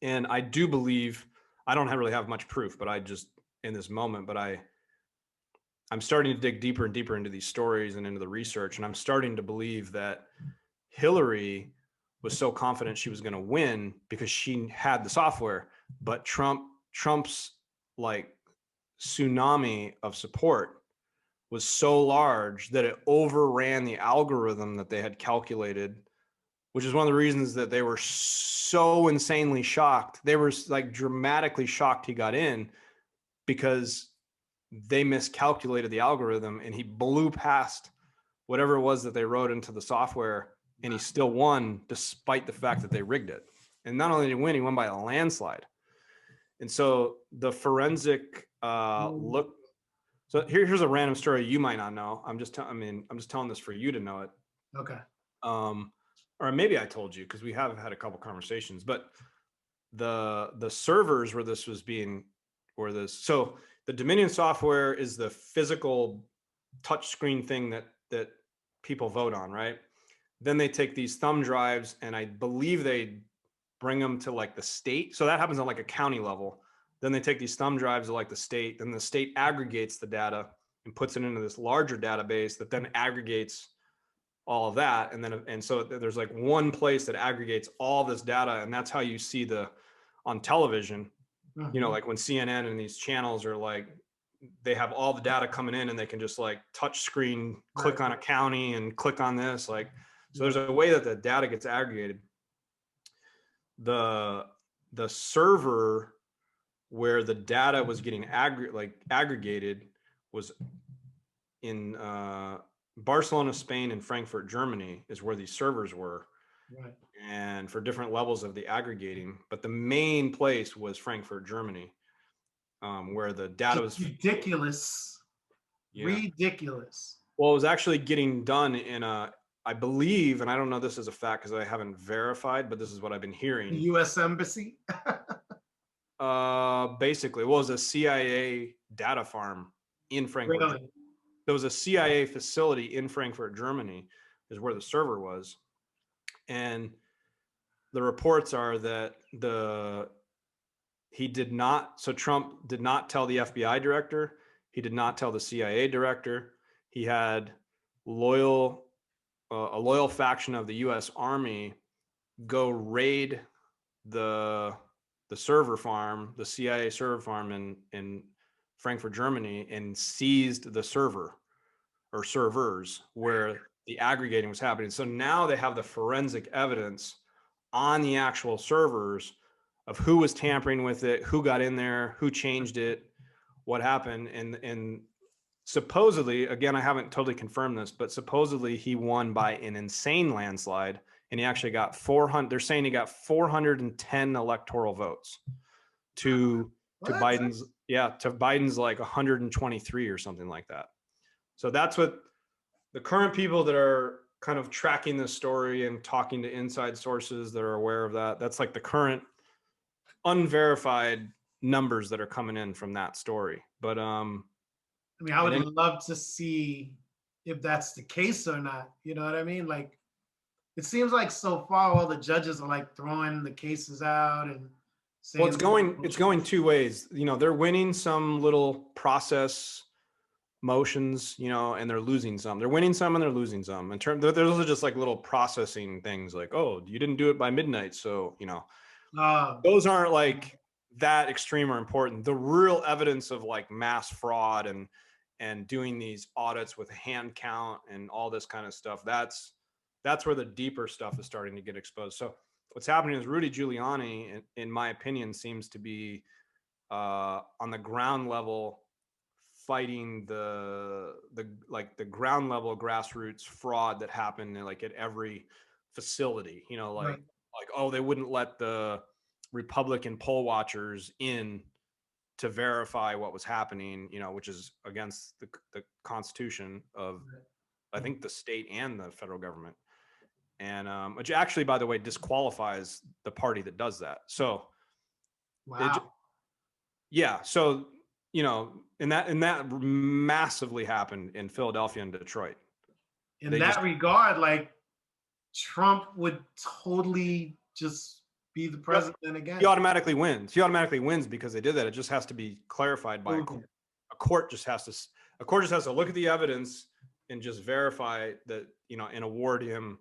And I do believe, I don't really have much proof, but I just in this moment, but I'm starting to dig deeper and deeper into these stories and into the research, and I'm starting to believe that Hillary was so confident she was going to win because she had the software, but Trump's like tsunami of support was so large that it overran the algorithm that they had calculated, which is one of the reasons that they were so insanely shocked. They were like dramatically shocked he got in because they miscalculated the algorithm and he blew past whatever it was that they wrote into the software, and he still won despite the fact that they rigged it. And not only did he win, he won by a landslide. And so the forensic look. So here's a random story you might not know. I'm just telling this for you to know it. Okay. Or maybe I told you because we have had a couple conversations. But the servers where this was being, so the Dominion software is the physical touchscreen thing that people vote on, right? Then they take these thumb drives and I believe they bring them to like the state. So that happens on like a county level. Then they take these thumb drives to like the state. Then the state aggregates the data and puts it into this larger database that then aggregates all of that. And so there's like one place that aggregates all this data, and that's how you see on television. You know, like when CNN and these channels are like, they have all the data coming in and they can just like touch screen, click on a county and click on this. Like, so there's a way that the data gets aggregated. The server where the data was getting aggregated was in Barcelona, Spain, and Frankfurt, Germany is where these servers were. Right. And for different levels of the aggregating, but the main place was Frankfurt, Germany, where the data was ridiculous. Yeah. Ridiculous. Well, it was actually getting done in I believe, and I don't know this is a fact because I haven't verified, but this is what I've been hearing. The U.S. Embassy? Basically, it was a CIA data farm in Frankfurt. Really? There was a CIA facility in Frankfurt, Germany, is where the server was. And the reports are that Trump did not tell the FBI director. He did not tell the CIA director. He had a loyal faction of the U.S. Army go raid the server farm, the CIA server farm in Frankfurt, Germany, and seized the server or servers where the aggregating was happening. So now they have the forensic evidence on the actual servers of who was tampering with it, who got in there, who changed it, what happened. And supposedly, again, I haven't totally confirmed this, but supposedly he won by an insane landslide, and he actually got 400. They're saying he got 410 electoral votes to Biden's like 123 or something like that. So that's what the current people that are kind of tracking this story and talking to inside sources that are aware of that. That's like the current unverified numbers that are coming in from that story. But I mean, I would love to see if that's the case or not. You know what I mean? Like, it seems like so far all the judges are like throwing the cases out and saying, well, it's going two ways. You know, they're winning some little process motions, you know, and they're losing some. They're winning some and they're losing some. There's also just like little processing things like, oh, you didn't do it by midnight, so you know, those aren't like that extreme or important. The real evidence of like mass fraud and doing these audits with hand count and all this kind of stuff, that's where the deeper stuff is starting to get exposed. So what's happening is Rudy Giuliani, in my opinion, seems to be on the ground level fighting the ground level grassroots fraud that happened like at every facility, you know, like, oh, they wouldn't let the Republican poll watchers in to verify what was happening, you know, which is against the Constitution of, I think, the state and the federal government. And which actually, by the way, disqualifies the party that does that. So, Wow. yeah. So, you know, and that massively happened in Philadelphia and Detroit. In that regard, like Trump would totally just be the president again. He automatically wins. He automatically wins because they did that. It just has to be clarified by a court. Just has to look at the evidence and just verify that, you know, and award him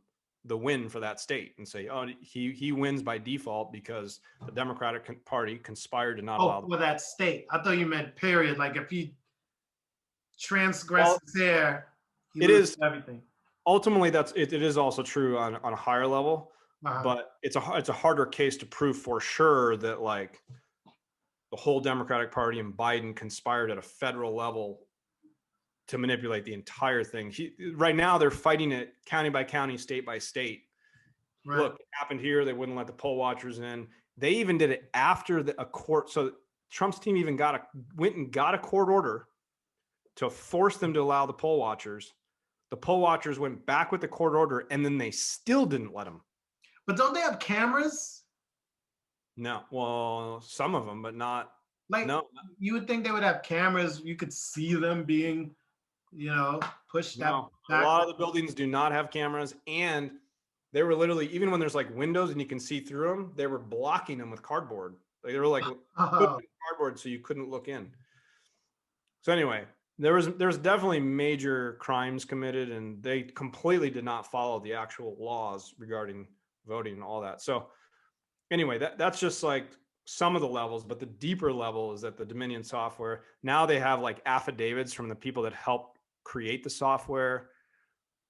the win for that state and say, oh, he wins by default because the Democratic Party conspired to not allow for that state. I thought you meant period. Like if he transgresses there, it is everything. Ultimately, it is also true on a higher level, but it's a harder case to prove for sure that like the whole Democratic Party and Biden conspired at a federal level to manipulate the entire thing. Right now, they're fighting it county by county, state by state. Right. Look, it happened here. They wouldn't let the poll watchers in. They even did it after a court. So Trump's team even went and got a court order to force them to allow the poll watchers. The poll watchers went back with the court order, and then they still didn't let them. But don't they have cameras? No. Well, some of them, but not. Like, no. You would think they would have cameras. You could see them being, you know, pushed out. A lot of the buildings do not have cameras, and they were literally, even when there's like windows and you can see through them, they were blocking them with cardboard. Like they were like cardboard so you couldn't look in. So anyway, there's definitely major crimes committed, and they completely did not follow the actual laws regarding voting and all that. So anyway, that's just like some of the levels, but the deeper level is that the Dominion software, now they have like affidavits from the people that helped create the software,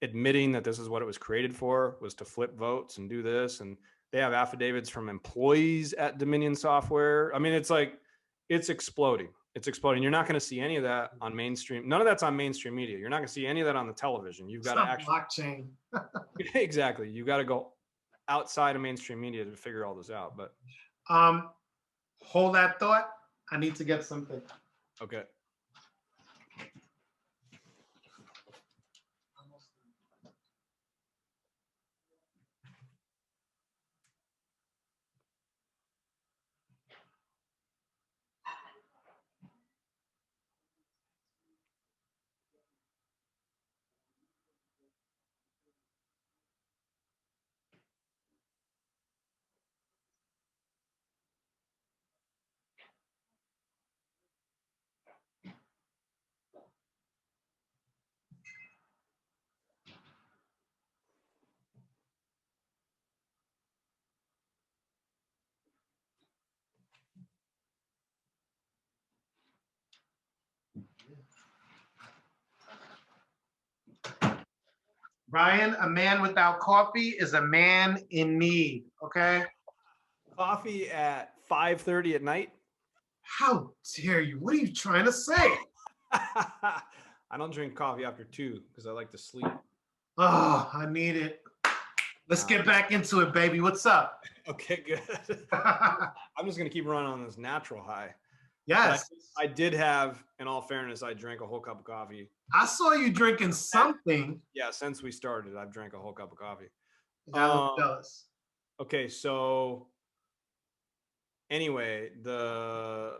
admitting that this is what it was created for, was to flip votes and do this. And they have affidavits from employees at Dominion software. I mean, it's like, it's exploding. It's exploding. You're not going to see any of that on mainstream. None of that's on mainstream media. You're not going to see any of that on the television. You've got to actually blockchain. Exactly. You got to go outside of mainstream media to figure all this out. But hold that thought. I need to get something. Okay. Brian, a man without coffee is a man in need, okay? Coffee at 5:30 at night? How dare you? What are you trying to say? I don't drink coffee after 2 because I like to sleep. Oh, I need it. Let's get back into it, baby. What's up? Okay, good. I'm just going to keep running on this natural high. Yes. I did have, in all fairness, I drank a whole cup of coffee. I saw you drinking something. Yeah, since we started, I've drank a whole cup of coffee. I'm jealous. Okay, so anyway, the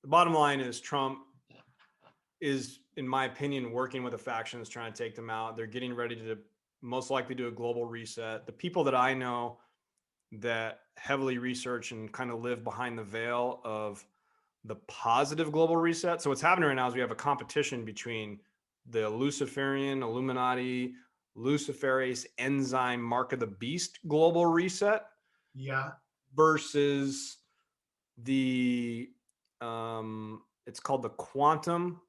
bottom line is Trump is, in my opinion, working with the factions, trying to take them out. They're getting ready to most likely do a global reset. The people that I know that heavily research and kind of live behind the veil of the positive global reset. So what's happening right now is we have a competition between the Luciferian, Illuminati, Luciferase enzyme mark of the beast global reset. Yeah. Versus the it's called the quantum.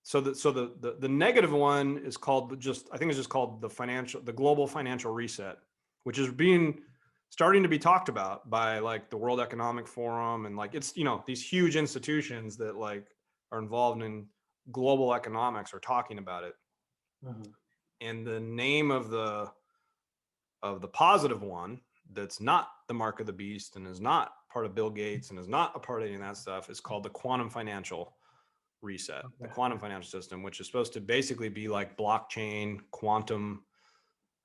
So the negative one is called I think it's just called the global financial reset, which is starting to be talked about by like the World Economic Forum, and like it's, you know, these huge institutions that like are involved in global economics are talking about it. Mm-hmm. And the name of the positive one that's not the mark of the beast and is not part of Bill Gates and is not a part of any of that stuff, is called the quantum financial reset, the quantum financial system, which is supposed to basically be like blockchain, quantum,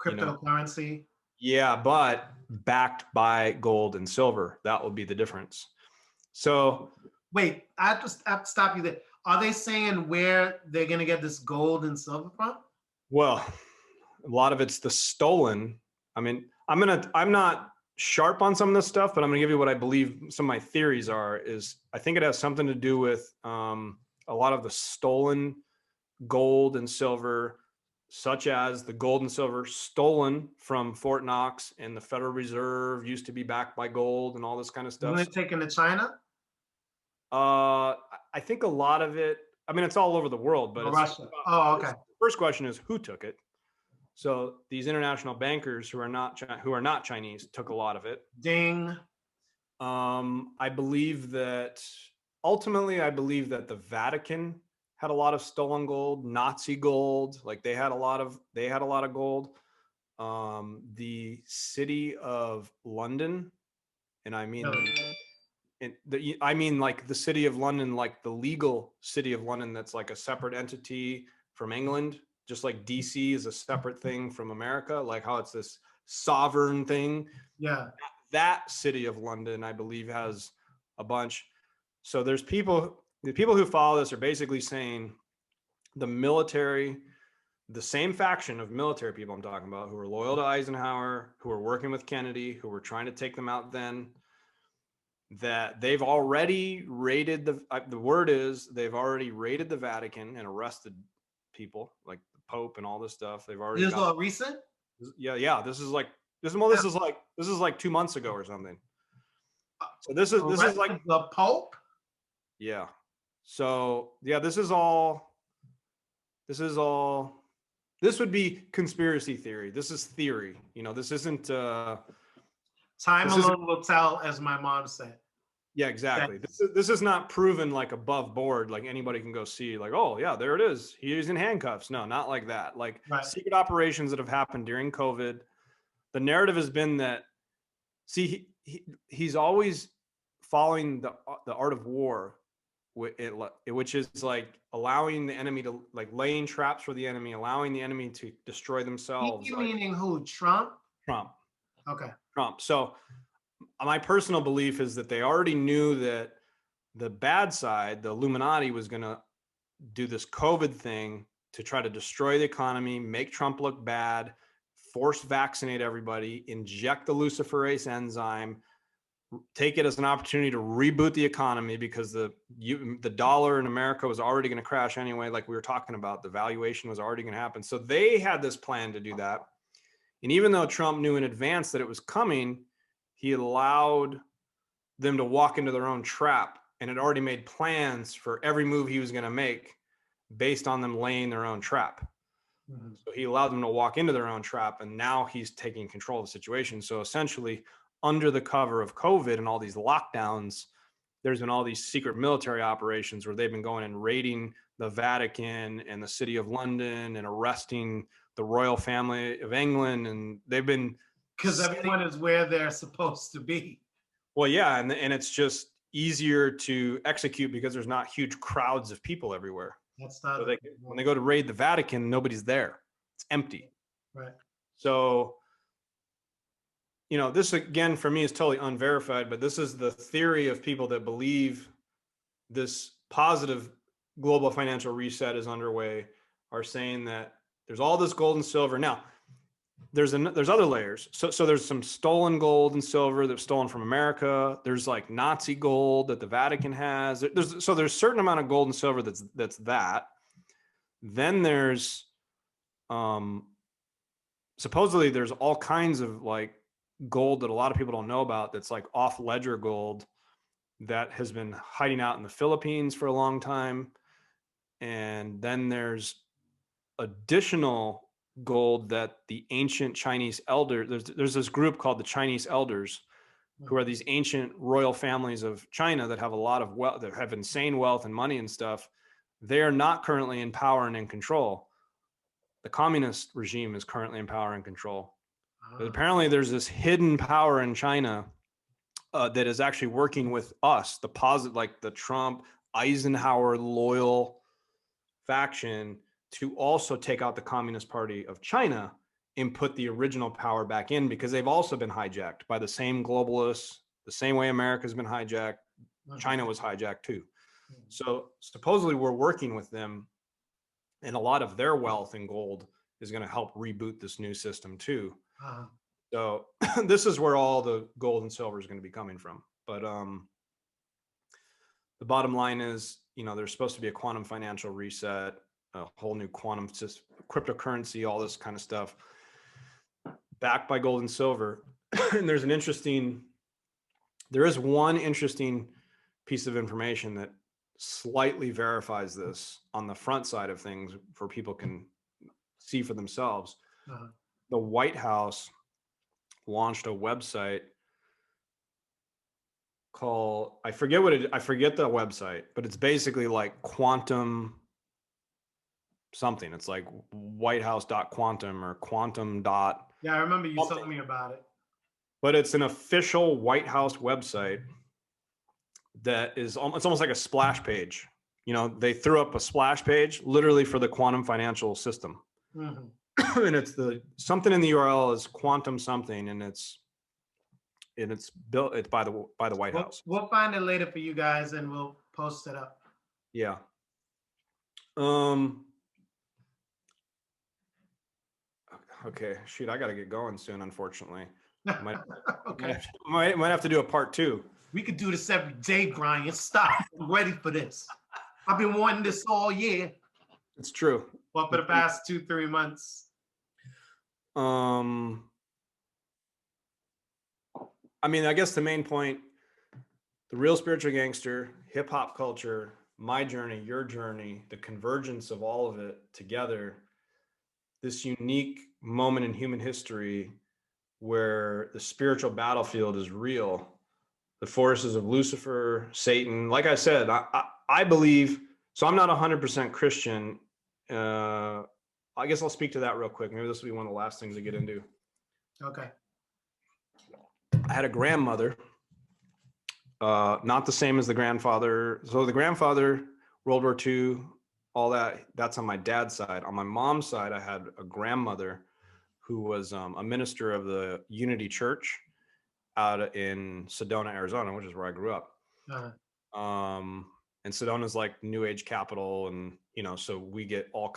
cryptocurrency. Yeah, but backed by gold and silver. That will be the difference. So wait, I have to stop you there. Are they saying where they're going to get this gold and silver from? Well, a lot of it's the stolen. I mean, I'm not sharp on some of this stuff, but I'm gonna give you what I believe some of my theories are. Is I think it has something to do with a lot of the stolen gold and silver, such as the gold and silver stolen from Fort Knox, and the Federal Reserve used to be backed by gold and all this kind of stuff. Isn't it taken to China? I think a lot of it. I mean, it's all over the world, but it's Russia. Oh, okay. The first question is who took it. So these international bankers who are not Chinese took a lot of it. Ding. I believe that ultimately, the Vatican had a lot of stolen gold, Nazi gold. Like they had a lot of gold. The city of London, and I mean, like the city of London, like the legal city of London, that's like a separate entity from England. Just like DC is a separate thing from America, like how it's this sovereign thing. Yeah. That city of London, I believe, has a bunch. So the people who follow this are basically saying the military, the same faction of military people I'm talking about, who are loyal to Eisenhower, who are working with Kennedy, who were trying to take them out then, that they've already raided the word is they've already raided the Vatican and arrested people like the Pope and all this stuff. They've already. This is all recent? Yeah. This is like 2 months ago or something. So this is like the Pope. Yeah. So yeah, this would be conspiracy theory. This is theory. This isn't. Time alone will tell, as my mom said. Yeah, exactly. This is not proven like above board, like anybody can go see, like, oh yeah, there it is. He's in handcuffs. No, not like that. Like secret operations that have happened during COVID. The narrative has been that, he's always following the art of war, which is like allowing the enemy to, like, laying traps for the enemy, allowing the enemy to destroy themselves. Meaning who? Trump? Trump. Okay. Trump. So my personal belief is that they already knew that the bad side, the Illuminati, was going to do this COVID thing to try to destroy the economy, make Trump look bad, force vaccinate everybody, inject the luciferase enzyme, take it as an opportunity to reboot the economy, because the dollar in America was already going to crash anyway. Like we were talking about, the valuation was already going to happen. So they had this plan to do that. And even though Trump knew in advance that it was coming, he allowed them to walk into their own trap, and had already made plans for every move he was going to make based on them laying their own trap. Mm-hmm. So he allowed them to walk into their own trap, and now he's taking control of the situation. So essentially, under the cover of COVID and all these lockdowns, there's been all these secret military operations where they've been going and raiding the Vatican and the city of London and arresting the royal family of England. And they've been... Because everyone is where they're supposed to be. Well, yeah, and it's just easier to execute because there's not huge crowds of people everywhere. That's not. So when they go to raid the Vatican, nobody's there; it's empty. Right. So, this again for me is totally unverified, but this is the theory of people that believe this positive global financial reset is underway, are saying that there's all this gold and silver now. There's other layers. So there's some stolen gold and silver that's stolen from America. There's like Nazi gold that the Vatican has. There's a certain amount of gold and silver that's that. Then there's supposedly there's all kinds of like gold that a lot of people don't know about, that's like off ledger gold that has been hiding out in the Philippines for a long time. And then there's additional gold that the ancient Chinese elders, there's this group called the Chinese elders, who are these ancient royal families of China that have a lot of wealth, that have insane wealth and money and stuff. They are not currently in power and in control. The communist regime is currently in power and control. But apparently there's this hidden power in China that is actually working with us, like the Trump, Eisenhower loyal faction, to also take out the Communist Party of China and put the original power back in, because they've also been hijacked by the same globalists, the same way America's been hijacked. China was hijacked too. So supposedly we're working with them, and a lot of their wealth in gold is going to help reboot this new system too. So this is where all the gold and silver is going to be coming from. But the bottom line is, there's supposed to be a quantum financial reset, a whole new quantum system, cryptocurrency, all this kind of stuff, backed by gold and silver. And there is one interesting piece of information that slightly verifies this on the front side of things, for people can see for themselves. The White House launched a website called, I forget the website, but it's basically like quantum something. It's like whitehouse.quantum or quantum dot. Yeah, I remember you told me about it. But it's an official White House website that is, it's almost like a splash page. They threw up a splash page literally for the quantum financial system. And it's something in the URL is quantum something, and it's built by the White House. We'll find it later for you guys, and we'll post it up. Yeah. Okay. Shoot, I got to get going soon, unfortunately. Okay. Might have to do a part 2. We could do this every day, Brian. Stop. I'm ready for this. I've been wanting this all year. It's true. Well, for the past 2-3 months. I guess the main point, the real spiritual gangster, hip hop culture, my journey, your journey, the convergence of all of it together, this unique moment in human history where the spiritual battlefield is real. The forces of Lucifer, Satan. Like I said, I believe, so I'm not 100% Christian. I guess I'll speak to that real quick. Maybe this will be one of the last things to get into. Okay. I had a grandmother, not the same as the grandfather. So the grandfather, World War II, all that's on my dad's side. On my mom's side, I had a grandmother who was a minister of the Unity Church out in Sedona, Arizona, which is where I grew up. And Sedona's like New Age capital. And, so we get all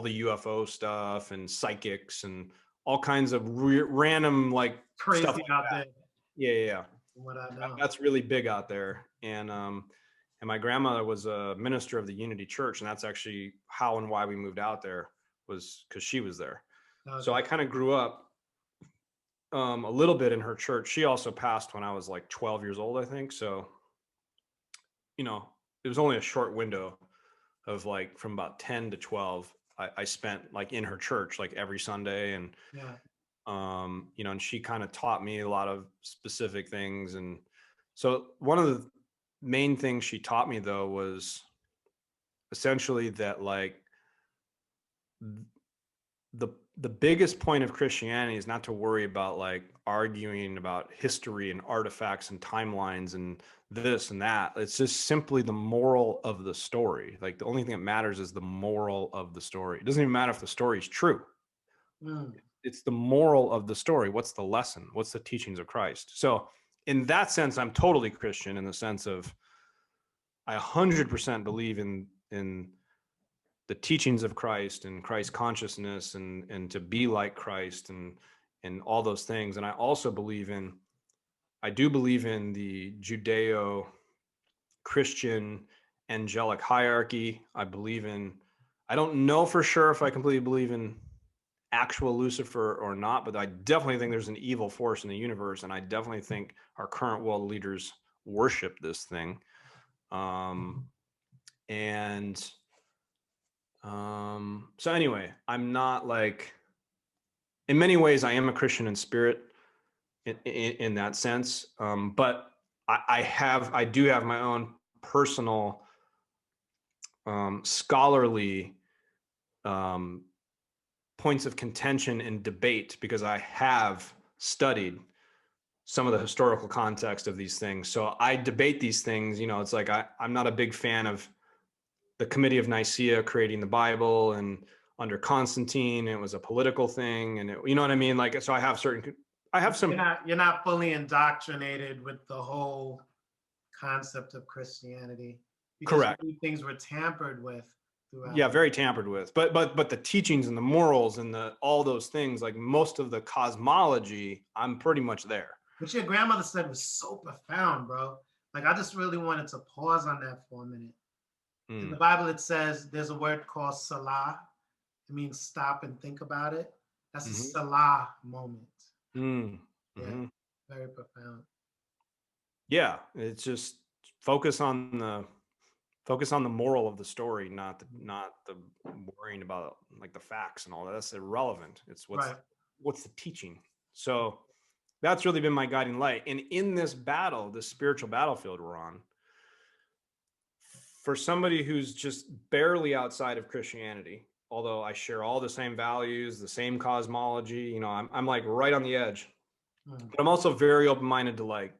the UFO stuff and psychics and all kinds of random like crazy stuff out there. Yeah. What I know. That's really big out there. And my grandmother was a minister of the Unity Church. And that's actually how and why we moved out there, was because she was there. Okay. So I kind of grew up a little bit in her church. She also passed when I was like 12 years old, I think. So, it was only a short window of like from about 10 to 12. I spent like in her church, like every Sunday. And, and she kind of taught me a lot of specific things. And so one of the main things she taught me, though, was essentially that like the biggest point of Christianity is not to worry about like arguing about history and artifacts and timelines and this and that. It's just simply the moral of the story. Like the only thing that matters is the moral of the story. It doesn't even matter if the story is true. It's the moral of the story. What's the lesson? What's the teachings of Christ? So in that sense, I'm totally Christian, in the sense of I 100% believe in the teachings of Christ and Christ consciousness and to be like Christ and all those things. And I also believe in the Judeo-Christian angelic hierarchy. I don't know for sure if I completely believe in actual Lucifer or not, but I definitely think there's an evil force in the universe. And I definitely think our current world leaders worship this thing. So anyway, I'm not like, in many ways, I am a Christian in spirit in that sense. But I do have my own personal scholarly points of contention and debate, because I have studied some of the historical context of these things. So I debate these things. You know, it's like I'm not a big fan of the Committee of Nicaea creating the Bible, and under Constantine, it was a political thing, and you know what I mean? Like, so I have some. You're not fully indoctrinated with the whole concept of Christianity. Because Correct. things were tampered with throughout. Yeah, very tampered with. But the teachings and the morals and all those things, like most of the cosmology, I'm pretty much there. What your grandmother said was so profound, bro. Like, I just really wanted to pause on that for a minute. In the Bible, it says there's a word called Salah. It means stop and think about it. That's a Salah moment. Yeah, very profound. Yeah, it's just focus on the moral of the story, not the worrying about like the facts and all that. That's irrelevant. It's what's the teaching. So that's really been my guiding light. And in this battle, this spiritual battlefield we're on, for somebody who's just barely outside of Christianity, although I share all the same values, the same cosmology, you know, I'm like right on the edge. But I'm also very open-minded to like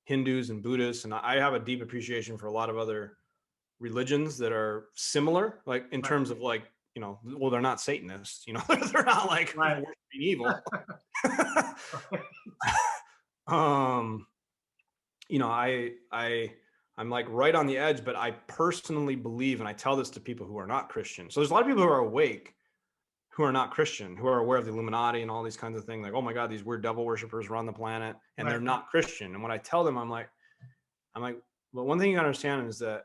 Hindus and Buddhists, and I have a deep appreciation for a lot of other religions that are similar, like in terms of like, you know, well, they're not Satanists, you know, they're not like worshiping evil. You know, I'm like right on the edge, but I personally believe, and I tell this to people who are not Christian. So there's a lot of people who are awake, who are not Christian, who are aware of the Illuminati and all these kinds of things. Like, oh my God, these weird devil worshippers run the planet, and they're not Christian. And when I tell them, I'm like, well, one thing you gotta understand is that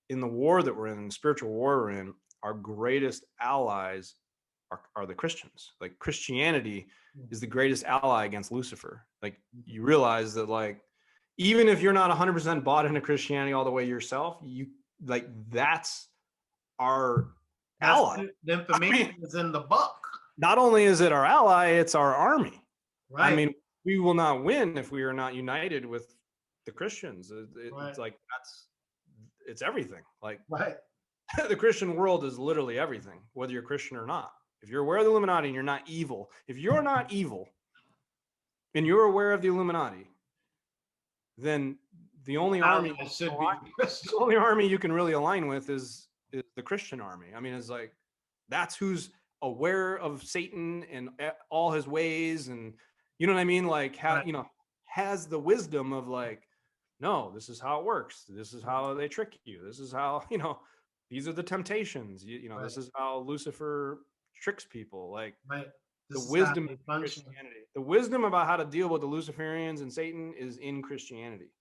in the war that we're in, the spiritual war we're in, our greatest allies are the Christians. Like, Christianity is the greatest ally against Lucifer. Like, you realize that, like, even if you're not 100% bought into Christianity all the way yourself, you like, that's our ally. The information is in the book. Not only is it our ally, it's our army. Right. I mean, we will not win if we are not united with the Christians. It's like, it's everything. Like, the Christian world is literally everything, whether you're Christian or not. If you're aware of the Illuminati and you're not evil, if you're not evil and you're aware of the Illuminati, then the only army you can really align with is the Christian army. I mean, it's like, that's who's aware of Satan and all his ways, and you know what I mean? Like, you know, has the wisdom of like, no, this is how it works. This is how they trick you. This is how, you know, these are the temptations. You know, this is how Lucifer tricks people. Like, the wisdom of Christianity, the wisdom about how to deal with the Luciferians and Satan is in Christianity.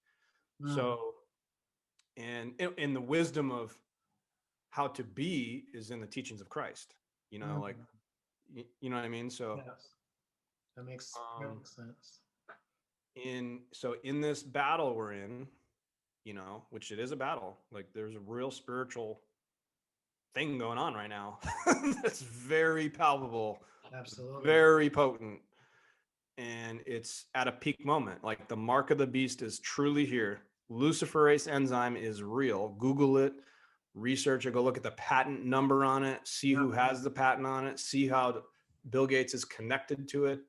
So, and the wisdom of how to be is in the teachings of Christ. You know, like, you know what I mean? So that makes perfect sense. In this battle we're in, you know, which it is a battle, like there's a real spiritual thing going on right now that's very palpable, absolutely, very potent, and it's at a peak moment. Like, the mark of the beast is truly here. Luciferase enzyme is real. Google it, research it, go look at the patent number on it, see who has the patent on it, see how Bill Gates is connected to it.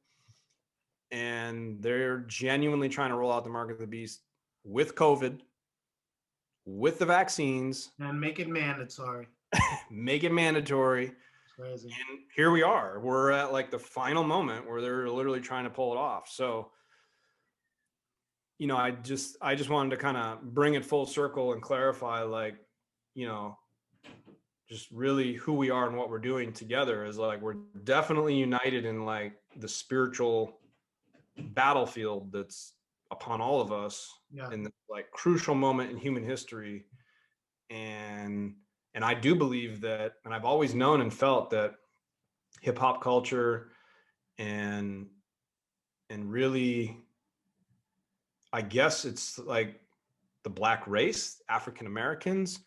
And they're genuinely trying to roll out the mark of the beast with COVID, with the vaccines, and make it mandatory. Make it mandatory. It's crazy. And here we are. We're at like the final moment where they're literally trying to pull it off. So, you know, I just wanted to kind of bring it full circle and clarify, like, you know, just really who we are and what we're doing together is like, we're definitely united in like the spiritual battlefield that's upon all of us in this like crucial moment in human history. And I do believe that, and I've always known and felt that hip hop culture and really, I guess it's like the Black race, African Americans,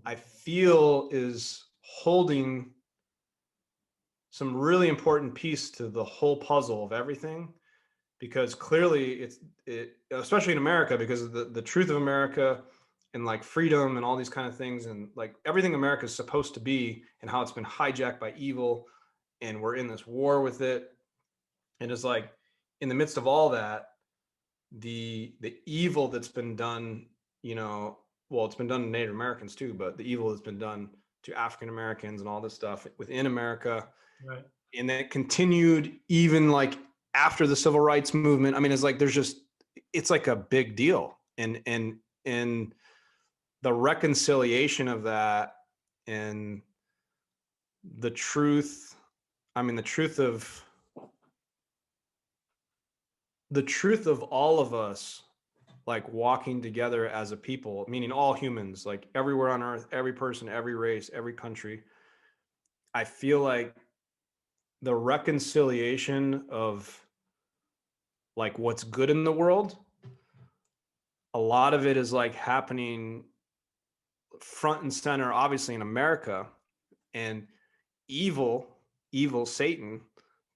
I feel is holding some really important piece to the whole puzzle of everything, because clearly especially in America, because of the truth of America and like freedom and all these kind of things, and like everything America is supposed to be, and how it's been hijacked by evil, and we're in this war with it. And it's like, in the midst of all that, the evil that's been done, you know, well, it's been done to Native Americans too, but the evil that's been done to African Americans and all this stuff within America. Right. And that continued even like after the civil rights movement. I mean, it's like it's like a big deal. And the reconciliation of that and the truth, I mean, the truth of all of us like walking together as a people, meaning all humans, like everywhere on earth, every person, every race, every country. I feel like the reconciliation of like what's good in the world, a lot of it is like happening front and center, obviously in America. And evil, Satan,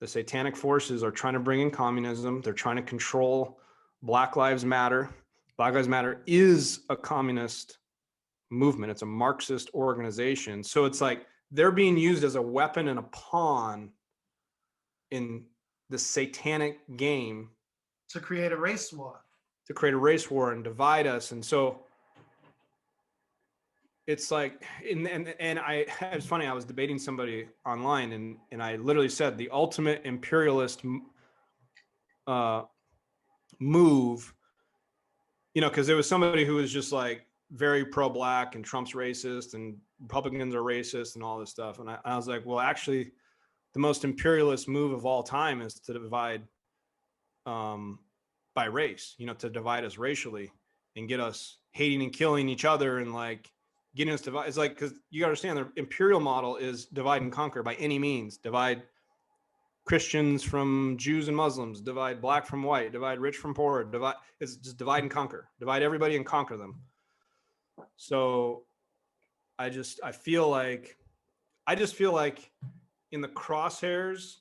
the satanic forces are trying to bring in communism. They're trying to control Black Lives Matter. Black Lives Matter is a communist movement. It's a Marxist organization. So it's like they're being used as a weapon and a pawn in the satanic game To create a race war. And divide us. And so it's like, it's funny, I was debating somebody online and I literally said the ultimate imperialist move, you know, because there was somebody who was just like very pro-Black and Trump's racist and Republicans are racist and all this stuff. And I was like, well, actually, the most imperialist move of all time is to divide by race, you know, to divide us racially and get us hating and killing each other and like getting us divided. It's like, because you understand the imperial model is divide and conquer by any means. Divide Christians from Jews and Muslims, divide Black from white, divide rich from poor, it's just divide and conquer, divide everybody and conquer them. So I just feel like in the crosshairs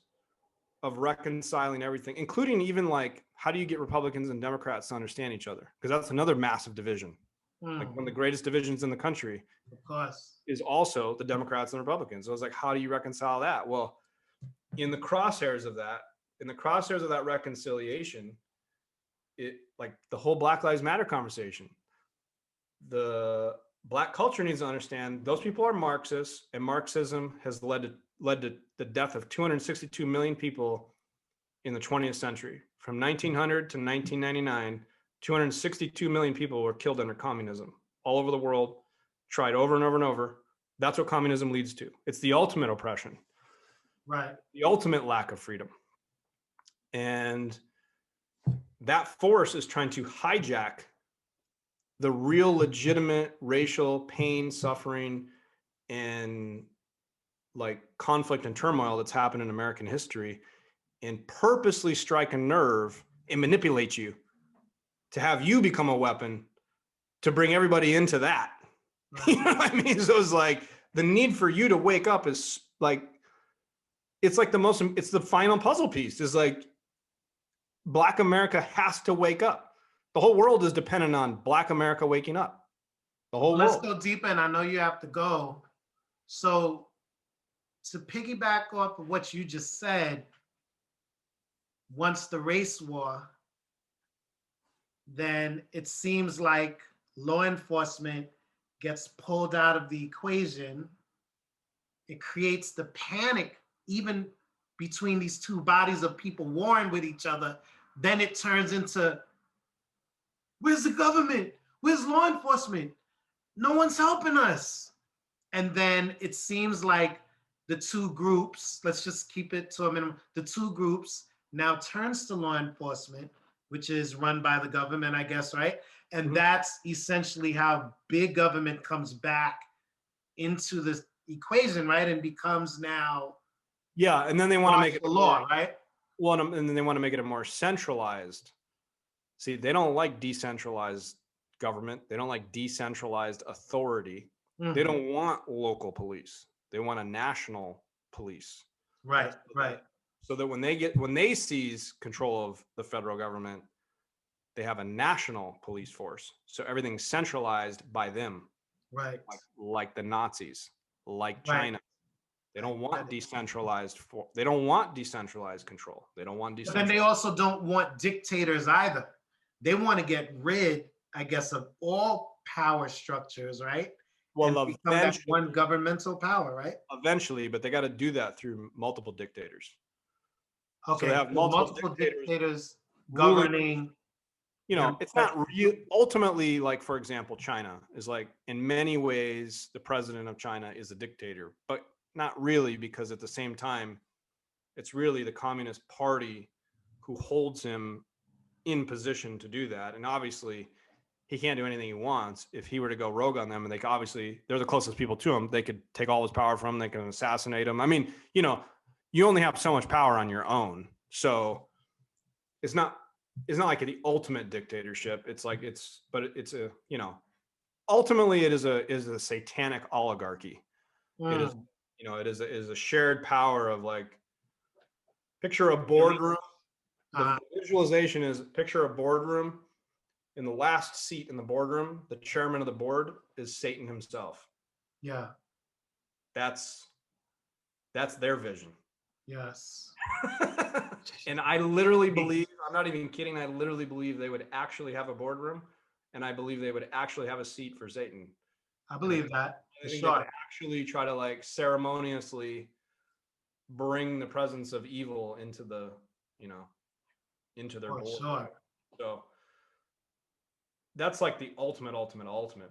of reconciling everything, including even like, how do you get Republicans and Democrats to understand each other? Because that's another massive division. Like one of the greatest divisions in the country, of course, is also the Democrats and Republicans. So I was like, how do you reconcile that? Well, in the crosshairs of that reconciliation, it like the whole Black Lives Matter conversation, the Black culture needs to understand those people are Marxists, and Marxism has led to the death of 262 million people in the 20th century. From 1900 to 1999, 262 million people were killed under communism all over the world, tried over and over and over. That's what communism leads to. It's the ultimate oppression, right? The ultimate lack of freedom. And that force is trying to hijack the real legitimate racial pain, suffering, and like conflict and turmoil that's happened in American history, and purposely strike a nerve and manipulate you to have you become a weapon to bring everybody into that. Right. You know what I mean? So it's like the need for you to wake up is like, it's like it's the final puzzle piece, is like Black America has to wake up. The whole world is dependent on Black America waking up. The whole world. Let's go deeper, and I know you have to go. So to piggyback off of what you just said, once the race war, then it seems like law enforcement gets pulled out of the equation. It creates the panic even between these two bodies of people warring with each other. Then it turns into, where's the government? Where's law enforcement? No one's helping us. And then it seems like the two groups, let's just keep it to a minimum, the two groups now turns to law enforcement, which is run by the government, I guess, right? And mm-hmm. That's essentially how big government comes back into the equation, right? And becomes now. Yeah, and then they want to make it the law, right? Well, and then they want to make it a more centralized. See, they don't like decentralized government. They don't like decentralized authority. Mm-hmm. They don't want local police. They want a national police. Right, right. So that when they seize control of the federal government, they have a national police force. So everything's centralized by them. Right. Like the Nazis, like China. Right. They don't want decentralized control. They don't want decentralized. But then they also don't want dictators either. they want to get rid, I guess, of all power structures, right? And Well, become that one governmental power, right? eventually, but they got to do that through multiple dictators. Okay, So they have so multiple dictators ruling. governing. You know, it's not real. Ultimately, like, for example, China is like, in many ways, the president of China is a dictator, but not really, because at the same time, it's really the Communist Party who holds him in position to do that. And obviously, he can't do anything he wants. If he were to go rogue on them, and they're the closest people to him, they could take all his power from him, they can assassinate him. I mean, you know, you only have so much power on your own. So it's not like the ultimate dictatorship. It's a, you know, ultimately it is a satanic oligarchy. It is, you know, it is a shared power of, like, picture a boardroom. The visualization is, picture a boardroom. In the last seat in the boardroom, the chairman of the board is Satan himself. Yeah. That's their vision. Yes. And I literally believe, I'm not even kidding, I literally believe they would actually have a boardroom, and I believe they would actually have a seat for Satan. I believe that. I think they would actually try to, like, ceremoniously bring the presence of evil into the, you know, into their board. Sure. So that's like the ultimate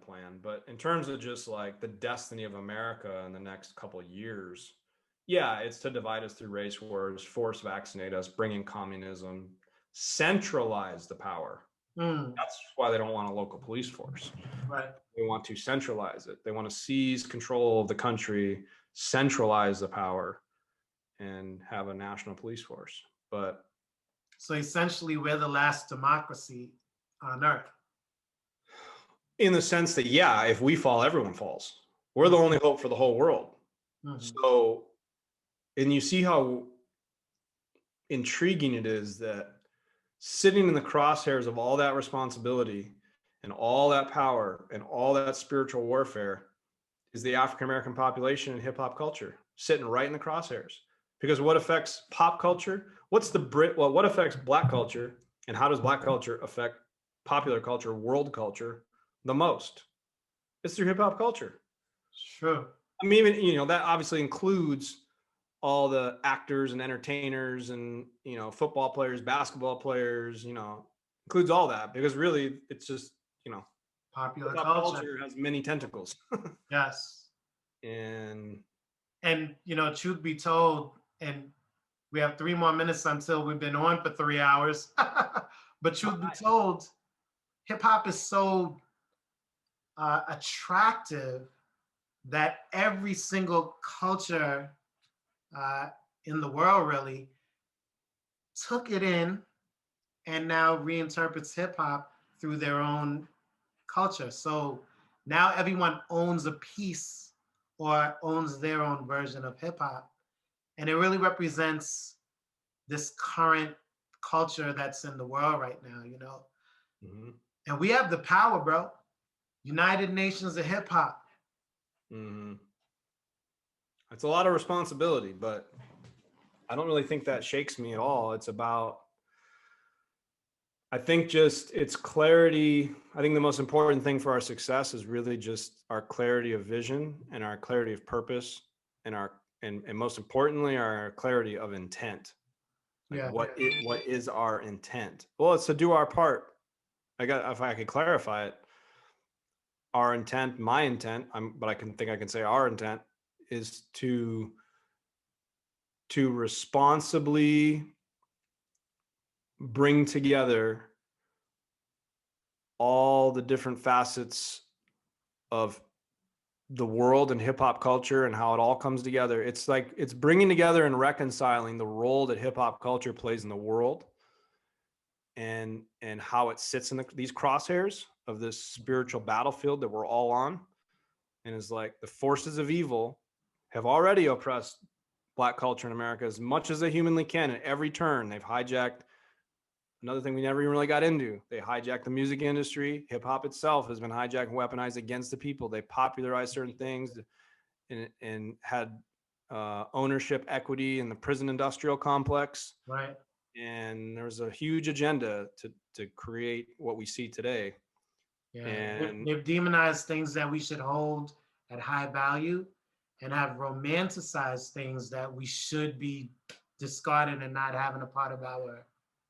plan. But in terms of just like the destiny of America in the next couple of years, yeah, it's to divide us through race wars, force vaccinate us, bring in communism, centralize the power. That's why they don't want a local police force. Right. They want to centralize it. They want to seize control of the country, centralize the power, and have a national police force. But so essentially, we're the last democracy on earth. In the sense that, yeah, if we fall, everyone falls. We're the only hope for the whole world. So, and you see how intriguing it is that sitting in the crosshairs of all that responsibility and all that power and all that spiritual warfare is the African American population and hip hop culture, sitting right in the crosshairs. Because what affects pop culture? What affects Black culture, and how does Black culture affect popular culture, world culture, the most? It's through hip hop culture. True. I mean, even, you know, that obviously includes all the actors and entertainers and, you know, football players, basketball players, you know, includes all that, because really it's just, you know, popular culture has many tentacles. Yes. And you know, truth be told, and we have 3 more minutes until we've been on for 3 hours. But truth be told, hip hop is so attractive that every single culture in the world really took it in and now reinterprets hip hop through their own culture. So now everyone owns a piece or owns their own version of hip hop. And it really represents this current culture that's in the world right now, you know. And we have the power, bro. United Nations of hip hop. It's a lot of responsibility, but I don't really think that shakes me at all. It's about, I think, just it's clarity. I think the most important thing for our success is really just our clarity of vision and our clarity of purpose, and and most importantly, our clarity of intent. Like, what is our intent? Well, it's to do our part. If I could clarify it, our intent, my intent, but I can say our intent is to responsibly bring together all the different facets of the world and hip hop culture and how it all comes together. It's like, it's bringing together and reconciling the role that hip hop culture plays in the world, and how it sits in these crosshairs of this spiritual battlefield that we're all on. And it's like, the forces of evil have already oppressed Black culture in America as much as they humanly can. At every turn, they've hijacked. Another thing we never even really got into, they hijacked the music industry. Hip hop itself has been hijacked and weaponized against the people. They popularized certain things and had ownership equity in the prison industrial complex. Right. and there's a huge agenda to create what we see today. Yeah, And they've demonized things that we should hold at high value and have romanticized things that we should be discarding and not having a part of our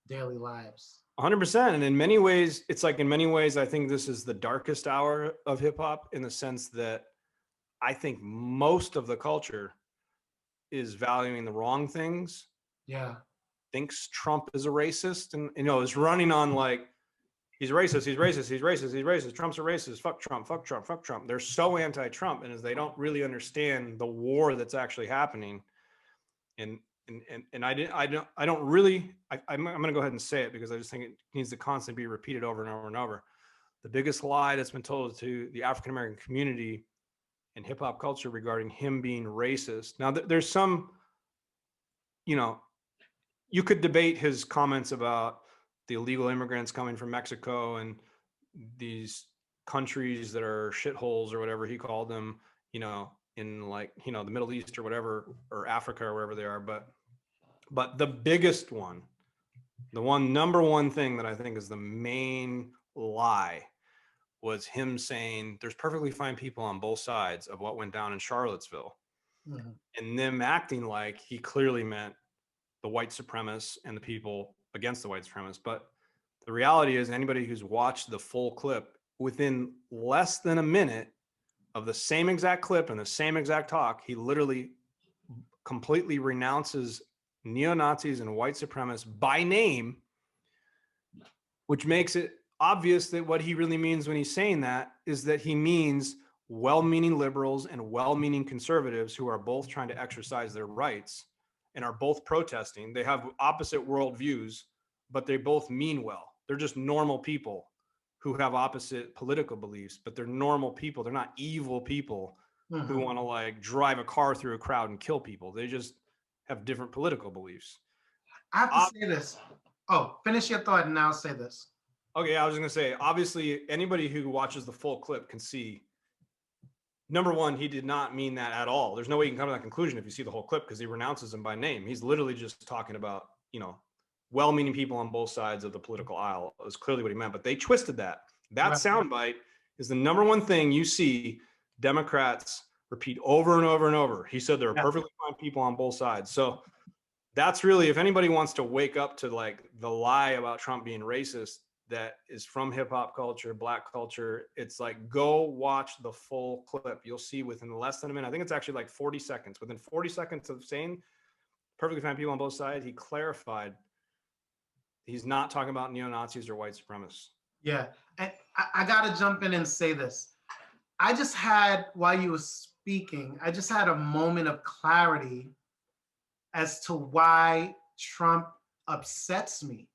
daily lives. 100%. And in many ways, it's like, in many ways, I think this is the darkest hour of hip hop, in the sense that I think most of the culture is valuing the wrong things, Yeah. thinks Trump is a racist, and, you know, is running on like, he's racist, he's racist, he's racist, he's racist, Trump's a racist, fuck Trump, fuck Trump, fuck Trump. They're so anti-Trump, and as they don't really understand the war that's actually happening. And I don't really, I'm going to go ahead and say it, because I just think it needs to constantly be repeated over and over and over. The biggest lie that's been told to the African-American community and hip hop culture regarding him being racist. Now, there's some, you know, you could debate his comments about the illegal immigrants coming from Mexico and these countries that are shitholes, or whatever he called them, you know, in like, you know, the Middle East or whatever, or Africa or wherever they are. But the biggest one, the number one thing that I think is the main lie, was him saying there's perfectly fine people on both sides of what went down in Charlottesville, and them acting like he clearly meant the white supremacists and the people against the white supremacists. But the reality is, anybody who's watched the full clip, within less than a minute of the same exact clip and the same exact talk, he literally completely renounces neo-Nazis and white supremacists by name, which makes it obvious that what he really means when he's saying that is that he means well-meaning liberals and well-meaning conservatives who are both trying to exercise their rights and are both protesting. They have opposite worldviews, but they both mean well. They're just normal people who have opposite political beliefs, but they're normal people. They're not evil people who want to like drive a car through a crowd and kill people. They just have different political beliefs. I have to say this. Oh, finish your thought and I'll say this. Okay, I was going to say, obviously, anybody who watches the full clip can see, number one, he did not mean that at all. There's no way you can come to that conclusion if you see the whole clip, because he renounces them by name. He's literally just talking about, you know, well-meaning people on both sides of the political aisle. It was clearly what he meant, but they twisted that. That soundbite is the number one thing you see Democrats repeat over and over and over. He said there are perfectly fine people on both sides. So that's really, if anybody wants to wake up to like the lie about Trump being racist, that is from hip hop culture, Black culture, it's like, go watch the full clip. You'll see within less than a minute, I think it's actually like 40 seconds. Within 40 seconds of saying perfectly fine people on both sides, he clarified he's not talking about neo-Nazis or white supremacists. Yeah, and I got to jump in and say this. I just had, while you were speaking, I just had a moment of clarity as to why Trump upsets me.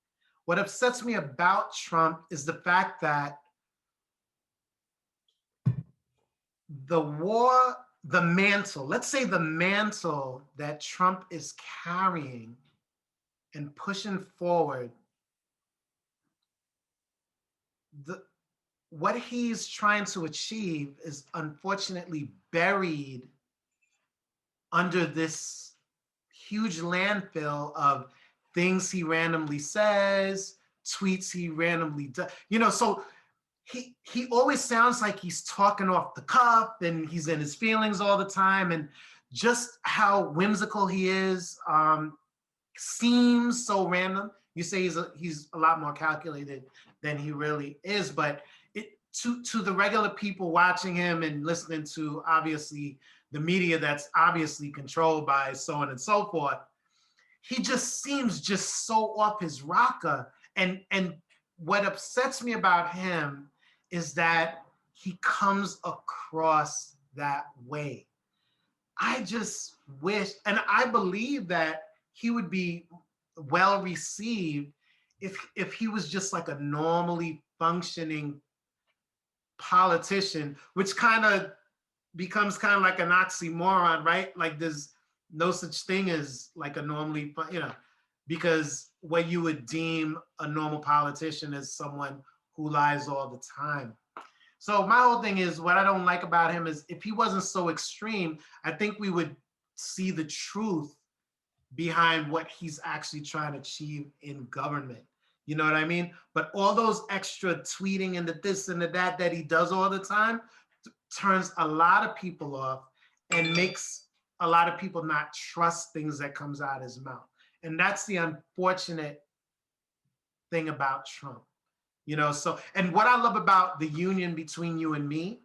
What upsets me about Trump is the fact that the war, the mantle, let's say the mantle that Trump is carrying and pushing forward, what he's trying to achieve is unfortunately buried under this huge landfill of things he randomly says, tweets he randomly does. You know, so he always sounds like he's talking off the cuff and he's in his feelings all the time. And just how whimsical he is seems so random. You say he's a lot more calculated than he really is, but to the regular people watching him and listening to obviously the media that's obviously controlled by so on and so forth, he just seems just so off his rocker. And what upsets me about him is that he comes across that way. I just wish, and I believe that he would be well received if he was just like a normally functioning politician, which kind of becomes kind of like an oxymoron, right? Like there's no such thing as like a normally, you know, because what you would deem a normal politician is someone who lies all the time. So my whole thing is, what I don't like about him is if he wasn't so extreme, I think we would see the truth behind what he's actually trying to achieve in government. You know what I mean? But all those extra tweeting and the this and the that he does all the time turns a lot of people off and makes a lot of people not trust things that comes out of his mouth. And that's the unfortunate thing about Trump. You know, so, and what I love about the union between you and me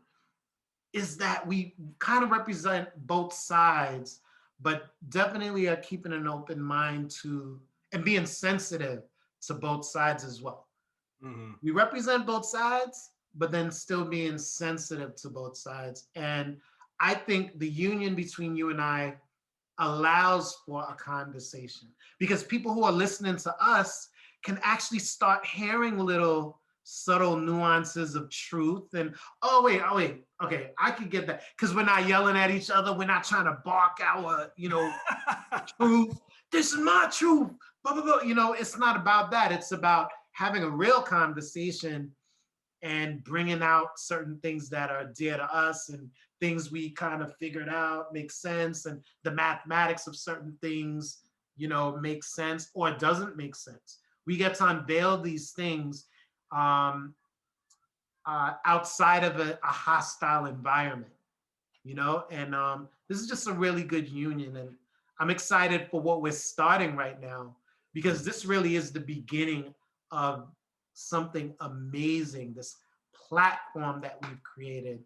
is that we kind of represent both sides, but definitely are keeping an open mind to, and being sensitive to both sides as well. Mm-hmm. We represent both sides, but then still being sensitive to both sides. And I think the union between you and I allows for a conversation, because people who are listening to us can actually start hearing little subtle nuances of truth. And oh wait, okay, I could get that, because we're not yelling at each other. We're not trying to bark our, truth. This is my truth. Blah, blah, blah. You know, it's not about that. It's about having a real conversation and bringing out certain things that are dear to us and things we kind of figured out make sense, and the mathematics of certain things, make sense or doesn't make sense. We get to unveil these things outside of a hostile environment, and this is just a really good union. And I'm excited for what we're starting right now, because this really is the beginning of something amazing, this platform that we've created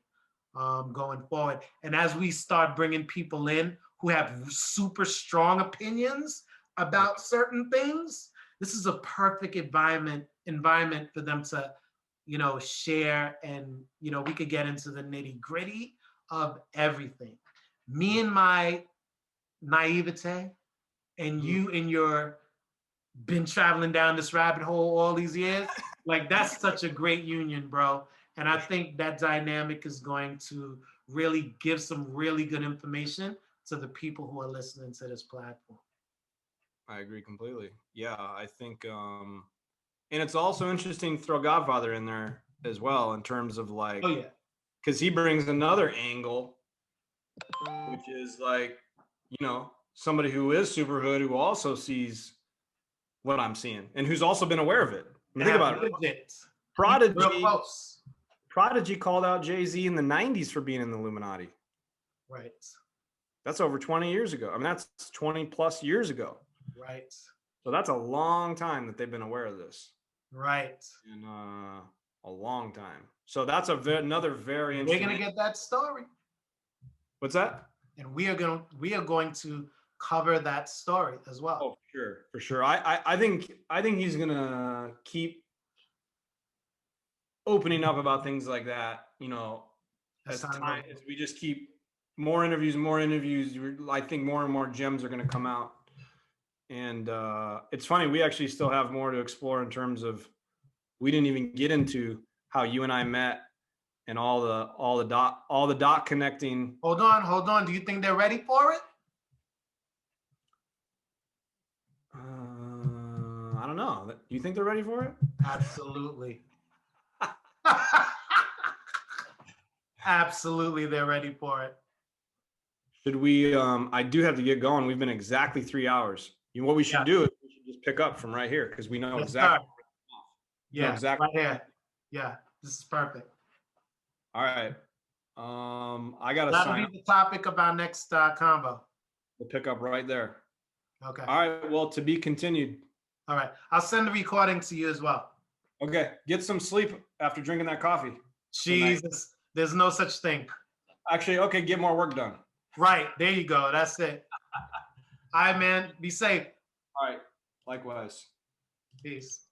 going forward. And as we start bringing people in who have super strong opinions about certain things, this is a perfect environment for them to, share, and, we could get into the nitty gritty of everything. Me and my naivete, and you and your been traveling down this rabbit hole all these years. Like, that's such a great union, bro. And I think that dynamic is going to really give some really good information to the people who are listening to this platform. I agree completely. Yeah, I think, and it's also interesting to throw Godfather in there as well, in terms of like, oh yeah, because he brings another angle, which is like, somebody who is super hood, who also sees what I'm seeing and who's also been aware of it. I mean, think about it. Prodigy called out Jay-Z in the 90s for being in the Illuminati. Right. That's over 20 years ago. I mean, that's 20 plus years ago. Right. So that's a long time that they've been aware of this. Right. And a long time. So that's another very interesting. We're gonna get that story. What's that? And we are going to cover that story as well. Oh, for sure. I think he's gonna keep opening up about things like that. As we just keep more interviews. I think more and more gems are gonna come out. And it's funny, we actually still have more to explore in terms of, we didn't even get into how you and I met and all the dot connecting. Hold on. Do you think they're ready for it? I don't know. Do you think they're ready for it? Absolutely. Absolutely, they're ready for it. Should we? I do have to get going. We've been exactly 3 hours. What we should do is we should just pick up from right here, because we know exactly. Yeah, exactly. Right here. Yeah, this is perfect. All right. I got to sign. That'll be the topic of our next convo. We'll pick up right there. Okay. All right. Well, to be continued. All right. I'll send the recording to you as well. Okay. Get some sleep after drinking that coffee. Jesus, tonight. There's no such thing. Actually, okay. Get more work done. Right. There you go. That's it. All right, man. Be safe. All right. Likewise. Peace.